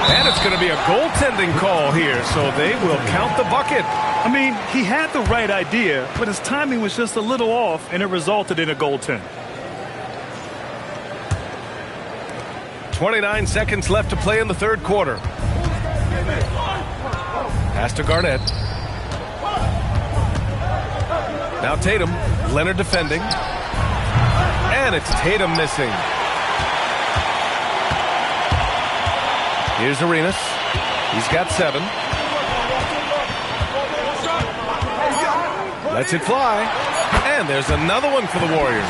And it's going to be a goaltending call here, so they will count the bucket. I mean, he had the right idea, but his timing was just a little off, and it resulted in a goaltend. 29 seconds left to play in the third quarter. Pass to Garnett. Now Tatum. Leonard defending. And it's Tatum missing. Here's Arenas. He's got 7. Lets it fly. And there's another one for the Warriors.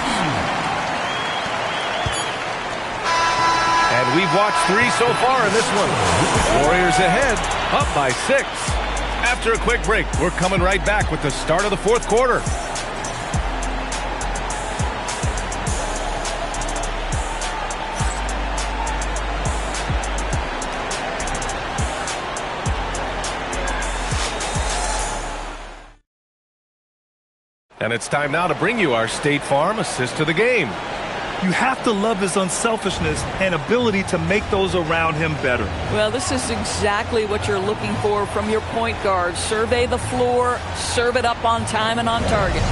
And we've watched 3 so far in this one. Warriors ahead, up by 6. After a quick break, we're coming right back with the start of the fourth quarter. And it's time now to bring you our State Farm assist to the game. You have to love his unselfishness and ability to make those around him better. Well, this is exactly what you're looking for from your point guard. Survey the floor, serve it up on time and on target.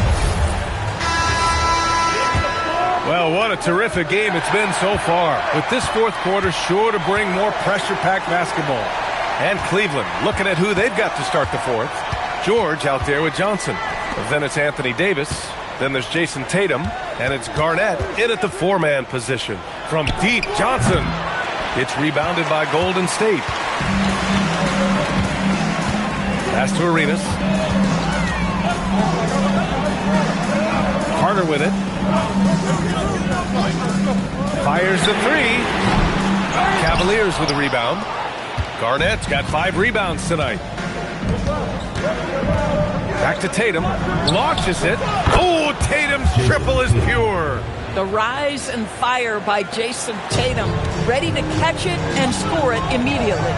Well, what a terrific game it's been so far. With this fourth quarter sure to bring more pressure-packed basketball. And Cleveland looking at who they've got to start the fourth. George out there with Johnson. Then it's Anthony Davis. Then there's Jason Tatum. And it's Garnett in at the 4-man position. From deep, Johnson. It's rebounded by Golden State. Pass to Arenas. Carter with it. Fires the 3. Cavaliers with a rebound. Garnett's got 5 rebounds tonight. Back to Tatum. Launches it. Oh, Tatum's triple is pure. The rise and fire by Jason Tatum. Ready to catch it and score it immediately.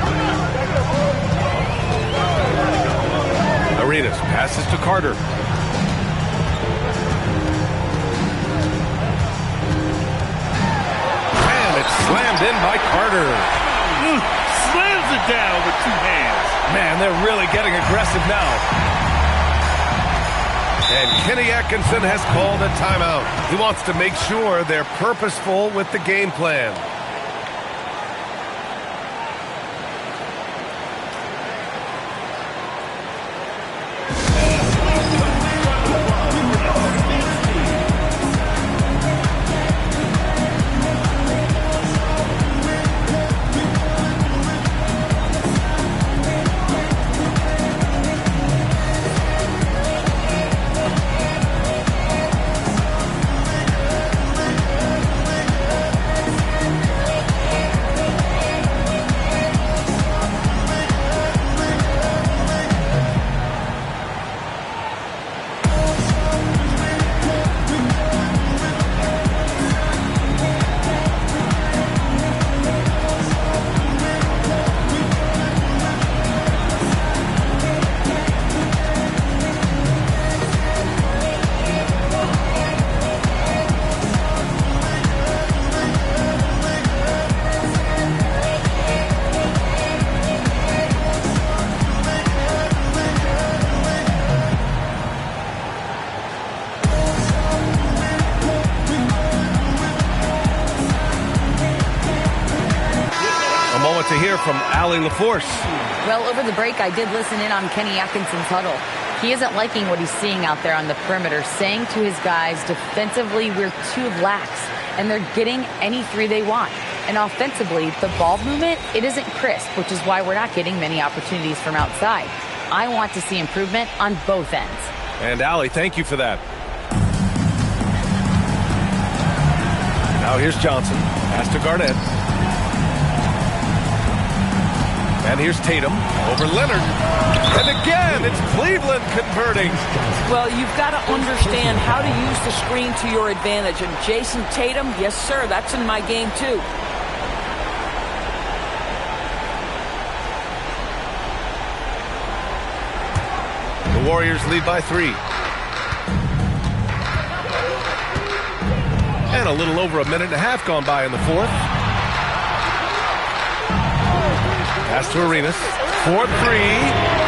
Arenas passes to Carter. And it's slammed in by Carter. Slams it down with 2 hands. Man, they're really getting aggressive now. And Kenny Atkinson has called a timeout. He wants to make sure they're purposeful with the game plan. To hear from Allie LaForce. Well, over the break, I did listen in on Kenny Atkinson's huddle. He isn't liking what he's seeing out there on the perimeter, saying to his guys, defensively, we're too lax, and they're getting any 3 they want. And offensively, the ball movement, it isn't crisp, which is why we're not getting many opportunities from outside. I want to see improvement on both ends. And Allie, thank you for that. Now here's Johnson. Pass to Garnett. And here's Tatum over Leonard. And again, it's Cleveland converting. Well, you've got to understand how to use the screen to your advantage. And Jason Tatum, yes, sir, that's in my game, too. The Warriors lead by 3. And a little over a minute and a half gone by in the fourth. Pass to Arenas. 4-3.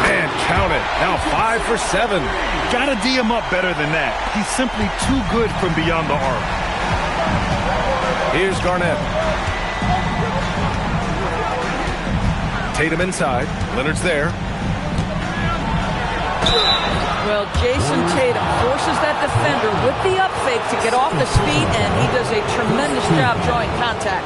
And count it. Now 5 for 7. Got to D him up better than that. He's simply too good from beyond the arc. Here's Garnett. Tatum inside. Leonard's there. Well, Jason Tatum forces that defender with the up fake to get off his feet, and he does a tremendous job drawing contact.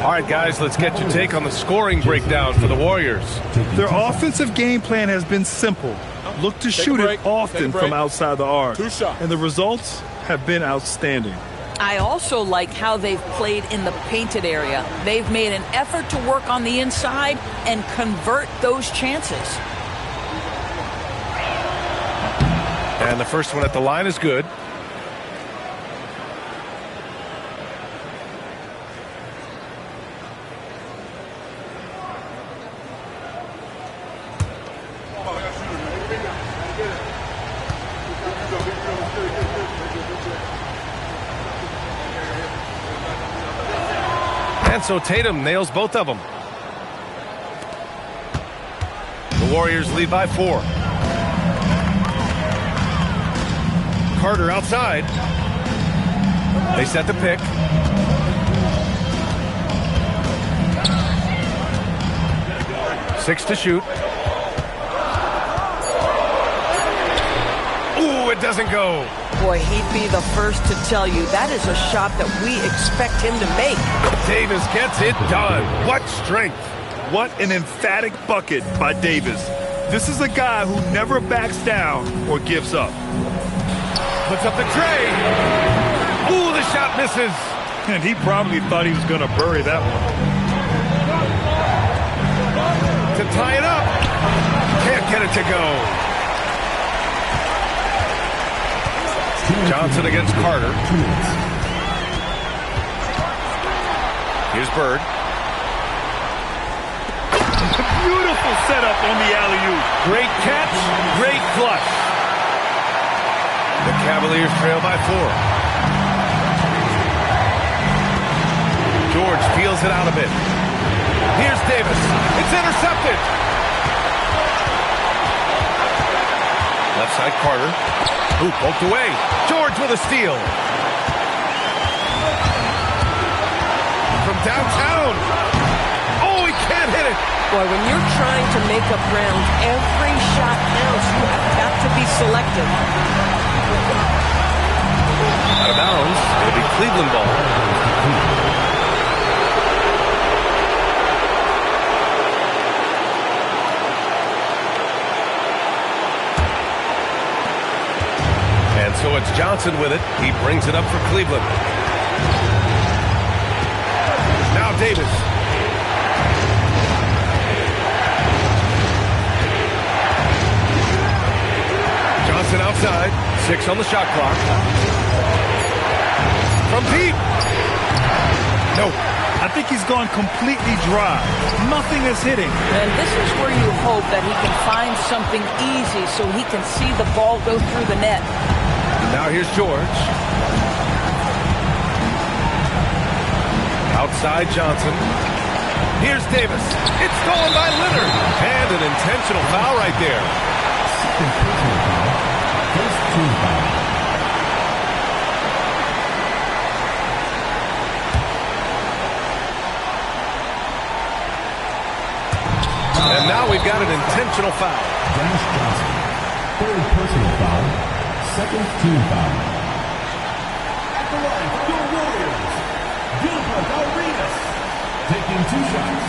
All right, guys, let's get your take on the scoring breakdown for the Warriors. Their offensive game plan has been simple. Look to shoot it often from outside the arc. And the results have been outstanding. I also like how they've played in the painted area. They've made an effort to work on the inside and convert those chances. And the first one at the line is good. And so Tatum nails both of them. The Warriors lead by 4. Carter outside. They set the pick. Six to shoot. Ooh, it doesn't go. Boy, he'd be the first to tell you that is a shot that we expect him to make. Davis gets it done. What strength. What an emphatic bucket by Davis. This is a guy who never backs down or gives up. Puts up the tray. Ooh, the shot misses. And he probably thought he was going to bury that one. To tie it up. Can't get it to go. Johnson against Carter. Here's Bird. Beautiful setup on the alley-oop. Great catch, great flush. The Cavaliers trail by 4. George feels it out a bit. Here's Davis. It's intercepted. Left side Carter. Ooh, poked away. George with a steal. From downtown. Oh, he can't hit it. Boy, when you're trying to make up ground, every shot counts. You have got to be selective. Out of bounds. It'll be Cleveland ball. And so it's Johnson with it. He brings it up for Cleveland. Now Davis. Johnson outside. 6 on the shot clock. From deep. No. I think he's gone completely dry. Nothing is hitting. And this is where you hope that he can find something easy so he can see the ball go through the net. Now here's George. Outside Johnson. Here's Davis. It's stolen by Leonard. And an intentional foul right there. First team foul. And now we've got an intentional foul. Josh Johnson. Third personal foul. Second team foul. At the line for your Warriors, Gilbert Arenas, taking 2 shots.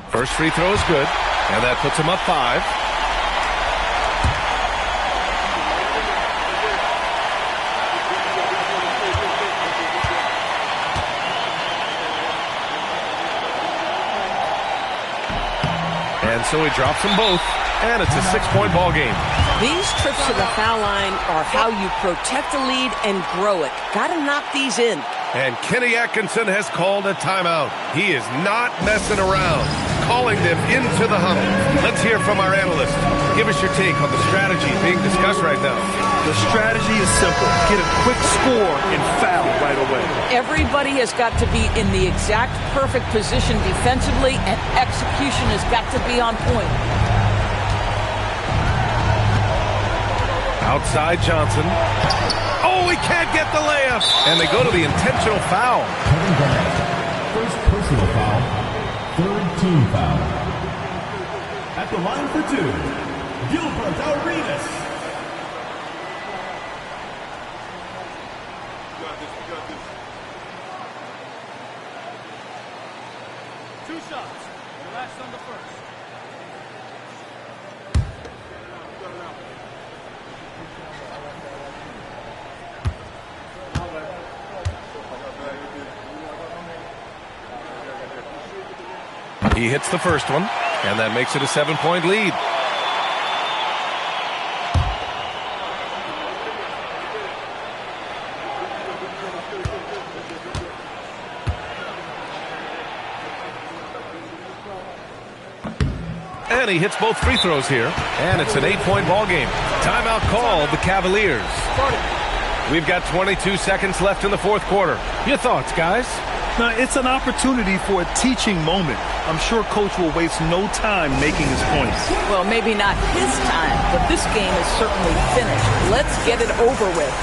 First free throw is good, and that puts him up 5. And so he drops them both, and it's a 6-point ball game. These trips to the foul line are how you protect a lead and grow it. Got to knock these in. And Kenny Atkinson has called a timeout. He is not messing around, calling them into the huddle. Let's hear from our analyst. Give us your take on the strategy being discussed right now. The strategy is simple. Get a quick score and foul right away. Everybody has got to be in the exact perfect position defensively, and execution has got to be on point. Outside Johnson. Oh, he can't get the layup. And they go to the intentional foul. First personal foul. Third team foul. At the line for two, Gilbert Arenas. Two shots. The last on the first. He hits the first one, and that makes it a 7-point lead. And he hits both free throws here, and it's an 8-point ball game. Timeout called the Cavaliers. We've got 22 seconds left in the fourth quarter. Your thoughts, guys? Now, it's an opportunity for a teaching moment. I'm sure Coach will waste no time making his points. Well, maybe not his time, but this game is certainly finished. Let's get it over with.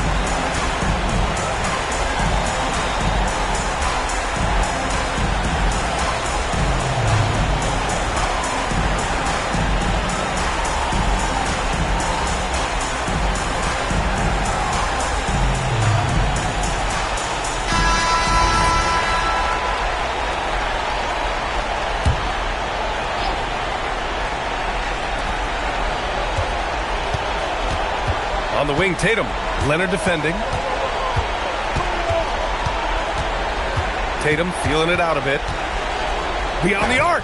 On the wing, Tatum. Leonard defending. Tatum feeling it out a bit. Beyond the arc.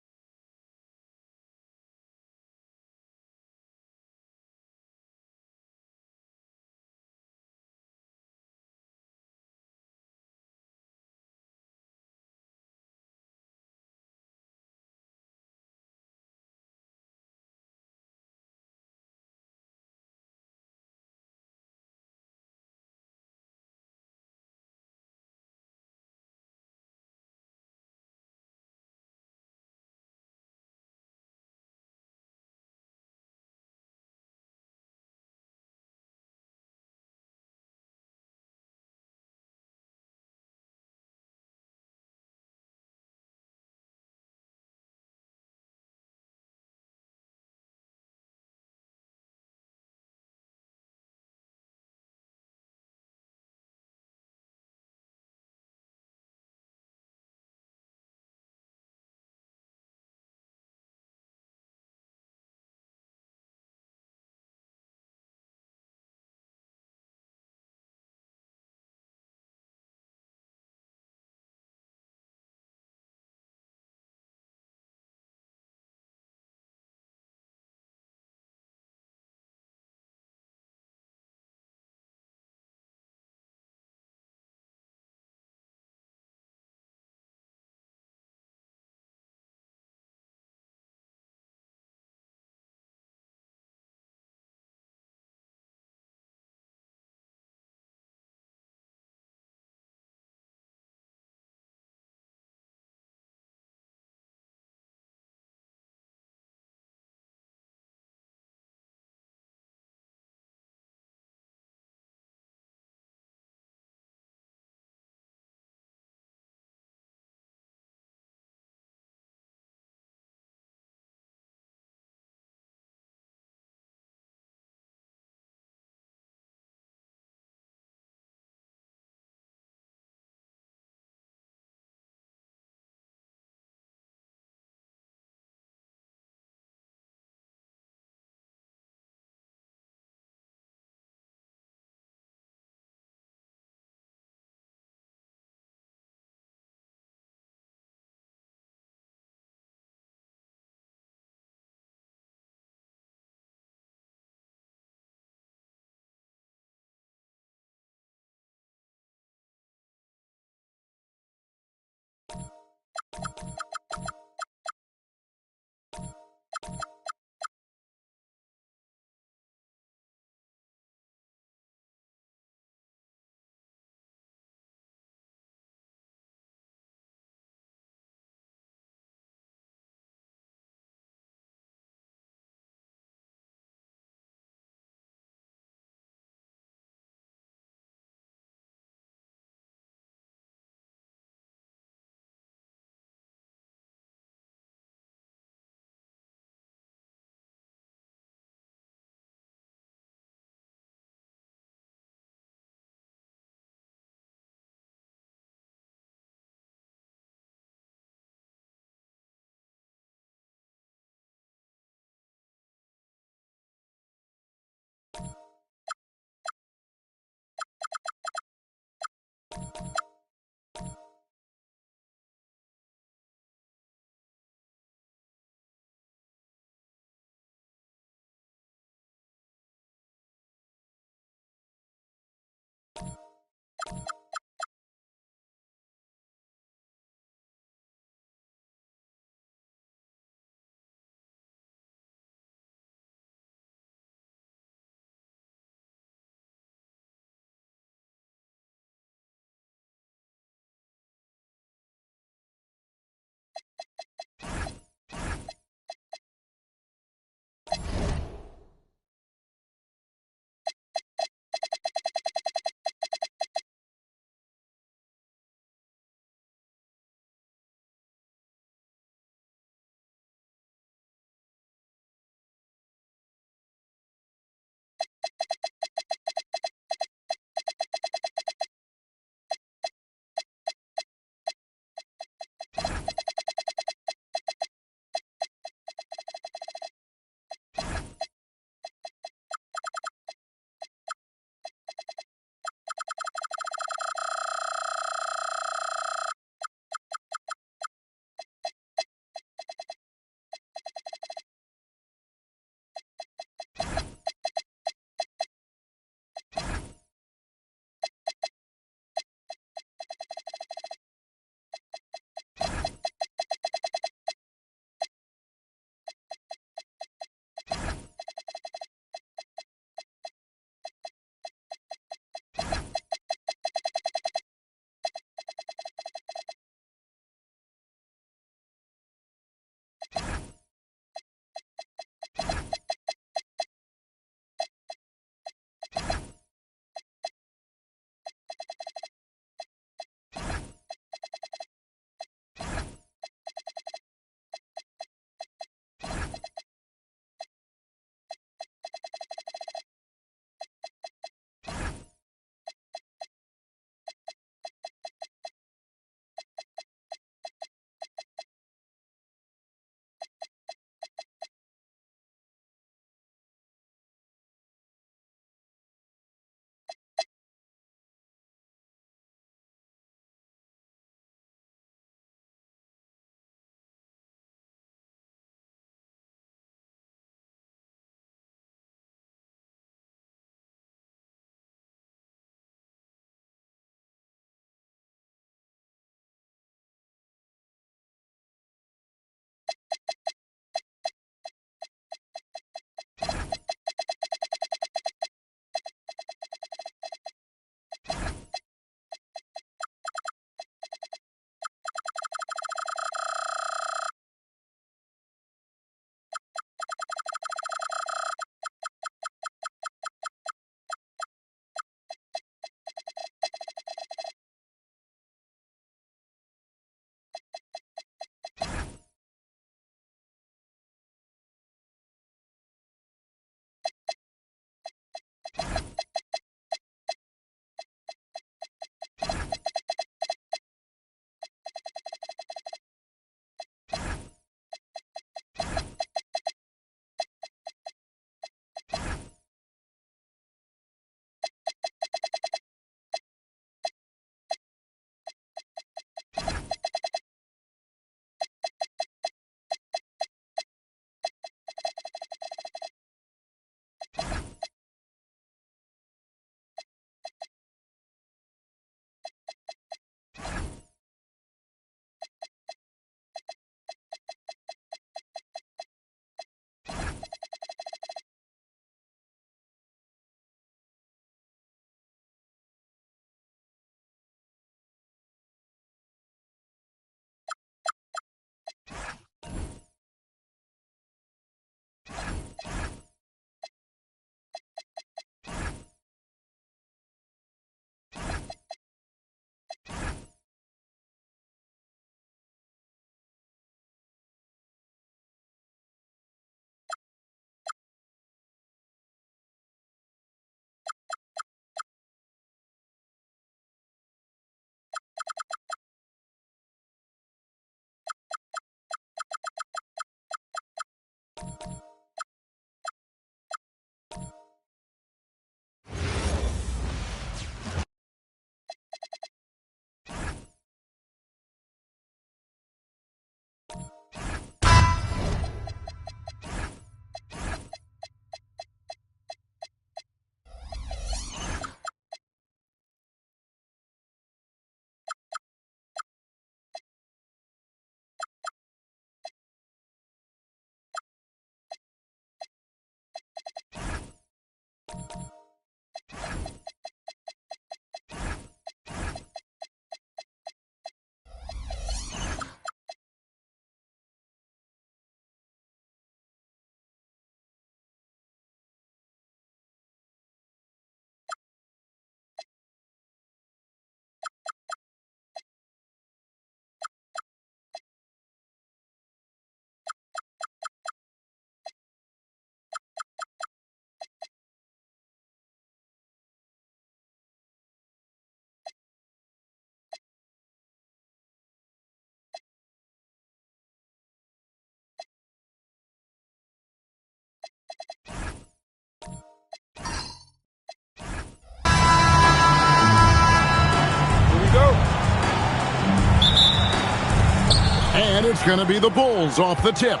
And it's going to be the Bulls off the tip.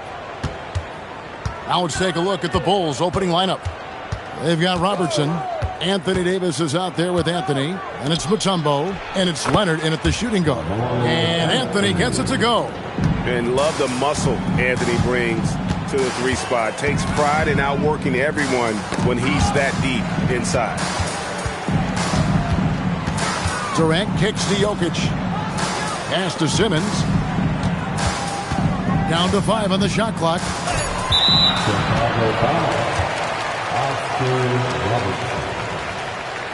Now let's take a look at the Bulls opening lineup. They've got Robertson. Anthony Davis is out there with Anthony. And it's Mutombo. And it's Leonard in at the shooting guard. And Anthony gets it to go. And love the muscle Anthony brings to the 3 spot. Takes pride in outworking everyone when he's that deep inside. Durant kicks to Jokic. Pass to Simmons. Down to 5 on the shot clock.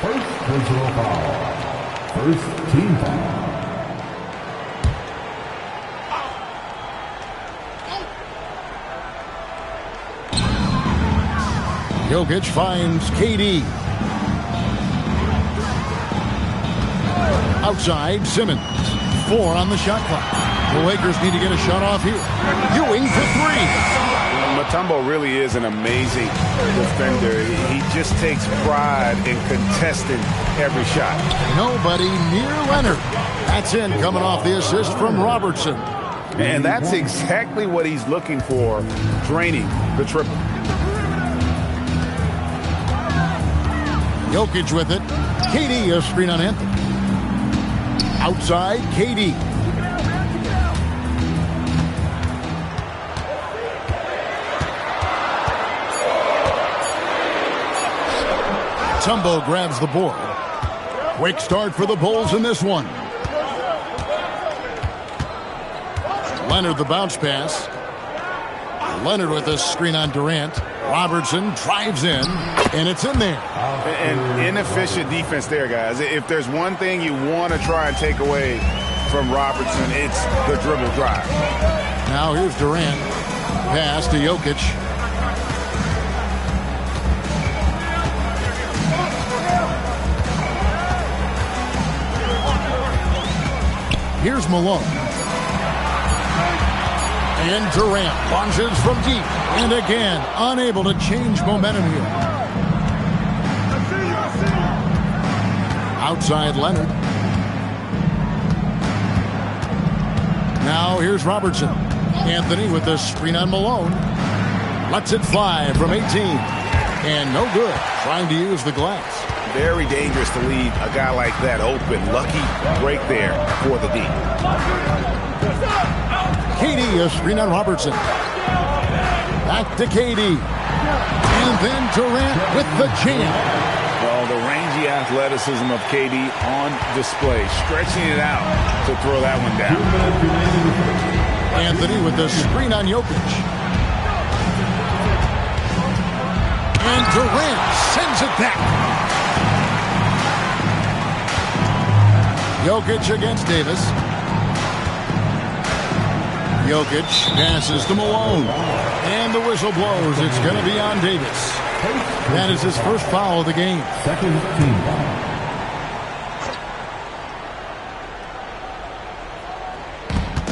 First personal foul. First team foul. Jokic finds KD. Outside, Simmons. 4 on the shot clock. The Lakers need to get a shot off here. Ewing for 3. Mutombo really is an amazing defender. He just takes pride in contesting every shot. Nobody near Leonard. That's in, coming off the assist from Robertson. And that's exactly what he's looking for, draining the triple. Jokic with it. KD a screen on Anthony. Outside, KD. Tumbo grabs the board. Quick start for the Bulls in this one. Leonard the bounce pass. Leonard with a screen on Durant. Robertson drives in, and it's in there. And inefficient defense there, guys. If there's one thing you want to try and take away from Robertson, it's the dribble drive. Now here's Durant. Pass to Jokic. Here's Malone. And Durant launches from deep. And again, unable to change momentum here. Outside Leonard. Now here's Robertson. Anthony with the screen on Malone. Lets it fly from 18. And no good. Trying to use the glass. Very dangerous to leave a guy like that open. Lucky break there for the D. KD a screen on Robertson. Back to KD. And then Durant with the jam. Well, the rangy athleticism of KD on display. Stretching it out to throw that one down. Anthony with the screen on Jokic. And Durant sends it back. Jokic against Davis. Jokic passes to Malone. And the whistle blows. It's going to be on Davis. That is his first foul of the game. Second team foul.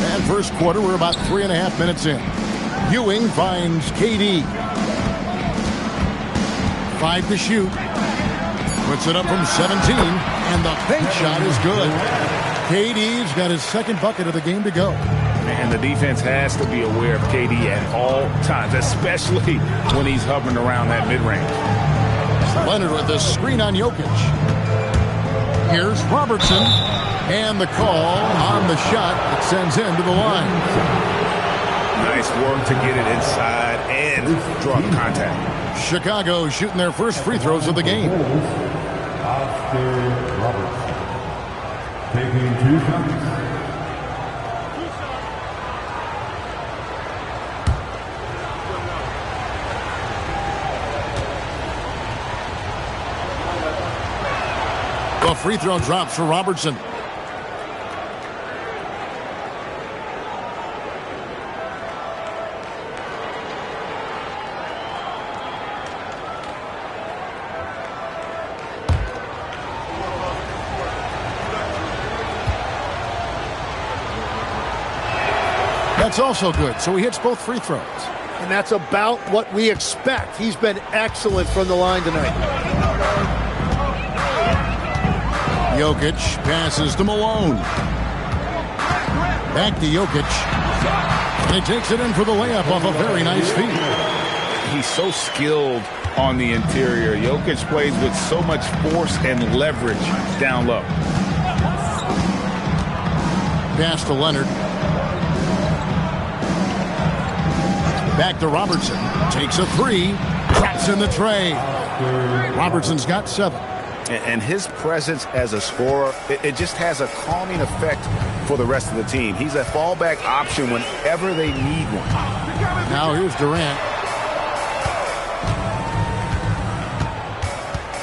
And first quarter, we're about 3.5 minutes in. Ewing finds KD. 5 to shoot. Puts it up from 17. And the bank shot is good. KD's got his second bucket of the game to go. And the defense has to be aware of KD at all times, especially when he's hovering around that mid-range. Leonard with the screen on Jokic. Here's Robertson. And the call on the shot that sends him to the line. Nice work to get it inside and draw the contact. Chicago shooting their first free throws of the game. Oscar Robertson. Taking 2 shots. The free throw drops for Robertson. That's also good. So he hits both free throws. And that's about what we expect. He's been excellent from the line tonight. Jokic passes to Malone. Back to Jokic. And he takes it in for the layup off a very nice feed. He's so skilled on the interior. Jokic plays with so much force and leverage down low. Pass to Leonard. Back to Robertson. Takes a three. Traps in the tray. Robertson's got 7. And his presence as a scorer, it just has a calming effect for the rest of the team. He's a fallback option whenever they need one. Now here's Durant.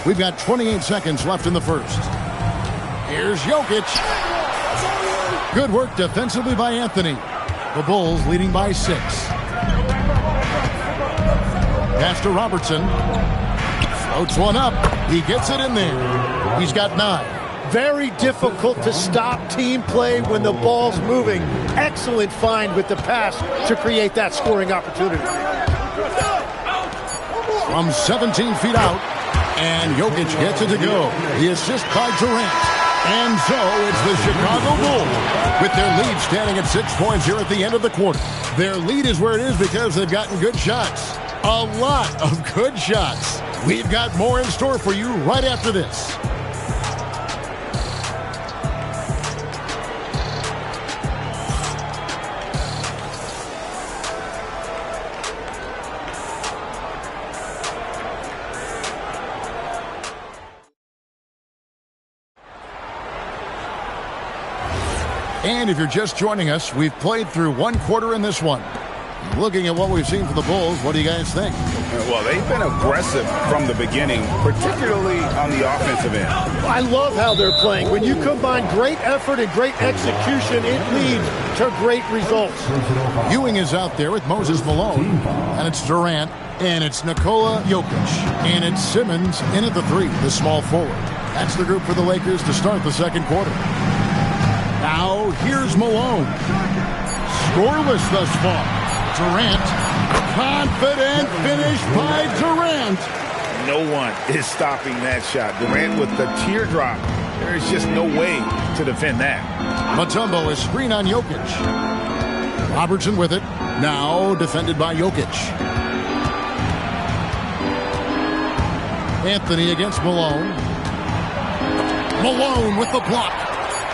We've got 28 seconds left in the first. Here's Jokic. Good work defensively by Anthony. The Bulls leading by 6. Pass to Robertson. Floats one up. He gets it in there. He's got 9. Very difficult to stop team play when the ball's moving. Excellent find with the pass to create that scoring opportunity. From 17 feet out, and Jokic gets it to go. The assist by Durant. And so it's the Chicago Bulls with their lead standing at 6 points here at the end of the quarter. Their lead is where it is because they've gotten good shots. A lot of good shots. We've got more in store for you right after this. And if you're just joining us, we've played through 1 quarter in this one. Looking at what we've seen from the Bulls, what do you guys think? Well, they've been aggressive from the beginning, particularly on the offensive end. I love how they're playing. When you combine great effort and great execution, it leads to great results. Ewing is out there with Moses Malone, and it's Durant, and it's Nikola Jokic, and it's Simmons in at the 3, the small forward. That's the group for the Lakers to start the second quarter. Now, here's Malone. Scoreless thus far. Durant. Confident finish by Durant. No one is stopping that shot. Durant with the teardrop. There is just no way to defend that. Mutombo is screen on Jokic. Robertson with it. Now defended by Jokic. Anthony against Malone. Malone with the block.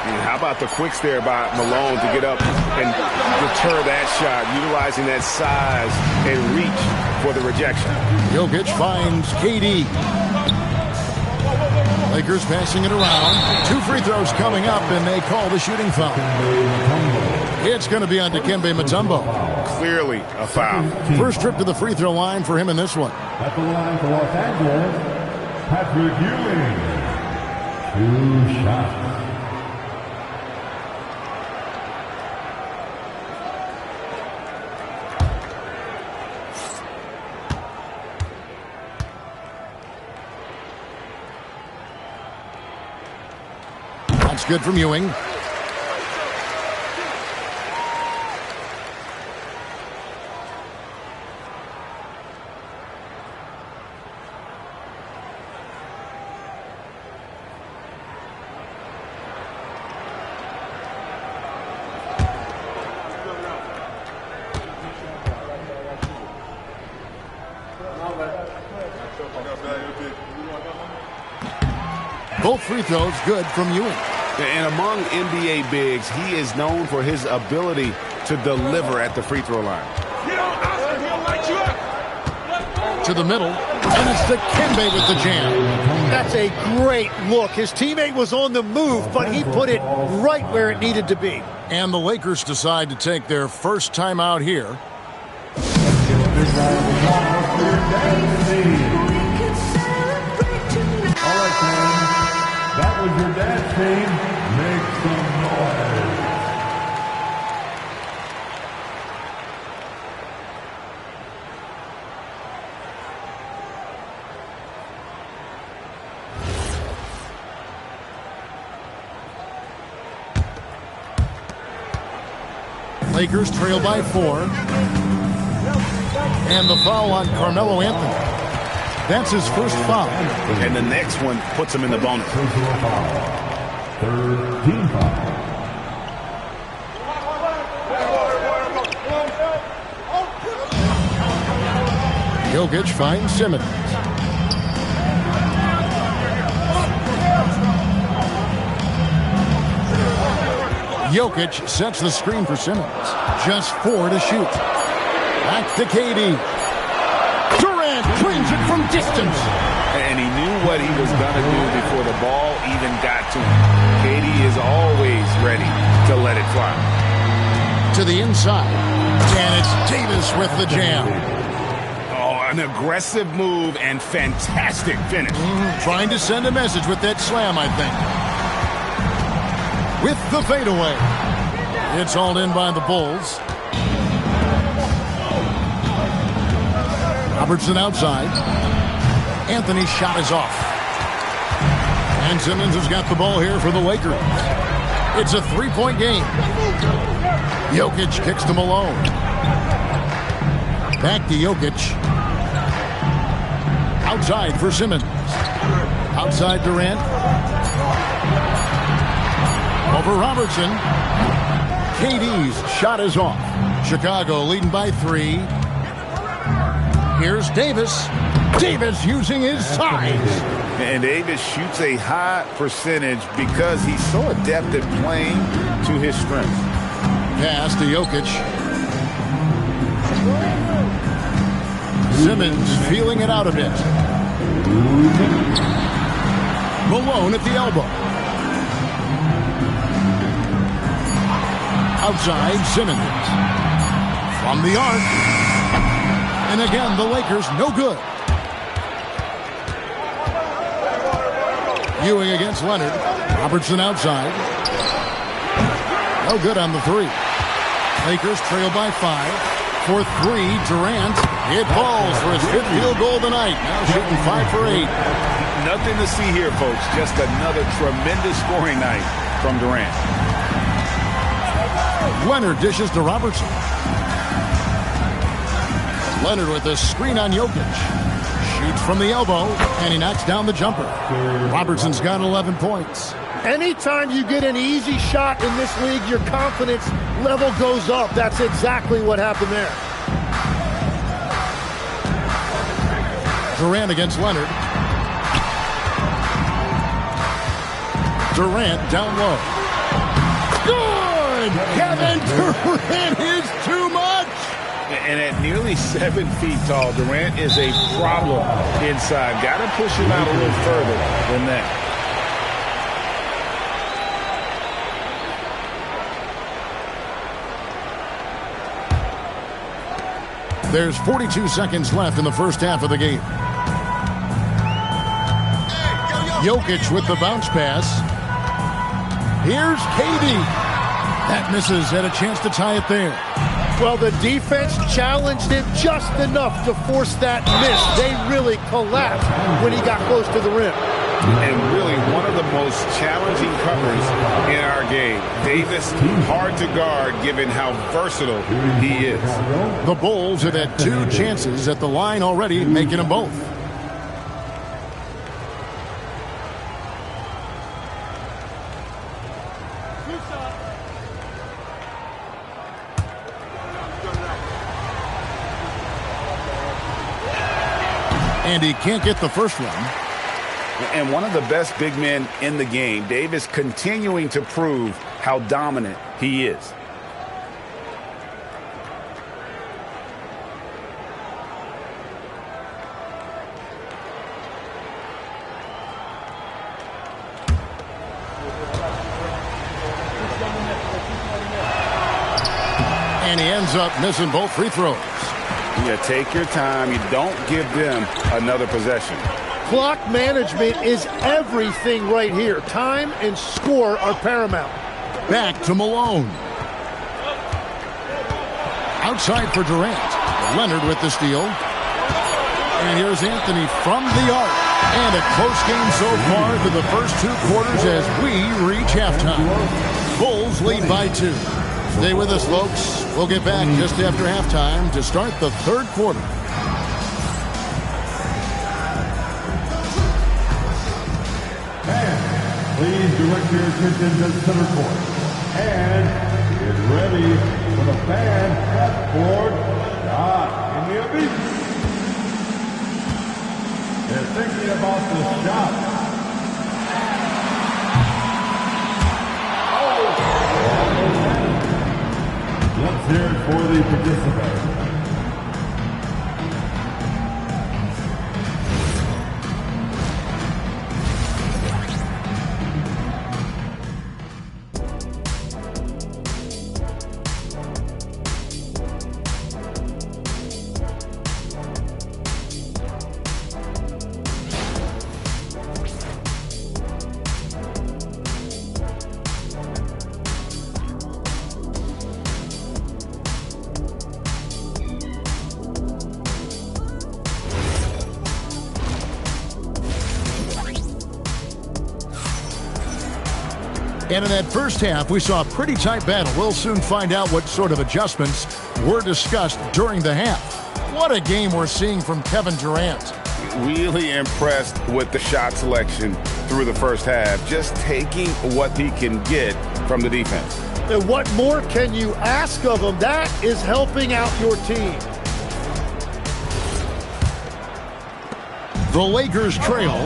How about the quicks there by Malone to get up and deter that shot, utilizing that size and reach for the rejection. Jokic finds KD. Lakers passing it around. 2 free throws coming up, and they call the shooting foul. It's going to be on Dikembe Mutombo. Clearly a foul. First trip to the free throw line for him in this one. At the line for Los Angeles, Patrick Ewing. 2 shots. That's good from Ewing. Both free throws good from Ewing. And among NBA bigs, he is known for his ability to deliver at the free throw line. To the middle, and it's Dikembe with the jam. That's a great look. His teammate was on the move, but he put it right where it needed to be. And the Lakers decide to take their first time out here. All right, fans. That was your dance team. Make some noise. Lakers trail by 4. And the foul on Carmelo Anthony. That's his first foul. And the next one puts him in the bonus. Third team foul. Jokic finds Simmons. Jokic sets the screen for Simmons. Just 4 to shoot. Back to KD. Durant cleans it from distance. And he knew what he was going to do before the ball even got to him. KD is always ready to let it fly. To the inside. And it's Davis with the jam. Oh, an aggressive move and fantastic finish. Trying to send a message with that slam, I think. With the fadeaway. It's hauled in by the Bulls. Robertson outside. Anthony's shot is off. And Simmons has got the ball here for the Lakers. It's a 3-point game. Jokic kicks to Malone. Back to Jokic. Outside for Simmons. Outside Durant. Over Robertson. KD's shot is off. Chicago leading by 3. Here's Davis. Davis using his size. And Davis shoots a high percentage because he's so adept at playing to his strengths. Pass to Jokic. Simmons feeling it out a bit. Malone at the elbow. Outside, Simmons. From the arc. And again, the Lakers no good. Ewing against Leonard. Robertson outside. No good on the 3. Lakers trail by 5. For 3, Durant. It falls for his 5th field goal tonight. Now shooting 5 for 8. Nothing to see here, folks. Just another tremendous scoring night from Durant. Leonard dishes to Robertson. Leonard with a screen on Jokic. Shoots from the elbow, and he knocks down the jumper. Robertson's got 11 points. Anytime you get an easy shot in this league, your confidence level goes up. That's exactly what happened there. Durant against Leonard. Durant down low. Good! Kevin Durant is too much! And at nearly 7 feet tall, Durant is a problem inside. Got to push him out a little further than that. There's 42 seconds left in the first half of the game. Jokic with the bounce pass. Here's KD. That misses. Had a chance to tie it there. Well, the defense challenged him just enough to force that miss. They really collapsed when he got close to the rim. And really one of the most challenging covers in our game. Davis, hard to guard given how versatile he is. The Bulls have had 2 chances at the line already, making them both. And he can't get the first one. And one of the best big men in the game, Davis, continuing to prove how dominant he is. And he ends up missing both free throws. You take your time. You don't give them another possession. Clock management is everything right here. Time and score are paramount. Back to Malone. Outside for Durant. Leonard with the steal. And here's Anthony from the arc. And a close game so far through the first 2 quarters as we reach halftime. Bulls lead by 2. Stay with us, folks. We'll get back just after halftime to start the 3rd quarter. Please direct your attention to center court. And get ready for the fan half-court shot in the They're thinking about the shot. Let's hear it for the participants. And in that first half, we saw a pretty tight battle. We'll soon find out what sort of adjustments were discussed during the half. What a game we're seeing from Kevin Durant. Really impressed with the shot selection through the first half, just taking what he can get from the defense. And what more can you ask of him? That is helping out your team. The Lakers trail.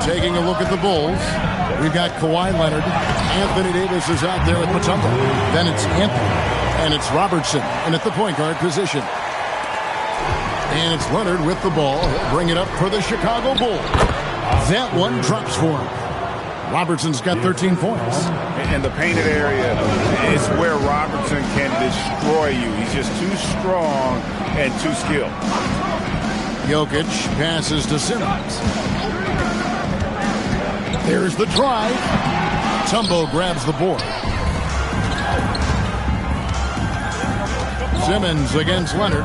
Taking a look at the Bulls. We've got Kawhi Leonard. Anthony Davis is out there with Mutombo. Then it's Anthony. And it's Robertson. And at the point guard position. And it's Leonard with the ball. He'll bring it up for the Chicago Bulls. That one drops for him. Robertson's got 13 points. And the painted area is where Robertson can destroy you. He's just too strong and too skilled. Jokic passes to Simmons. There's the drive. Mutombo grabs the board. Simmons against Leonard.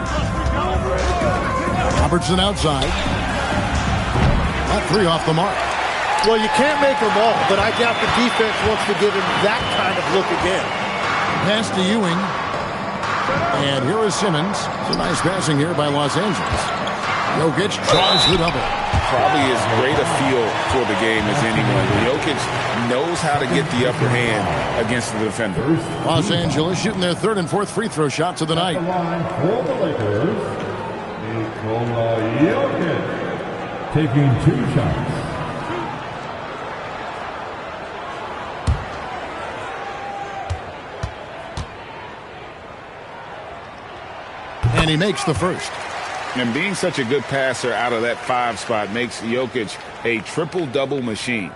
Robertson outside. That three off the mark. Well, you can't make them all, but I doubt the defense wants to give him that kind of look again. Pass to Ewing. And here is Simmons. Some nice passing here by Los Angeles. Jokic draws the double. Probably as great a feel for the game as anyone. Jokic knows how to get the upper hand against the defender. Los Angeles shooting their third and fourth free throw shots of the night. For the Lakers, Nikola Jokic taking 2 shots. And he makes the first. And being such a good passer out of that 5 spot makes Jokic a triple-double machine.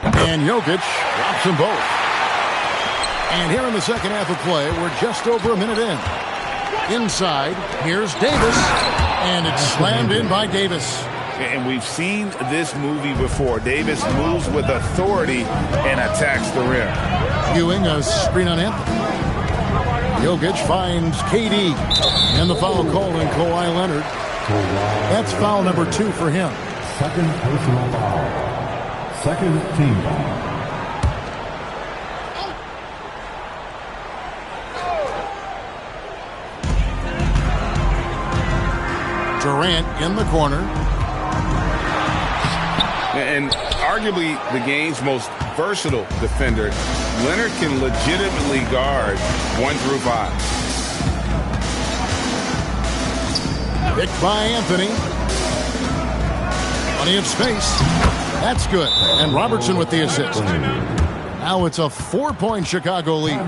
And Jokic drops them both. And here in the second half of play, we're just over a minute in. Inside, here's Davis. And it's slammed in by Davis. And we've seen this movie before. Davis moves with authority and attacks the rim. Ewing, a screen on Anthony. Jokic finds KD. And the foul called on Kawhi Leonard. That's foul number 2 for him. Second personal foul. Second team foul. Durant in the corner. And arguably the game's most versatile defender, Leonard can legitimately guard 1 through 5. Picked by Anthony. Plenty of space. That's good. And Robertson with the assist. Now it's a 4-point Chicago lead.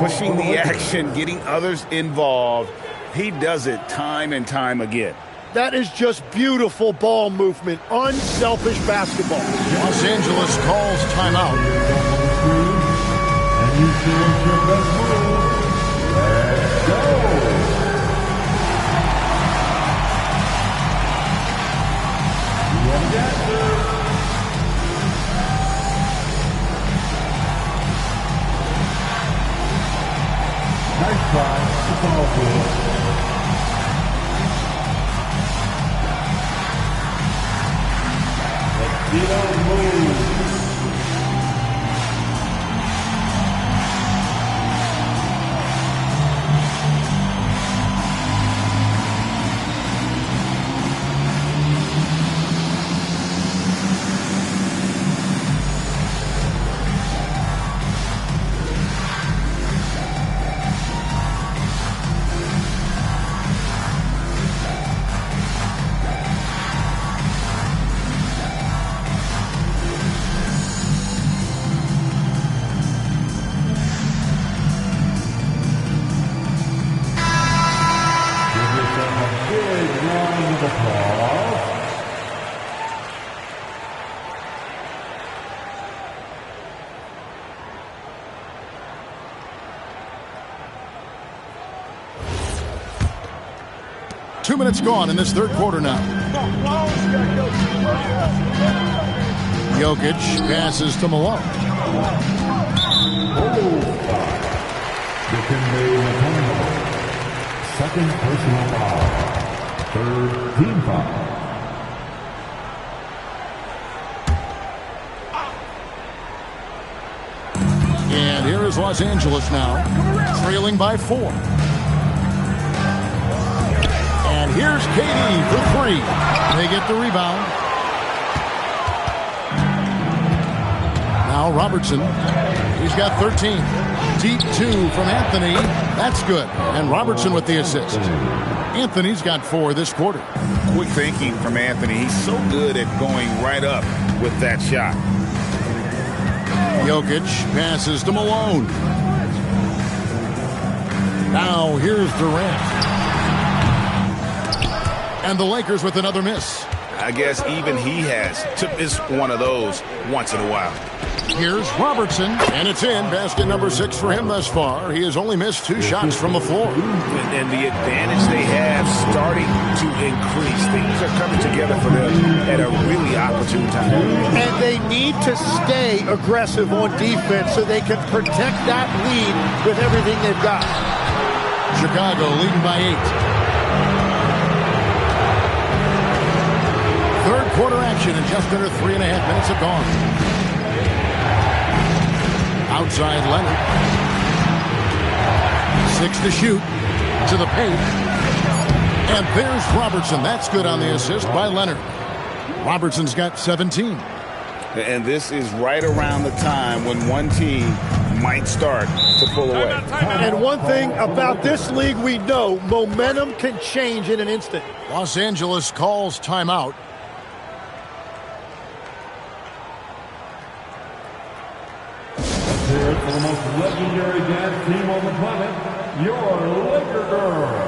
Pushing the action, getting others involved. He does it time and time again. That is just beautiful ball movement, unselfish basketball. Los Angeles calls timeout. And you choose your best move. Let's go. Nice try. It's all good. the call. Two minutes gone in this third quarter now. Jokic passes to Malone. Second personal foul. Third team foul. And here is Los Angeles now, trailing by 4. And here's KD for 3. They get the rebound. Now Robertson. He's got 13. Deep 2 from Anthony. That's good. And Robertson with the assist. Anthony's got 4 this quarter. Quick thinking from Anthony. He's so good at going right up with that shot. Jokic passes to Malone. Now here's Durant. And the Lakers with another miss. I guess even he has to miss one of those once in a while. Here's Robertson, and it's in. Basket number 6 for him thus far. He has only missed 2 shots from the floor. And the advantage they have starting to increase. Things are coming together for them at a really opportune time. And they need to stay aggressive on defense so they can protect that lead with everything they've got. Chicago leading by 8. Third quarter action in just under 3.5 minutes have gone. Outside Leonard. 6 to shoot. To the paint. And there's Robertson. That's good on the assist by Leonard. Robertson's got 17. And this is right around the time when one team might start to pull away. And one thing about this league we know, momentum can change in an instant. Los Angeles calls timeout. Here for the most legendary dance team on the planet, your Laker Girls.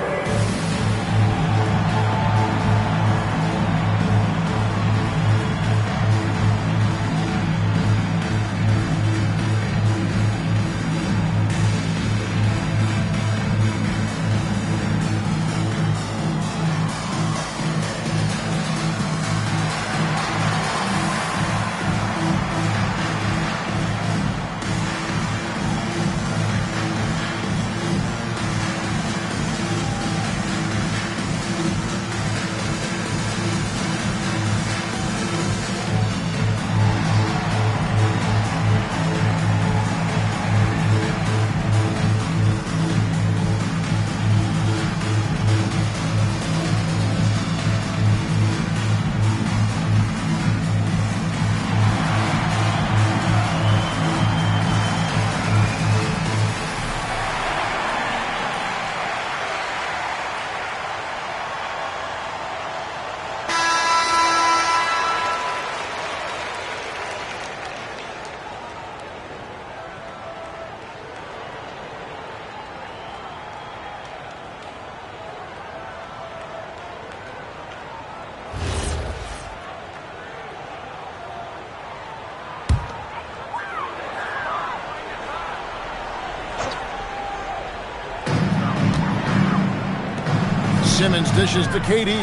Simmons dishes to KD.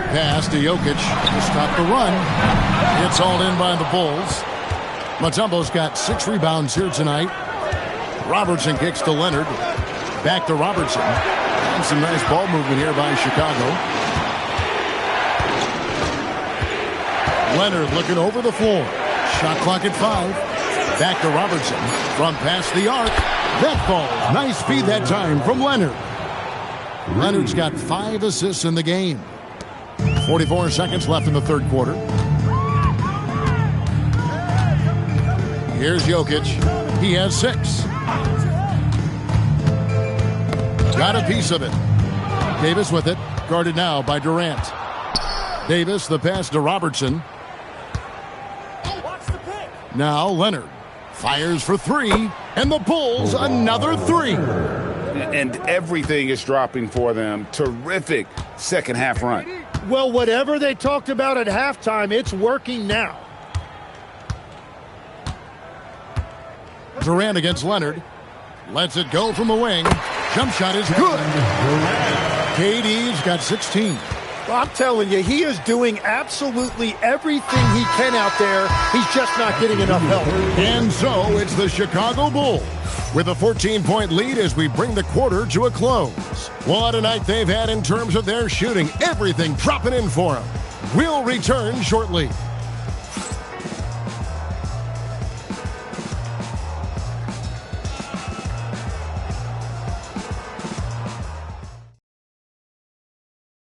Pass to Jokic to stop the run. It's all in by the Bulls. Mutombo's got 6 rebounds here tonight. Robertson kicks to Leonard. Back to Robertson. And some nice ball movement here by Chicago. Leonard looking over the floor. Shot clock at 5. Back to Robertson. From past the arc. That ball. Nice feed that time from Leonard. Leonard's got 5 assists in the game. 44 seconds left in the third quarter. Here's Jokic. He has 6. Got a piece of it. Davis with it. Guarded now by Durant. Davis, the pass to Robertson. Now Leonard. Fires for 3. And the Bulls another 3. and everything is dropping for them. Terrific second half run. Well, whatever they talked about at halftime, it's working now. Durant against Leonard. Lets it go from the wing. Jump shot is good. KD's got 16. Well, I'm telling you, he is doing absolutely everything he can out there. He's just not getting enough help. And so it's the Chicago Bulls with a 14-point lead as we bring the quarter to a close. What a night they've had in terms of their shooting. Everything dropping in for them. We'll return shortly.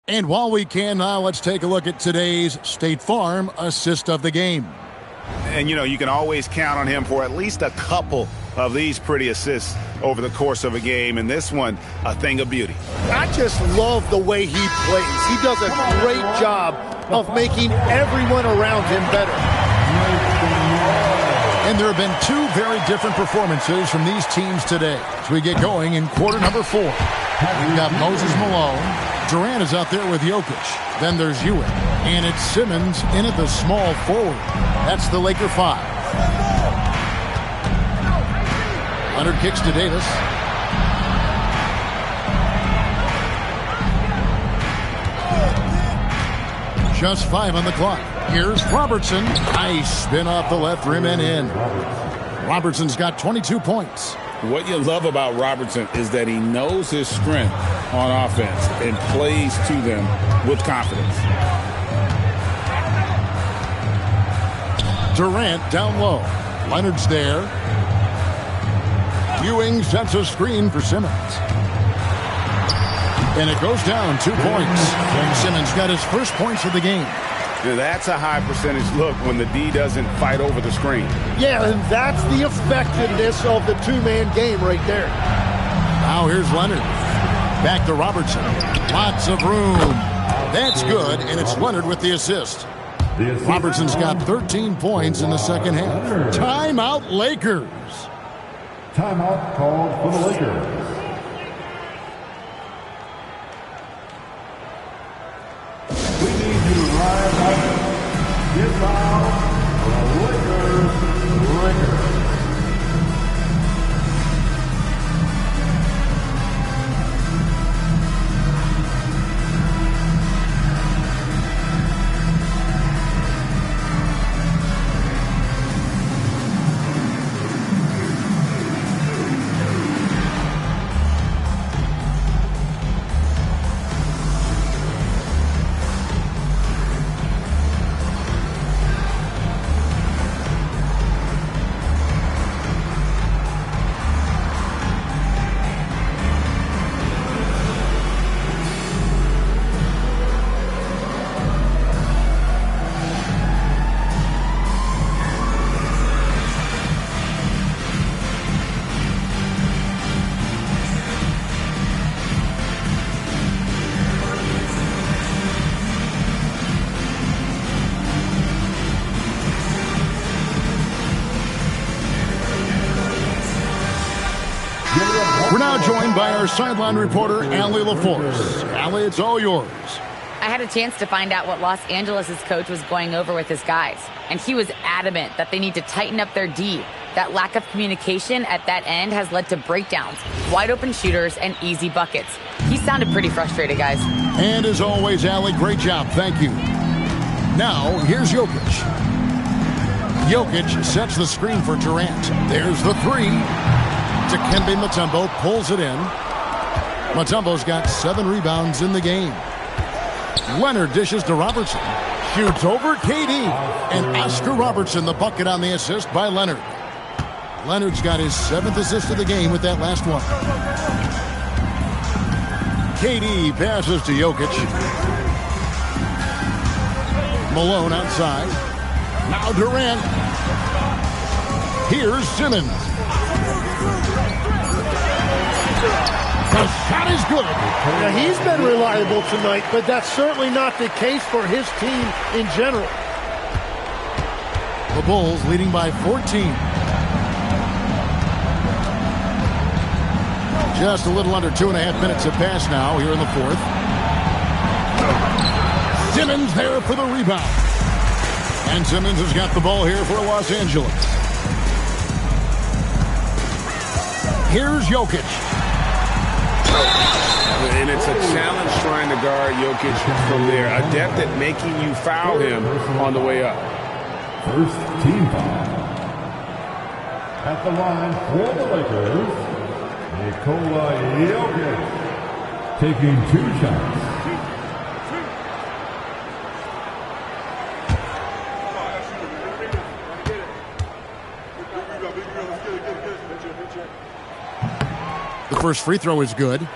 And while we can now, let's take a look at today's State Farm assist of the game. And, you know, you can always count on him for at least a couple of these pretty assists over the course of a game. And this one, a thing of beauty. I just love the way he plays. He does a great job of making everyone around him better. And there have been two very different performances from these teams today. As we get going in quarter number 4, we've got Moses Malone. Durant is out there with Jokic. Then there's Ewing. And it's Simmons in at the small forward. That's the Laker 5. Leonard kicks to Davis. Just 5 on the clock. Here's Robertson. Nice spin off the left rim and in. Robertson's got 22 points. What you love about Robertson is that he knows his strength on offense and plays to them with confidence. Durant down low. Leonard's there. Ewing sets a screen for Simmons. And it goes down 2 points. Simmons got his first points of the game. Now, that's a high percentage look when the D doesn't fight over the screen. Yeah, and that's the effectiveness of the two-man game right there. Now here's Leonard. Back to Robertson. Lots of room. That's good, and it's Leonard with the assist. Robertson's got 13 points in the second half. Timeout, Lakers. Timeout called for the Lakers. We need you to rise up, get down, Lakers. We're now joined by our sideline reporter, Allie LaForce. Allie, it's all yours. I had a chance to find out what Los Angeles' coach was going over with his guys, and he was adamant that they need to tighten up their D. That lack of communication at that end has led to breakdowns, wide open shooters, and easy buckets. He sounded pretty frustrated, guys. And as always, Allie, great job. Thank you. Now, here's Jokic. Jokic sets the screen for Durant. There's the three. Dikembe Mutombo pulls it in. Mutombo's got 7 rebounds in the game. Leonard dishes to Robertson. Shoots over KD. And Oscar Robertson, the bucket on the assist by Leonard. Leonard's got his 7th assist of the game with that last one. KD passes to Jokic. Malone outside. Now Durant. Here's Simmons. The shot is good. Now, he's been reliable tonight, but that's certainly not the case for his team in general. The Bulls leading by 14. Just a little under 2.5 minutes have passed now here in the fourth. Simmons there for the rebound. And Simmons has got the ball here for Los Angeles. Here's Jokic. And it's a challenge trying to guard Jokic from there. Adept at making you foul him on the way up. First team foul. At the line for the Lakers, Nikola Jokic taking 2 shots. The first free throw is good.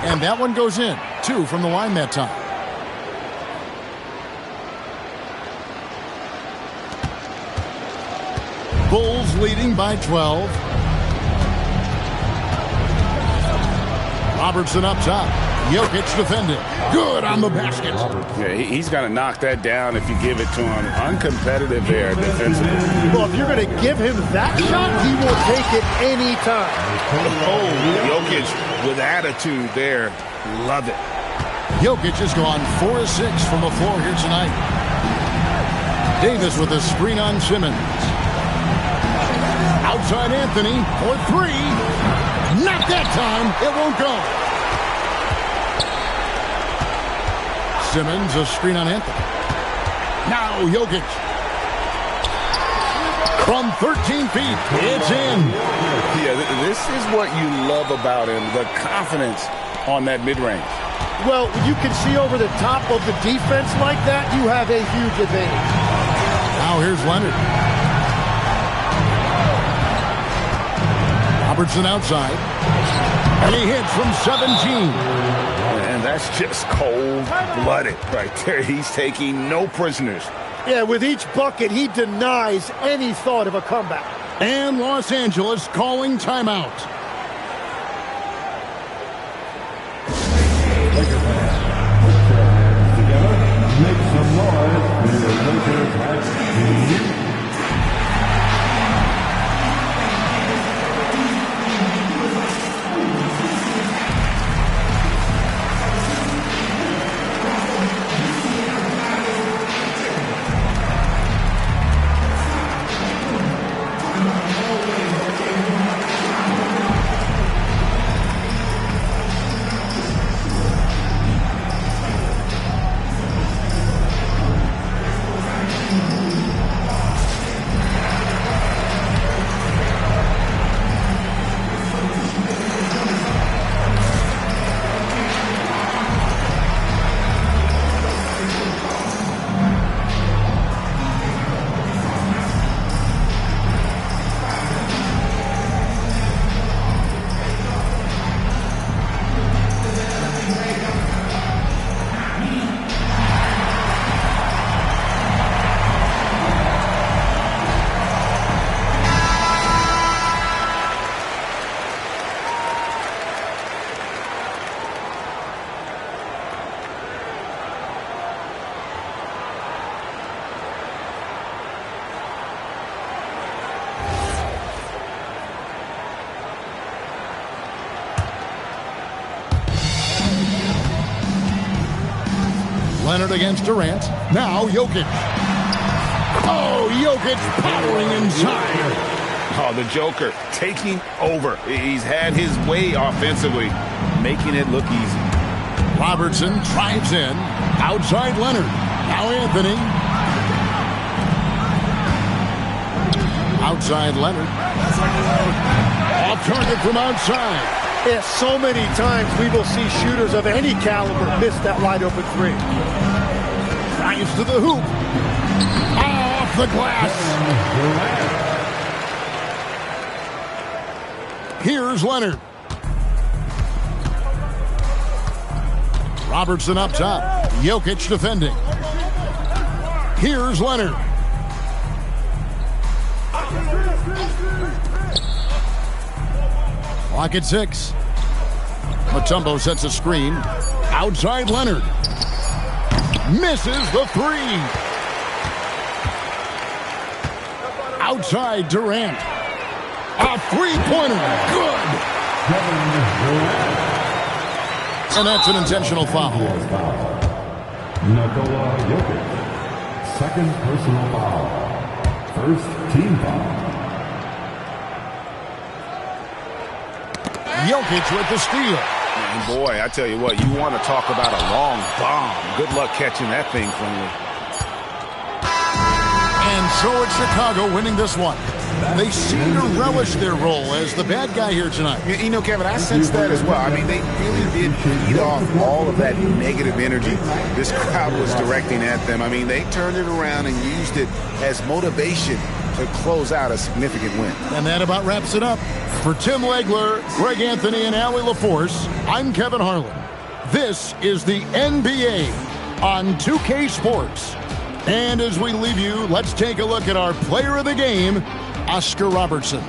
And that one goes in. 2 from the line that time. Bulls leading by 12. Robertson up top. Jokic defending. Good on the basket. Yeah, he's got to knock that down if you give it to him. Uncompetitive there defensively. Well, if you're going to give him that shot, he will take it any time. Oh, Jokic with attitude there. Love it. Jokic has gone 4 of 6 from the floor here tonight. Davis with a screen on Simmons. Outside Anthony for 3. Not that time. It won't go. Simmons, a screen on Anthony. Now Jokic. From 13 feet, it's in. Yeah, this is what you love about him, the confidence on that mid-range. Well, when you can see over the top of the defense like that, you have a huge advantage. Now here's Leonard. Robertson outside. And he hits from 17. And that's just cold-blooded right there. He's taking no prisoners. Yeah, with each bucket, he denies any thought of a comeback. And Los Angeles calling timeout. Lakers fans, together, make some noise for the Lakers high team. Leonard against Durant. Now Jokic. Oh, Jokic powering inside. Oh, the Joker taking over. He's had his way offensively, making it look easy. Robertson drives in. Outside Leonard. Now Anthony. Outside Leonard. Off target from outside. Yeah, so many times we will see shooters of any caliber miss that wide open 3. Drives to the hoop. Off the glass. Here's Leonard. Robertson up top. Jokic defending. Here's Leonard. Clock at 6. Mutombo sets a screen. Outside Leonard. Misses the 3. Outside Durant. A three-pointer. Good. And that's an intentional foul. Nikola Jokic. Second personal foul. First team foul. Jokic with the steal. And boy, I tell you what, you want to talk about a long bomb. Good luck catching that thing cleanly. And so it's Chicago winning this one. They seem to relish their role as the bad guy here tonight. You know, Kevin, I sense that as well. I mean, they really did feed off all of that negative energy this crowd was directing at them. I mean, they turned it around and used it as motivation to close out a significant win. And that about wraps it up. For Tim Legler, Greg Anthony, and Allie LaForce, I'm Kevin Harlan. This is the NBA on 2K Sports. And as we leave you, let's take a look at our player of the game, Oscar Robertson.